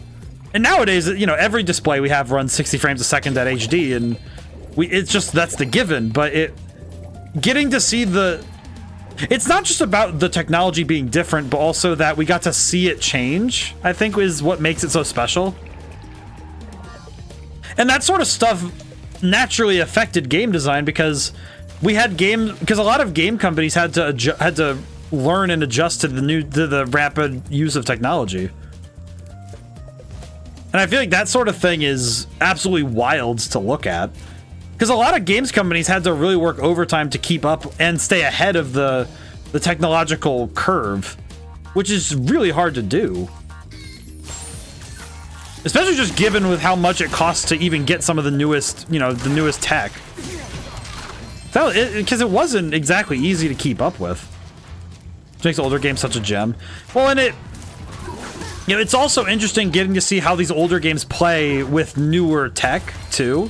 And nowadays, you know, every display we have runs 60 frames a second at HD, and it's just, that's the given. But getting to see it's not just about the technology being different, but also that we got to see it change, I think is what makes it so special. And that sort of stuff naturally affected game design because because a lot of game companies had to learn and adjust to the rapid use of technology. And I feel like that sort of thing is absolutely wild to look at. Because a lot of games companies had to really work overtime to keep up and stay ahead of the technological curve, which is really hard to do. Especially just given with how much it costs to even get some of the newest, you know, the newest tech. Because it wasn't exactly easy to keep up with. Which makes older games such a gem. Well, and You know, it's also interesting getting to see how these older games play with newer tech, too.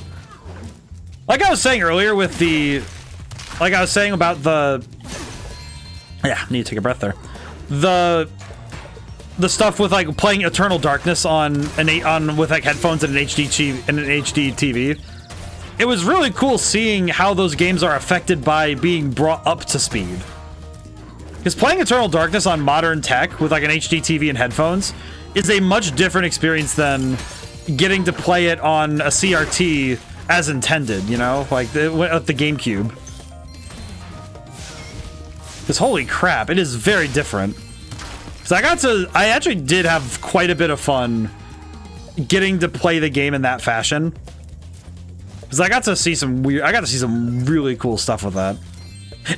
Like I was saying earlier with the... Like I was saying about the... Yeah, I need to take a breath there. The stuff with, like, playing Eternal Darkness with, like, headphones and an HD TV. It was really cool seeing how those games are affected by being brought up to speed. Because playing Eternal Darkness on modern tech with like an HD TV and headphones is a much different experience than getting to play it on a CRT as intended, you know? Like the GameCube. Because holy crap, it is very different. Because I actually did have quite a bit of fun getting to play the game in that fashion. Because I got to see some really cool stuff with that.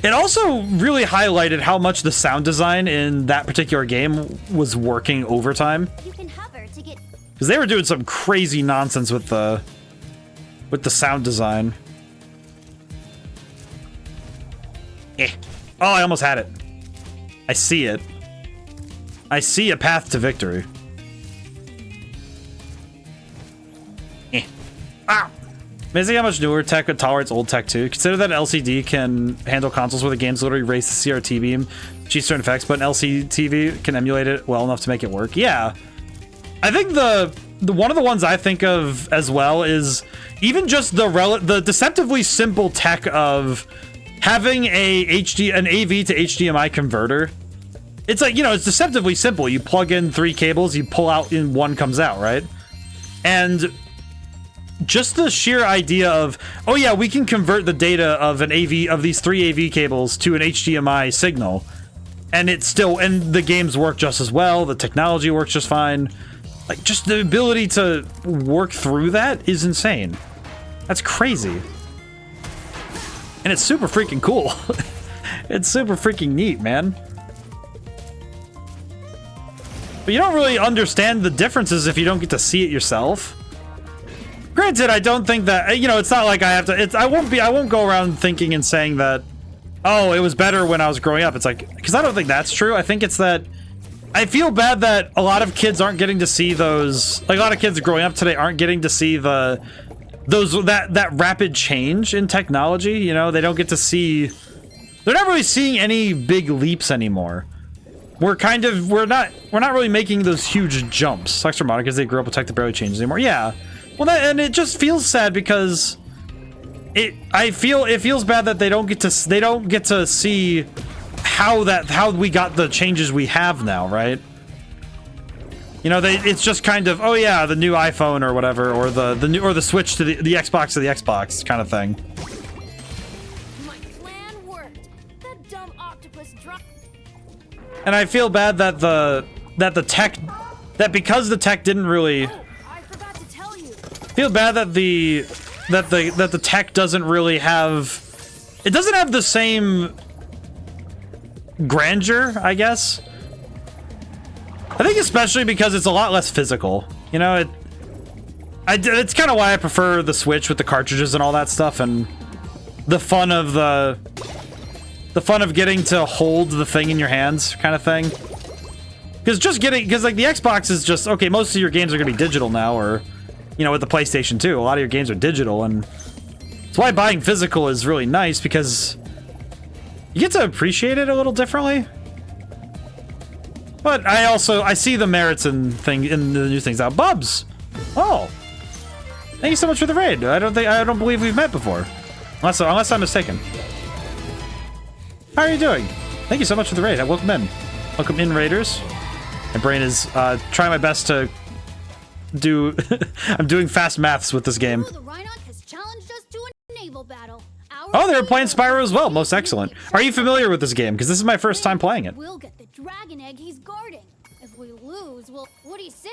It also really highlighted how much the sound design in that particular game was working overtime. Because they were doing some crazy nonsense with the sound design. Oh, I almost had it. I see it. I see a path to victory. Ah! Amazing how much newer tech tolerates old tech too. Consider that an LCD can handle consoles where the games literally race the CRT beam, cheat certain effects, but an LCD TV can emulate it well enough to make it work. Yeah, I think the one of the ones I think of as well is even just the deceptively simple tech of having an AV to HDMI converter. It's like, you know, it's deceptively simple. You plug in 3 cables, you pull out, and 1 comes out, right? And just the sheer idea of, oh yeah, we can convert the data of these 3 AV cables to an HDMI signal, and the games work just as well, the technology works just fine. Like, just the ability to work through that is insane. That's crazy. And it's super freaking cool. It's super freaking neat, man. But you don't really understand the differences if you don't get to see it yourself. Granted, I don't think that, you know, it's not like I have to, I won't go around thinking and saying that, oh, it was better when I was growing up. It's like, because I don't think that's true. I think it's that, I feel bad that a lot of kids aren't getting to see those, like a lot of kids growing up today aren't getting to see that rapid change in technology, you know? They don't get to see, they're not really seeing any big leaps anymore. We're not really making those huge jumps. Sucks for Monica because they grew up with tech that barely changes anymore. Yeah. Well, and it just feels sad because it feels bad that they don't get to see how we got the changes we have now, right? You know, it's just kind of, oh yeah, the new iPhone or whatever, or the Switch to the Xbox to the Xbox kind of thing. My plan worked. That dumb octopus dropped. And I feel bad that because the tech didn't really. Feel bad that the tech doesn't really have. It doesn't have the same grandeur, I guess. I think especially because it's a lot less physical. You know, it's kind of why I prefer the Switch with the cartridges and all that stuff, and the fun of getting to hold the thing in your hands, kind of thing. Because like the Xbox is just okay. Most of your games are gonna be digital now, or you know, with the PlayStation 2, a lot of your games are digital, and that's why buying physical is really nice because you get to appreciate it a little differently. But I see the merits in the new things out. Bubs! Oh! Thank you so much for the raid. I don't believe we've met before. Unless I'm mistaken. How are you doing? Thank you so much for the raid. Welcome in. Welcome in, raiders. My brain is trying my best to do I'm doing fast maths with this game. The Rhinoc has challenged us to a naval battle. Oh, they were playing Spyro as well. Most excellent. Are you familiar with this game? Because this is my first time playing it. We'll get the dragon egg he's guarding. If we lose, well, what do you say?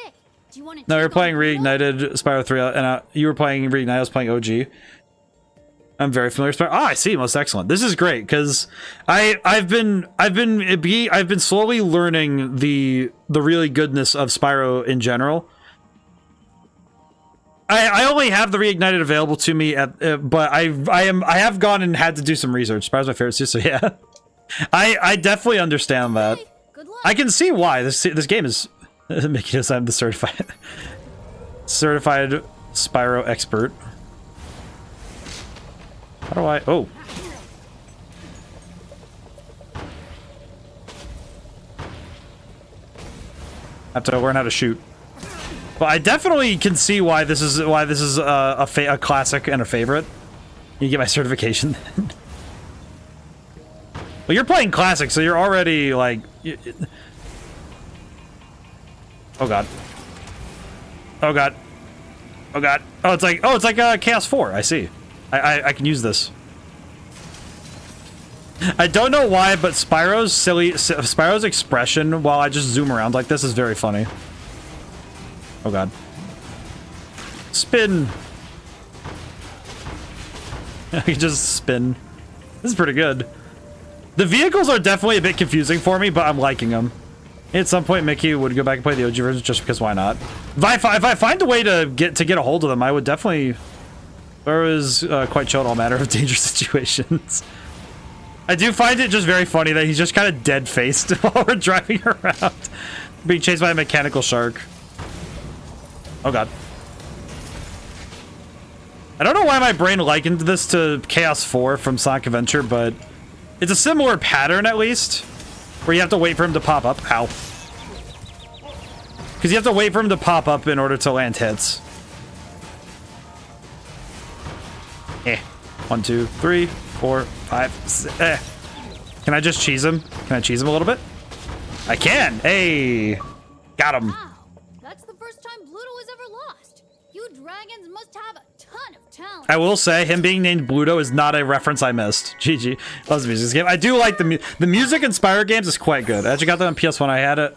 Do you want to? No, you're playing Reignited, Spyro 3, and you were playing Reignited. I was playing OG. I'm very familiar with Spyro. Ah, I see. Most excellent. This is great because I've been slowly learning the really goodness of Spyro in general. I only have the Reignited available to me but I have gone and had to do some research. Spyro's my favorite too, so yeah. I definitely understand that. I can see why this game is Mickey knows I'm the certified Spyro expert. How do I? Oh. I have to learn how to shoot. Well, I definitely can see why this is a classic and a favorite. You get my certification. Well, you're playing classic, so you're already like. Oh god. Oh god. Oh god. Oh, it's like Chaos 4. I see. I can use this. I don't know why, but Spyro's expression while I just zoom around like this is very funny. Oh god. Spin. I can just spin. This is pretty good. The vehicles are definitely a bit confusing for me, but I'm liking them. At some point, Mickey would go back and play the OG version just because why not? If I find a way to get a hold of them, I would definitely. Spyro is quite chill in all manner of dangerous situations. I do find it just very funny that he's just kind of dead-faced while we're driving around, being chased by a mechanical shark. Oh god. I don't know why my brain likened this to Chaos 4 from Sonic Adventure, but it's a similar pattern at least, where you have to wait for him to pop up. Ow. Because you have to wait for him to pop up in order to land hits. 1, 2, 3, 4, 5, 6. Can I just cheese him? Can I cheese him a little bit? I can. Hey, got him. Wow, that's the first time Bluto was ever lost. You dragons must have a ton of talent. I will say, him being named Bluto is not a reference I missed. GG. Loves the music in this game. I do like the music in Spyro games is quite good. I actually got that on PS1. I had it.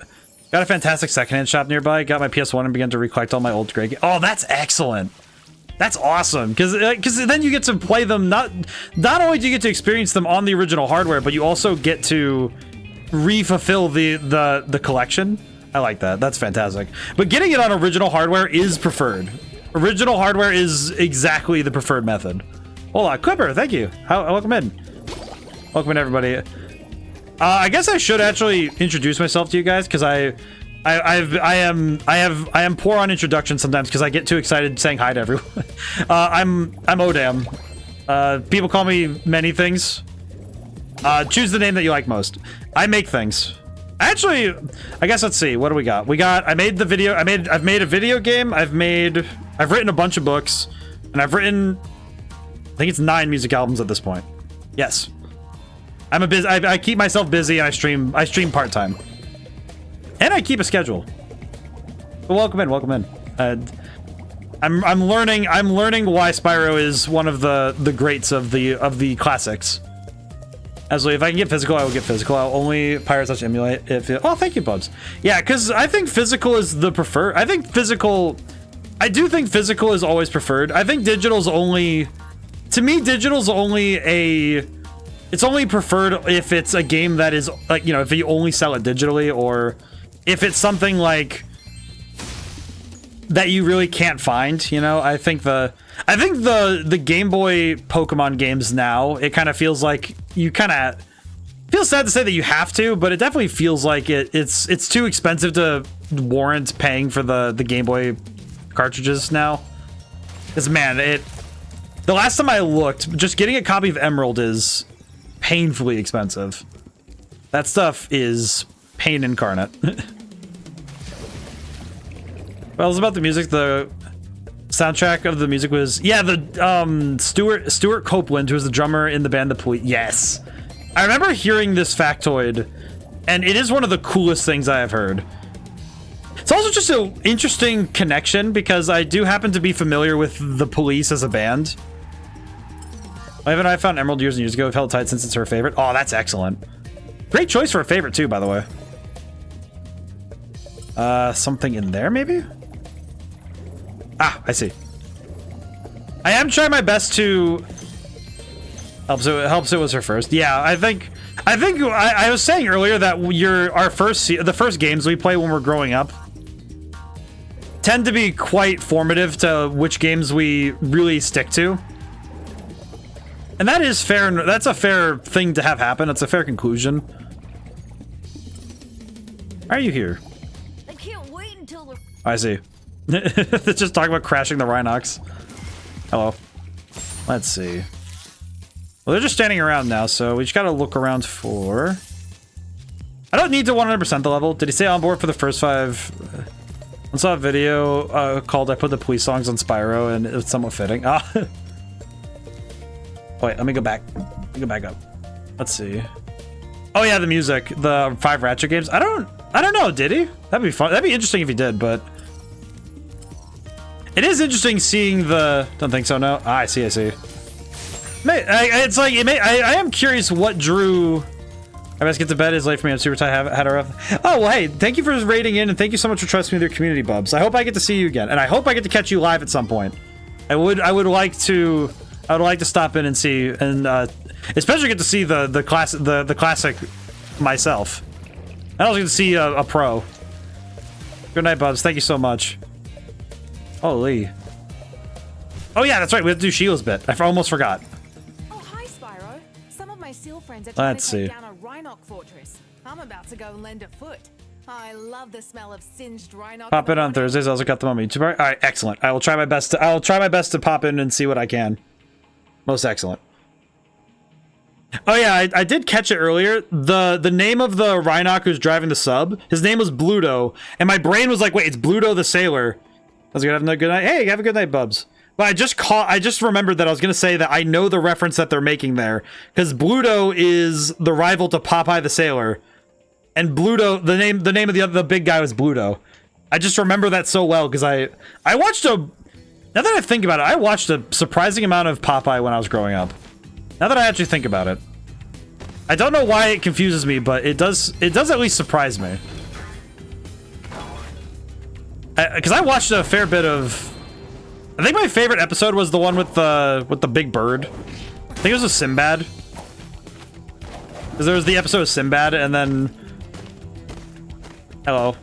Got a fantastic secondhand shop nearby. Got my PS1 and began to recollect all my old great games. Oh, that's excellent. That's awesome, because then you get to play them. Not only do you get to experience them on the original hardware, but you also get to re-fulfill the collection. I like that. That's fantastic. But getting it on original hardware is preferred. Original hardware is exactly the preferred method. Hola, Clipper. Thank you. Welcome in. Welcome in, everybody. I guess I should actually introduce myself to you guys because I am poor on introductions sometimes because I get too excited saying hi to everyone. I'm ODaM. People call me many things. Choose the name that you like most. I make things. Actually, I guess let's see. What do we got? I made the video. I've made a video game. I've written a bunch of books, and I've written, I think it's 9 music albums at this point. Yes. I keep myself busy and I stream part-time. And I keep a schedule. But welcome in. I'm learning why Spyro is one of the greats of the classics. As if I can get physical, I will get physical. I'll only pirate such emulate if it, oh, thank you, Bubs. Yeah, because I think physical is the preferred. I do think physical is always preferred. I think digital's only, to me, digital's only it's only preferred if it's a game that is like, you know, if you only sell it digitally, or if it's something like that you really can't find, you know. I think the Game Boy Pokemon games now, it kind of feels like you kind of feels sad to say that you have to, but it definitely feels like it's too expensive to warrant paying for the Game Boy cartridges now. Because man, the last time I looked, just getting a copy of Emerald is painfully expensive. That stuff is pain incarnate. Well, it's about the music. The soundtrack of the music was, yeah, the Stuart Copeland, who was the drummer in the band The Police. Yes, I remember hearing this factoid, and it is one of the coolest things I have heard. It's also just an interesting connection because I do happen to be familiar with The Police as a band. Even I found Emerald years and years ago. I've held tight since it's her favorite. Oh, that's excellent. Great choice for a favorite too, by the way. Something in there, maybe? Ah, I see. I am trying my best to helps it was her first. Yeah, I think I was saying earlier that the first games we play when we're growing up tend to be quite formative to which games we really stick to. And that is fair. That's a fair thing to have happen. It's a fair conclusion. Why are you here? I can't wait I see. Just talking about crashing the Rhinox. Hello. Let's see. Well, they're just standing around now, so we just gotta look around for... I don't need to 100% the level. Did he say on board for the first 5? I saw a video called I Put the Police Songs on Spyro, and it's somewhat fitting. Ah. Wait, let me go back. Let me go back up. Let's see. Oh yeah, the music. The 5 Ratchet games. I don't know, did he? That'd be fun. That'd be interesting if he did, but... It is interesting seeing the... Don't think so, no? Ah, I see, I see. It's like... I am curious what drew... I best get to bed. It's late for me. I'm super tired. Had a rough... Oh, well, hey, thank you for raiding in, and thank you so much for trusting me with your community, Bubs. I hope I get to see you again, and I hope I get to catch you live at some point. I would like to stop in and see, and especially get to see the classic myself. I also get to see a pro. Good night, Bubs. Thank you so much. Holy. Oh yeah, that's right. We have to do Sheila's bit. I almost forgot. Oh, hi, Spyro. Some of my seal friends are trying to take down a Rhinoc fortress. I'm about to go and lend a foot. I love the smell of singed Rhinoc. Pop in on Thursdays. I also got them on YouTube. All right, excellent. I will try my best to pop in and see what I can. Most excellent. Oh yeah, I did catch it earlier. The name of the Rhinoc who's driving the sub, his name was Bluto, and my brain was like, wait, it's Bluto the sailor. I was gonna have a good night. Hey, have a good night, Bubs. But I just remembered that I was gonna say that I know the reference that they're making there, because Bluto is the rival to Popeye the Sailor, and Bluto, the name of the big guy was Bluto. I just remember that so well because I watched a. Now that I think about it, I watched a surprising amount of Popeye when I was growing up. Now that I actually think about it, I don't know why it confuses me, but it does at least surprise me. Because I watched a fair bit of... I think my favorite episode was the one with the big bird. I think it was with Sinbad. Because there was the episode of Sinbad, and then... Hello.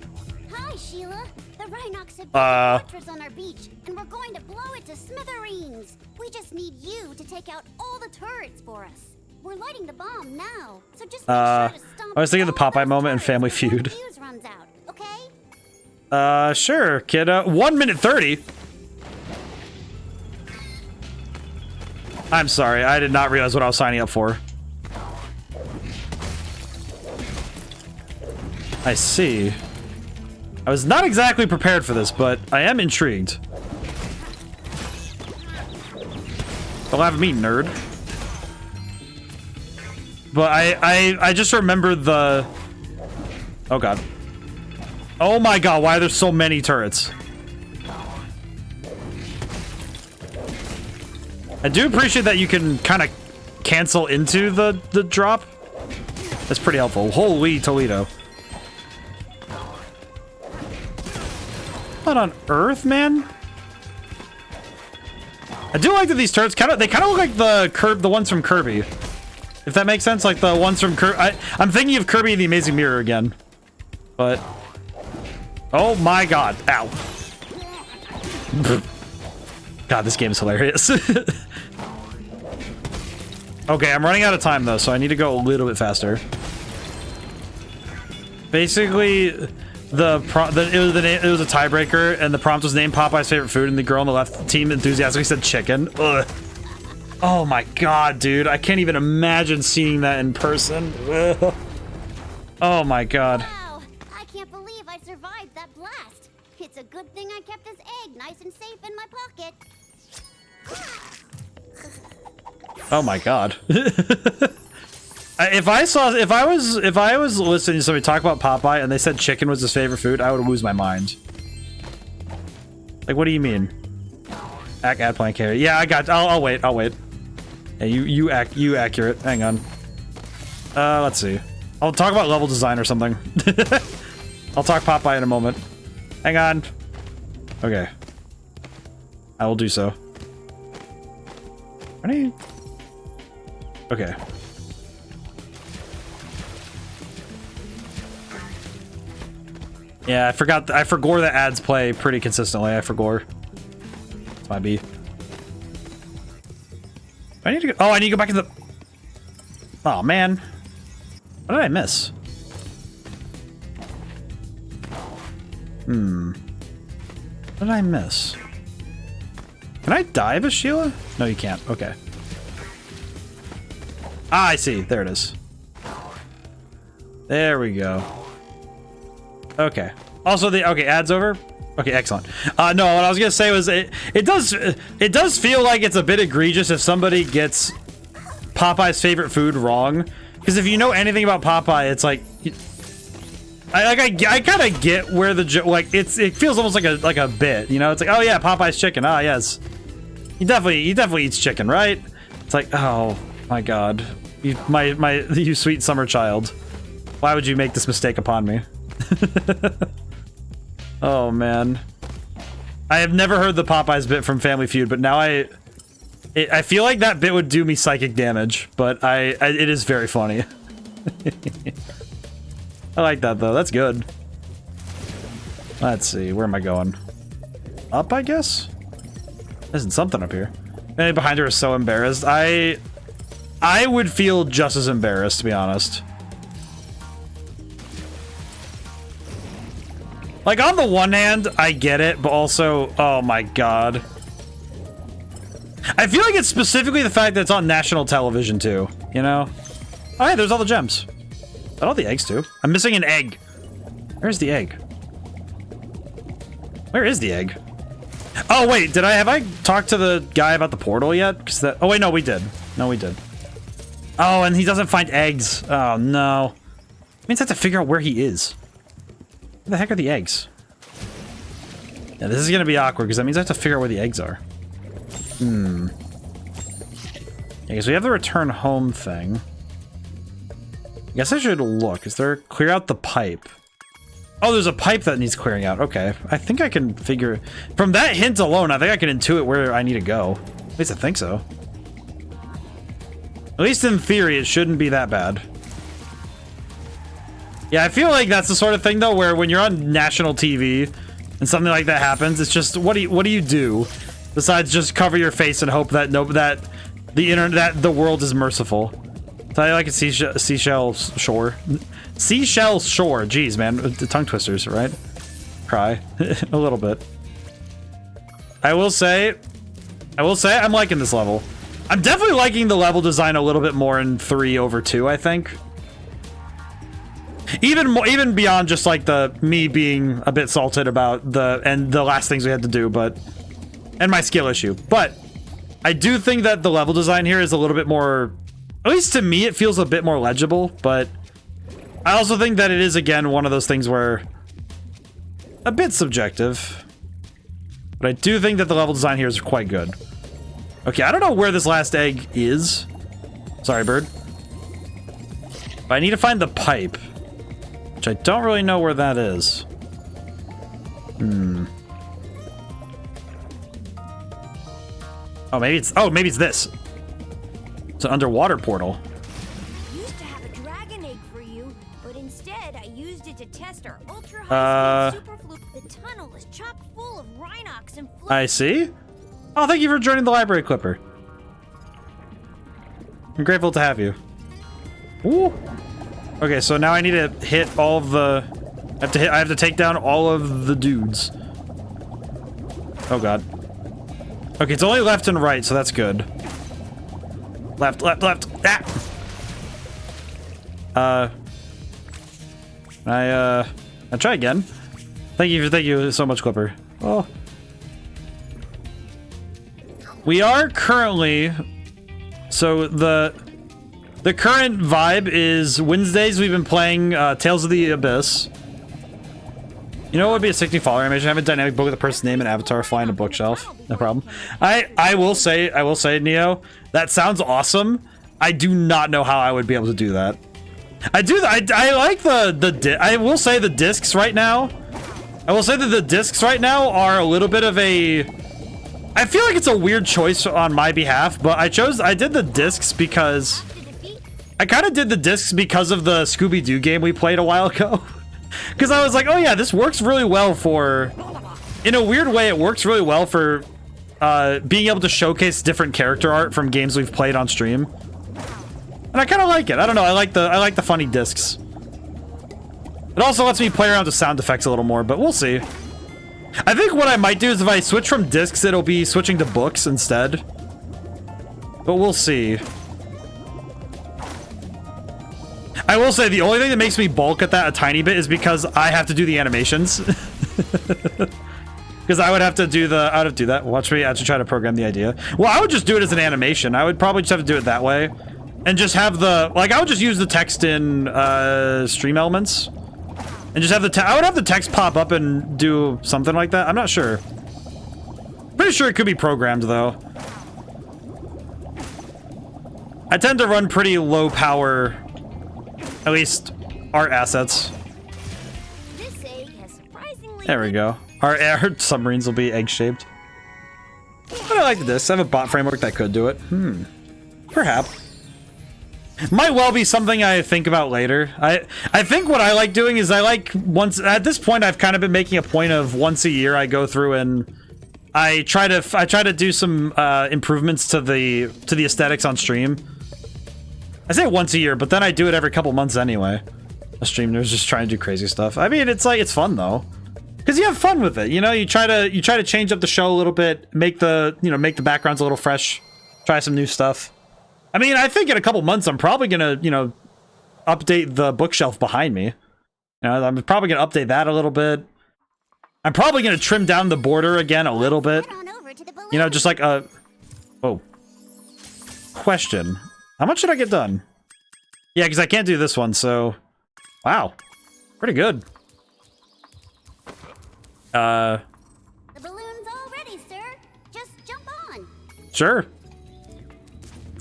Hi, Sheila. The Rhinox have built a fortress on our beach, and we're going to blow it to smithereens. We just need you to take out all the turrets for us. We're lighting the bomb now, so just make sure to stomp. I was thinking of the Popeye moment in Family Feud. Runs out, okay? Sure, kid. 1 minute 30. I'm sorry, I did not realize what I was signing up for. I see. I was not exactly prepared for this, but I am intrigued. Don't laugh at me, nerd. But I just remember the... Oh god. Oh my god, why are there so many turrets? I do appreciate that you can kind of cancel into the drop. That's pretty helpful. Holy Toledo. What on earth, man? I do like that these turrets kind of look like the ones from Kirby. If that makes sense, like the ones from Kirby. I'm thinking of Kirby and the Amazing Mirror again. But oh my god. Ow. God, this game is hilarious. Okay, I'm running out of time though, so I need to go a little bit faster. Basically, it was a tiebreaker, and the prompt was name Popeye's favorite food, and the girl on the left team enthusiastically said chicken. Ugh. Oh my god, dude! I can't even imagine seeing that in person. Ugh. Oh my god. Wow, I can't believe I survived that blast. It's a good thing I kept this egg nice and safe in my pocket. Oh my god. If I was listening to somebody talk about Popeye and they said chicken was his favorite food, I would lose my mind. Like, what do you mean? Add plan carry. Yeah, I'll wait. Yeah, you accurate. Hang on. Let's see. I'll talk about level design or something. I'll talk Popeye in a moment. Hang on. Okay. I will do so. Ready? Okay. Yeah, I forgot that ads play pretty consistently. I forgot. It's my B. I need to go. Oh, I need to go back in the. Oh man. What did I miss? What did I miss? Can I dive as Sheila? No, you can't. Okay. Ah, I see. There it is. There we go. Okay. Also, okay, ads over. Okay, excellent. No, what I was gonna say was it does feel like it's a bit egregious if somebody gets Popeye's favorite food wrong, because if you know anything about Popeye, it's like I kind of get where the like it feels almost like a bit, you know? It's like, oh yeah, Popeye's chicken. Ah, yes, he definitely eats chicken, right? It's like, oh my god, you sweet summer child, why would you make this mistake upon me? Oh man, I have never heard the Popeyes bit from Family Feud, but now I feel like that bit would do me psychic damage, but it is very funny. I like that though. That's good. Let's see, where am I going? Up, I guess. There's something up here. And behind her is so embarrassed. I would feel just as embarrassed, to be honest. Like, on the one hand, I get it, but also, oh my god. I feel like it's specifically the fact that it's on national television, too. You know? Oh, hey, there's all the gems. Is that all the eggs, too? I'm missing an egg. Where's the egg? Where is the egg? Oh, wait, have I talked to the guy about the portal yet? Oh, wait, no, we did. No, we did. Oh, and he doesn't find eggs. Oh, no. It means I have to figure out where he is. Where the heck are the eggs? Yeah, this is gonna be awkward because that means I have to figure out where the eggs are. Yeah, because we have the return home thing. I guess I should look. Is there clear out the pipe? Oh, there's a pipe that needs clearing out. Okay, I think I can figure from that hint alone. I think I can intuit where I need to go. At least I think so. At least in theory, it shouldn't be that bad. Yeah, I feel like that's the sort of thing though, where when you're on national TV and something like that happens, it's just what do you do besides just cover your face and hope that the world is merciful. So I like a seashell shore. Seashell shore. Jeez, man, the tongue twisters, right? Cry a little bit. I will say I'm liking this level. I'm definitely liking the level design a little bit more in 3 over 2, I think. Even beyond just like me being a bit salted about the last things we had to do, and my skill issue. But I do think that the level design here is a little bit more, at least to me, it feels a bit more legible. But I also think that it is, again, one of those things where a bit subjective. But I do think that the level design here is quite good. Okay, I don't know where this last egg is. Sorry, bird. But I need to find the pipe, which I don't really know where that is. Oh, maybe it's this. It's an underwater portal. I used to have a dragon egg for you, but instead I used it to test our ultra high speed super fluke. The tunnel is chock full of Rhinox and fluke. I see. Oh, thank you for joining the library, Clipper. I'm grateful to have you. Ooh. Okay, so now I need to hit all of the... I have to take down all of the dudes. Oh god. Okay, it's only left and right, so that's good. Left. Ah! I'll try again. Thank you so much, Clipper. Oh. We are currently... So the current vibe is Wednesdays we've been playing Tales of the Abyss. You know what would be a 60 follower animation? Have a dynamic book with a person's name and avatar flying a bookshelf. No problem. I will say, Neo, that sounds awesome. I do not know how I would be able to do that. I like I will say the discs right now. I will say that the discs right now are a little bit of a... I feel like it's a weird choice on my behalf, but I did the discs because... I kind of did the discs because of the Scooby-Doo game we played a while ago. Because I was like, oh yeah, this works really well for... In a weird way, it works really well for being able to showcase different character art from games we've played on stream. And I kind of like it. I don't know, I like the funny discs. It also lets me play around with sound effects a little more, but we'll see. I think what I might do is if I switch from discs, it'll be switching to books instead. But we'll see. I will say the only thing that makes me balk at that a tiny bit is because I have to do the animations. Because I would have to do that. Watch me actually try to program the idea. Well, I would just do it as an animation. I would probably just have to do it that way. And just have the, like, I would just use the text in stream elements. And just have I would have the text pop up and do something like that. I'm not sure. Pretty sure it could be programmed, though. I tend to run pretty low power, at least art assets. This egg has surprisingly There we go. Our submarines will be egg-shaped. But I like this. I have a bot framework that could do it. Perhaps. Might well be something I think about later. I think what I like doing is at this point I've kind of been making a point of once a year I go through and I try to do some improvements to the aesthetics on stream. I say once a year, but then I do it every couple months anyway. A streamer's just trying to do crazy stuff. I mean, it's fun though. Because you have fun with it, you know. You try to change up the show a little bit, make the backgrounds a little fresh, try some new stuff. I mean, I think in a couple months I'm probably gonna update the bookshelf behind me. I'm probably gonna update that a little bit. I'm probably gonna trim down the border again a little bit. Just like a question. How much should I get done? Yeah, because I can't do this one. So, wow, pretty good. The balloon's all ready, sir. Just jump on. Sure.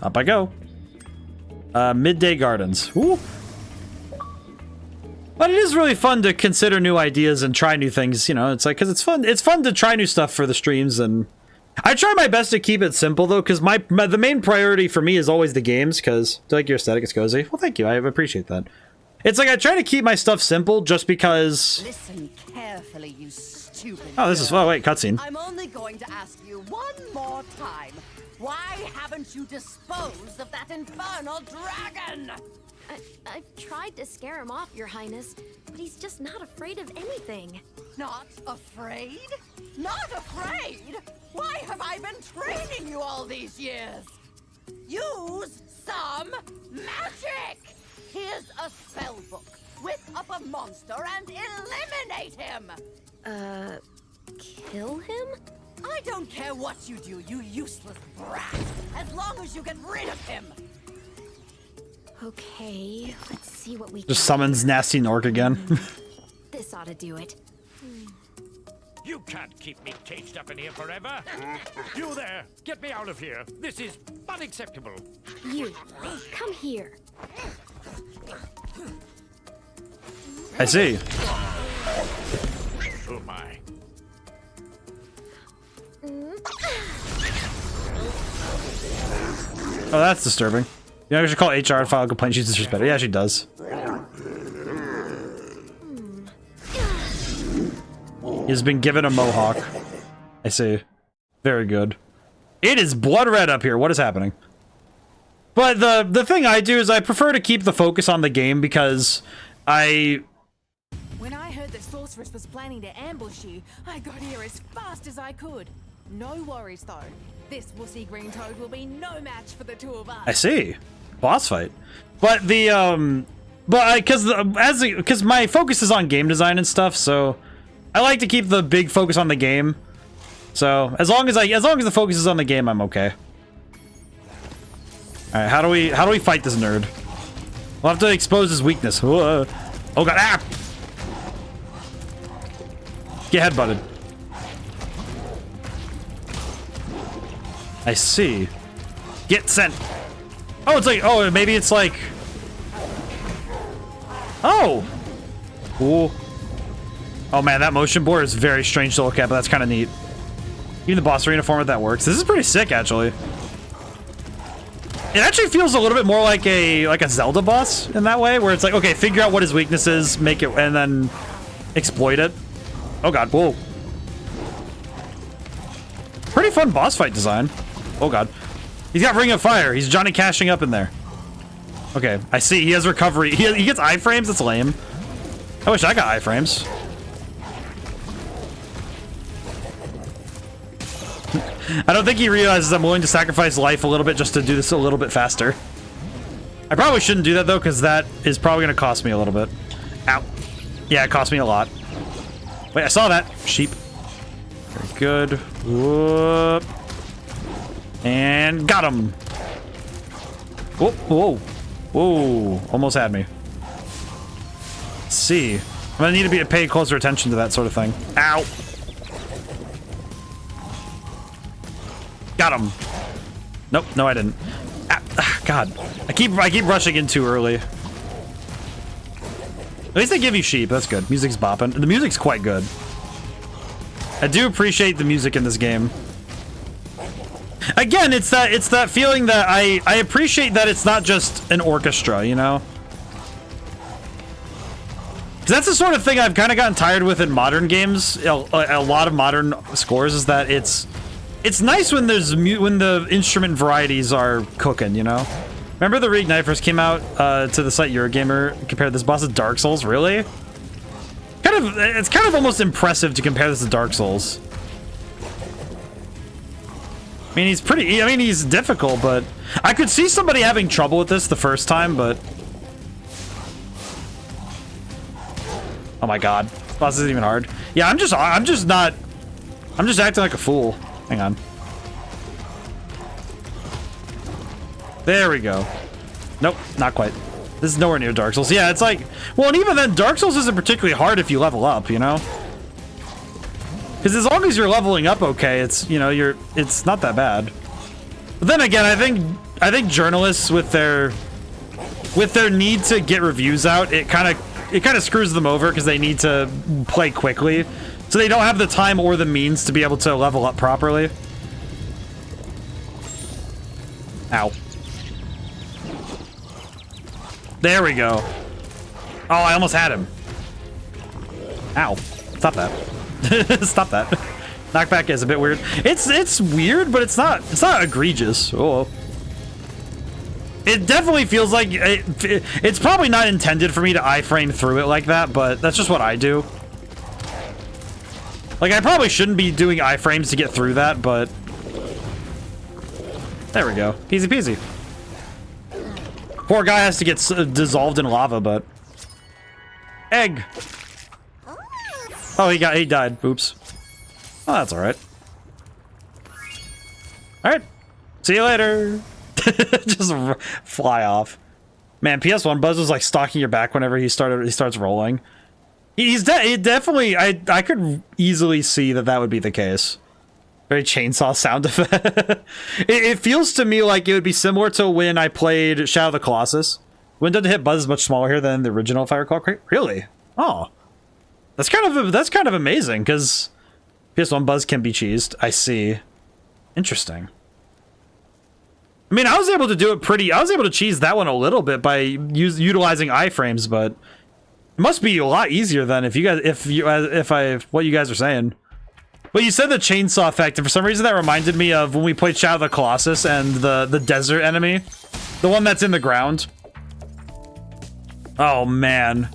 Up I go. Midday Gardens. Ooh. But it is really fun to consider new ideas and try new things, it's like, because it's fun. It's fun to try new stuff for the streams, and I try my best to keep it simple, though, because the main priority for me is always the games, because I like your aesthetic, it's cozy. Well, thank you. I appreciate that. It's like I try to keep my stuff simple just because... Listen carefully, you stupid Oh, this is... Oh, wait, cutscene. I'm only going to ask you one more time. Why haven't you disposed of that infernal dragon? I've tried to scare him off, Your Highness, but he's just not afraid of anything. Not afraid? Not afraid? Why have I been training you all these years? Use some magic! Here's a spell book. Whip up a monster and eliminate him! Kill him? I don't care what you do, you useless brat, as long as you get rid of him. Okay, let's see what we Just summons Nasty Nork again. This ought to do it. You can't keep me caged up in here forever. You there, get me out of here. This is unacceptable. You, come here. I see. Oh my. Oh, that's disturbing. Yeah, we should call HR and file a complaint. She's disrespected. Yeah, she does. He's been given a mohawk. I see. Very good. It is blood red up here. What is happening? But the thing I do is I prefer to keep the focus on the game because When I heard that Sorceress was planning to ambush you, I got here as fast as I could. No worries though. This wussy green toad will be no match for the two of us. I see. Boss fight. But the because my focus is on game design and stuff, so I like to keep the big focus on the game. So as long as the focus is on the game, I'm okay. All right, how do we fight this nerd? We'll have to expose his weakness. Whoa. Oh god! Ah! Get headbutted. I see. Get sent. Oh, it's like, oh, maybe it's like, oh. Cool. Oh man, that motion board is very strange to look at, but that's kind of neat. Even the boss arena format that works. This is pretty sick, actually. It actually feels a little bit more like a Zelda boss in that way, where it's like, okay, figure out what his weakness is, make it, and then exploit it. Oh god, whoa. Pretty fun boss fight design. Oh god. He's got Ring of Fire. He's Johnny cashing up in there. Okay, I see. He has recovery. He gets iframes. That's lame. I wish I got iframes. I don't think he realizes I'm willing to sacrifice life a little bit just to do this a little bit faster. I probably shouldn't do that though, because that is probably going to cost me a little bit. Ow. Yeah, it cost me a lot. Wait, I saw that. Sheep. Very good. Whoop. And got him. Whoa, whoa. Whoa. Almost had me. Let's see. I'm going to need to pay closer attention to that sort of thing. Ow. Got him. Nope, no I didn't. Ah, God. I keep rushing in too early. At least they give you sheep. That's good. Music's bopping. The music's quite good. I do appreciate the music in this game. Again, it's that feeling that I appreciate that it's not just an orchestra, you know? That's the sort of thing I've kind of gotten tired with in modern games. A lot of modern scores is that it's nice when when the instrument varieties are cooking, you know? Remember the Reignited first came out to the site Eurogamer compared this boss to Dark Souls? Really? It's kind of almost impressive to compare this to Dark Souls. I mean, he's difficult, but I could see somebody having trouble with this the first time, but oh my god, this boss isn't even hard. Yeah, I'm just acting like a fool. Hang on. There we go. Nope, not quite. This is nowhere near Dark Souls. Yeah, it's like, well, and even then, Dark Souls isn't particularly hard if you level up, you know? Because as long as you're leveling up okay, it's, you know, it's not that bad. But then again, I think journalists with their need to get reviews out, it kind of screws them over because they need to play quickly. So they don't have the time or the means to be able to level up properly. Ow. There we go. Oh, I almost had him. Ow. Stop that. Stop that. Knockback is a bit weird. It's weird, but it's not egregious. Oh. It definitely feels like it's probably not intended for me to iframe through it like that, but that's just what I do. Like, I probably shouldn't be doing iframes to get through that, but there we go. Easy peasy. Poor guy has to get dissolved in lava, but egg. Oh, he died. Oops. Oh, that's all right. All right. See you later. Just fly off. Man, PS1 Buzz was like stalking your back whenever he starts rolling. Definitely. I could easily see that would be the case. Very chainsaw sound effect. It feels to me like it would be similar to when I played Shadow of the Colossus. Window to hit Buzz is much smaller here than the original, if I recall correctly. Really? Oh, that's kind of amazing because PS1 Buzz can be cheesed. I see. Interesting. I mean, I was able to do it I was able to cheese that one a little bit by utilizing iframes, but it must be a lot easier than what you guys are saying. Well, you said the chainsaw effect, and for some reason that reminded me of when we played Shadow of the Colossus and the desert enemy. The one that's in the ground. Oh, man.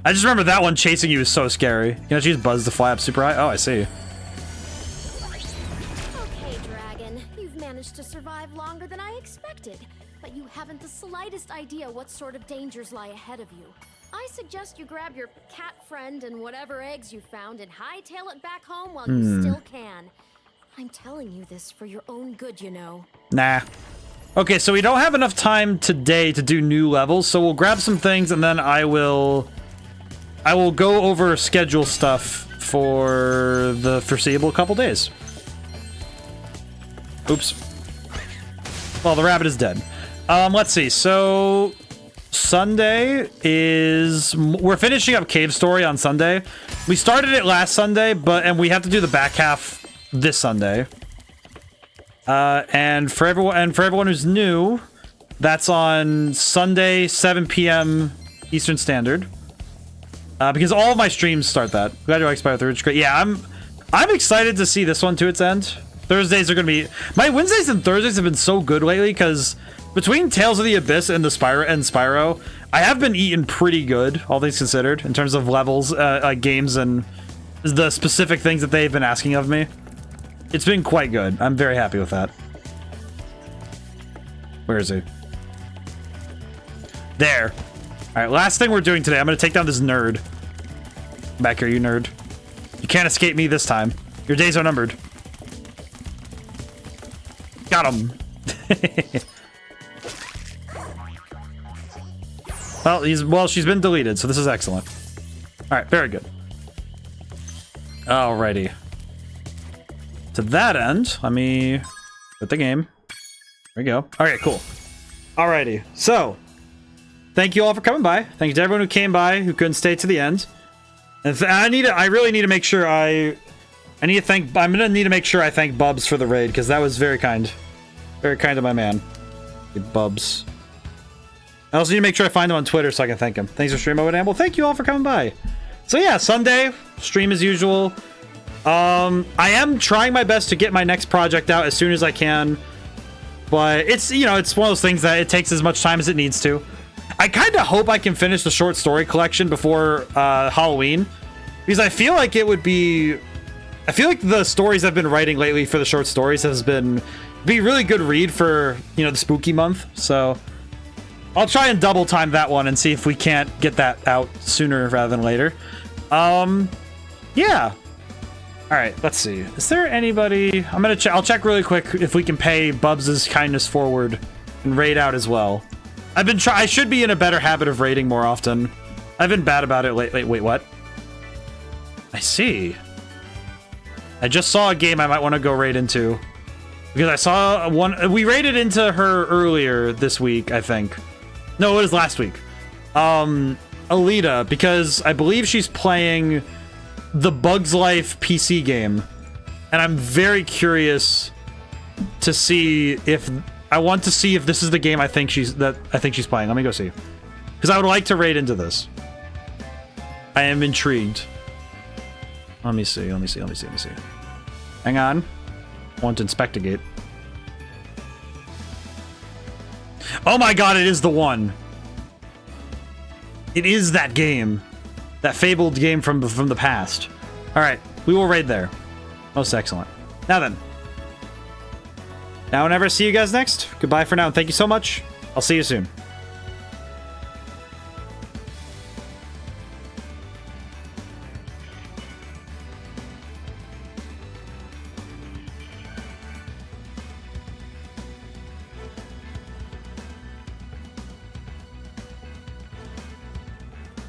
I just remember that one chasing you is so scary. You know, she's Buzz to fly up super high. Oh, I see. Okay, Dragon. You've managed to survive longer than I expected, but you haven't the slightest idea what sort of dangers lie ahead of you. I suggest you grab your cat friend and whatever eggs you found and hightail it back home while you still can. I'm telling you this for your own good, you know. Nah. Okay, so we don't have enough time today to do new levels, so we'll grab some things and then I will go over schedule stuff for the foreseeable couple days. Oops. Well, the rabbit is dead. Let's see. So Sunday we're finishing up Cave Story on Sunday. We started it last Sunday, and we have to do the back half this Sunday. And for everyone who's new, that's on Sunday 7 p.m. Eastern Standard. Because all of my streams start that. Glad you like Spyro 3, which is great. Yeah, I'm excited to see this one to its end. Thursdays are gonna be my Wednesdays and Thursdays have been so good lately because between Tales of the Abyss and Spyro, I have been eating pretty good, all things considered, in terms of levels, games, and the specific things that they've been asking of me. It's been quite good. I'm very happy with that. Where is he? There. Alright, last thing we're doing today. I'm gonna take down this nerd. Back here, you nerd. You can't escape me this time. Your days are numbered. Got him. Well, she's been deleted, so this is excellent. Alright, very good. Alrighty. To that end, let me quit the game. There we go. Alright, cool. Alrighty, so thank you all for coming by. Thank you to everyone who came by, who couldn't stay to the end. And I really need to make sure I'm gonna need to make sure I thank Bubs for the raid, because that was very kind. Very kind of my man. Bubs. I also need to make sure I find him on Twitter so I can thank him. Thanks for streaming, ODaM. Well, thank you all for coming by. So yeah, Sunday, stream as usual. I am trying my best to get my next project out as soon as I can. But it's, you know, it's one of those things that it takes as much time as it needs to. I kind of hope I can finish the short story collection before Halloween. Because I feel like it would be... I feel like the stories I've been writing lately for the short stories has been... be a really good read for, you know, the spooky month. So I'll try and double time that one and see if we can't get that out sooner rather than later. Yeah. All right, let's see. Is there anybody... I'll check really quick if we can pay Bubs' kindness forward and raid out as well. I should be in a better habit of raiding more often. I've been bad about it lately. Wait, what? I see. I just saw a game I might want to go raid into. Because I saw one... We raided into her earlier this week, I think. No, it was last week. Alita, because I believe she's playing the Bugs Life PC game. And I'm very curious to see if... I want to see if this is the game I think she's playing. Let me go see. Because I would like to raid into this. I am intrigued. Let me see. Hang on. I want to investigate. Oh my god, it is the one. It is that game. That fabled game from the past. Alright, we will raid there. Most excellent. Now then. Now whenever I see you guys next, goodbye for now, and thank you so much. I'll see you soon.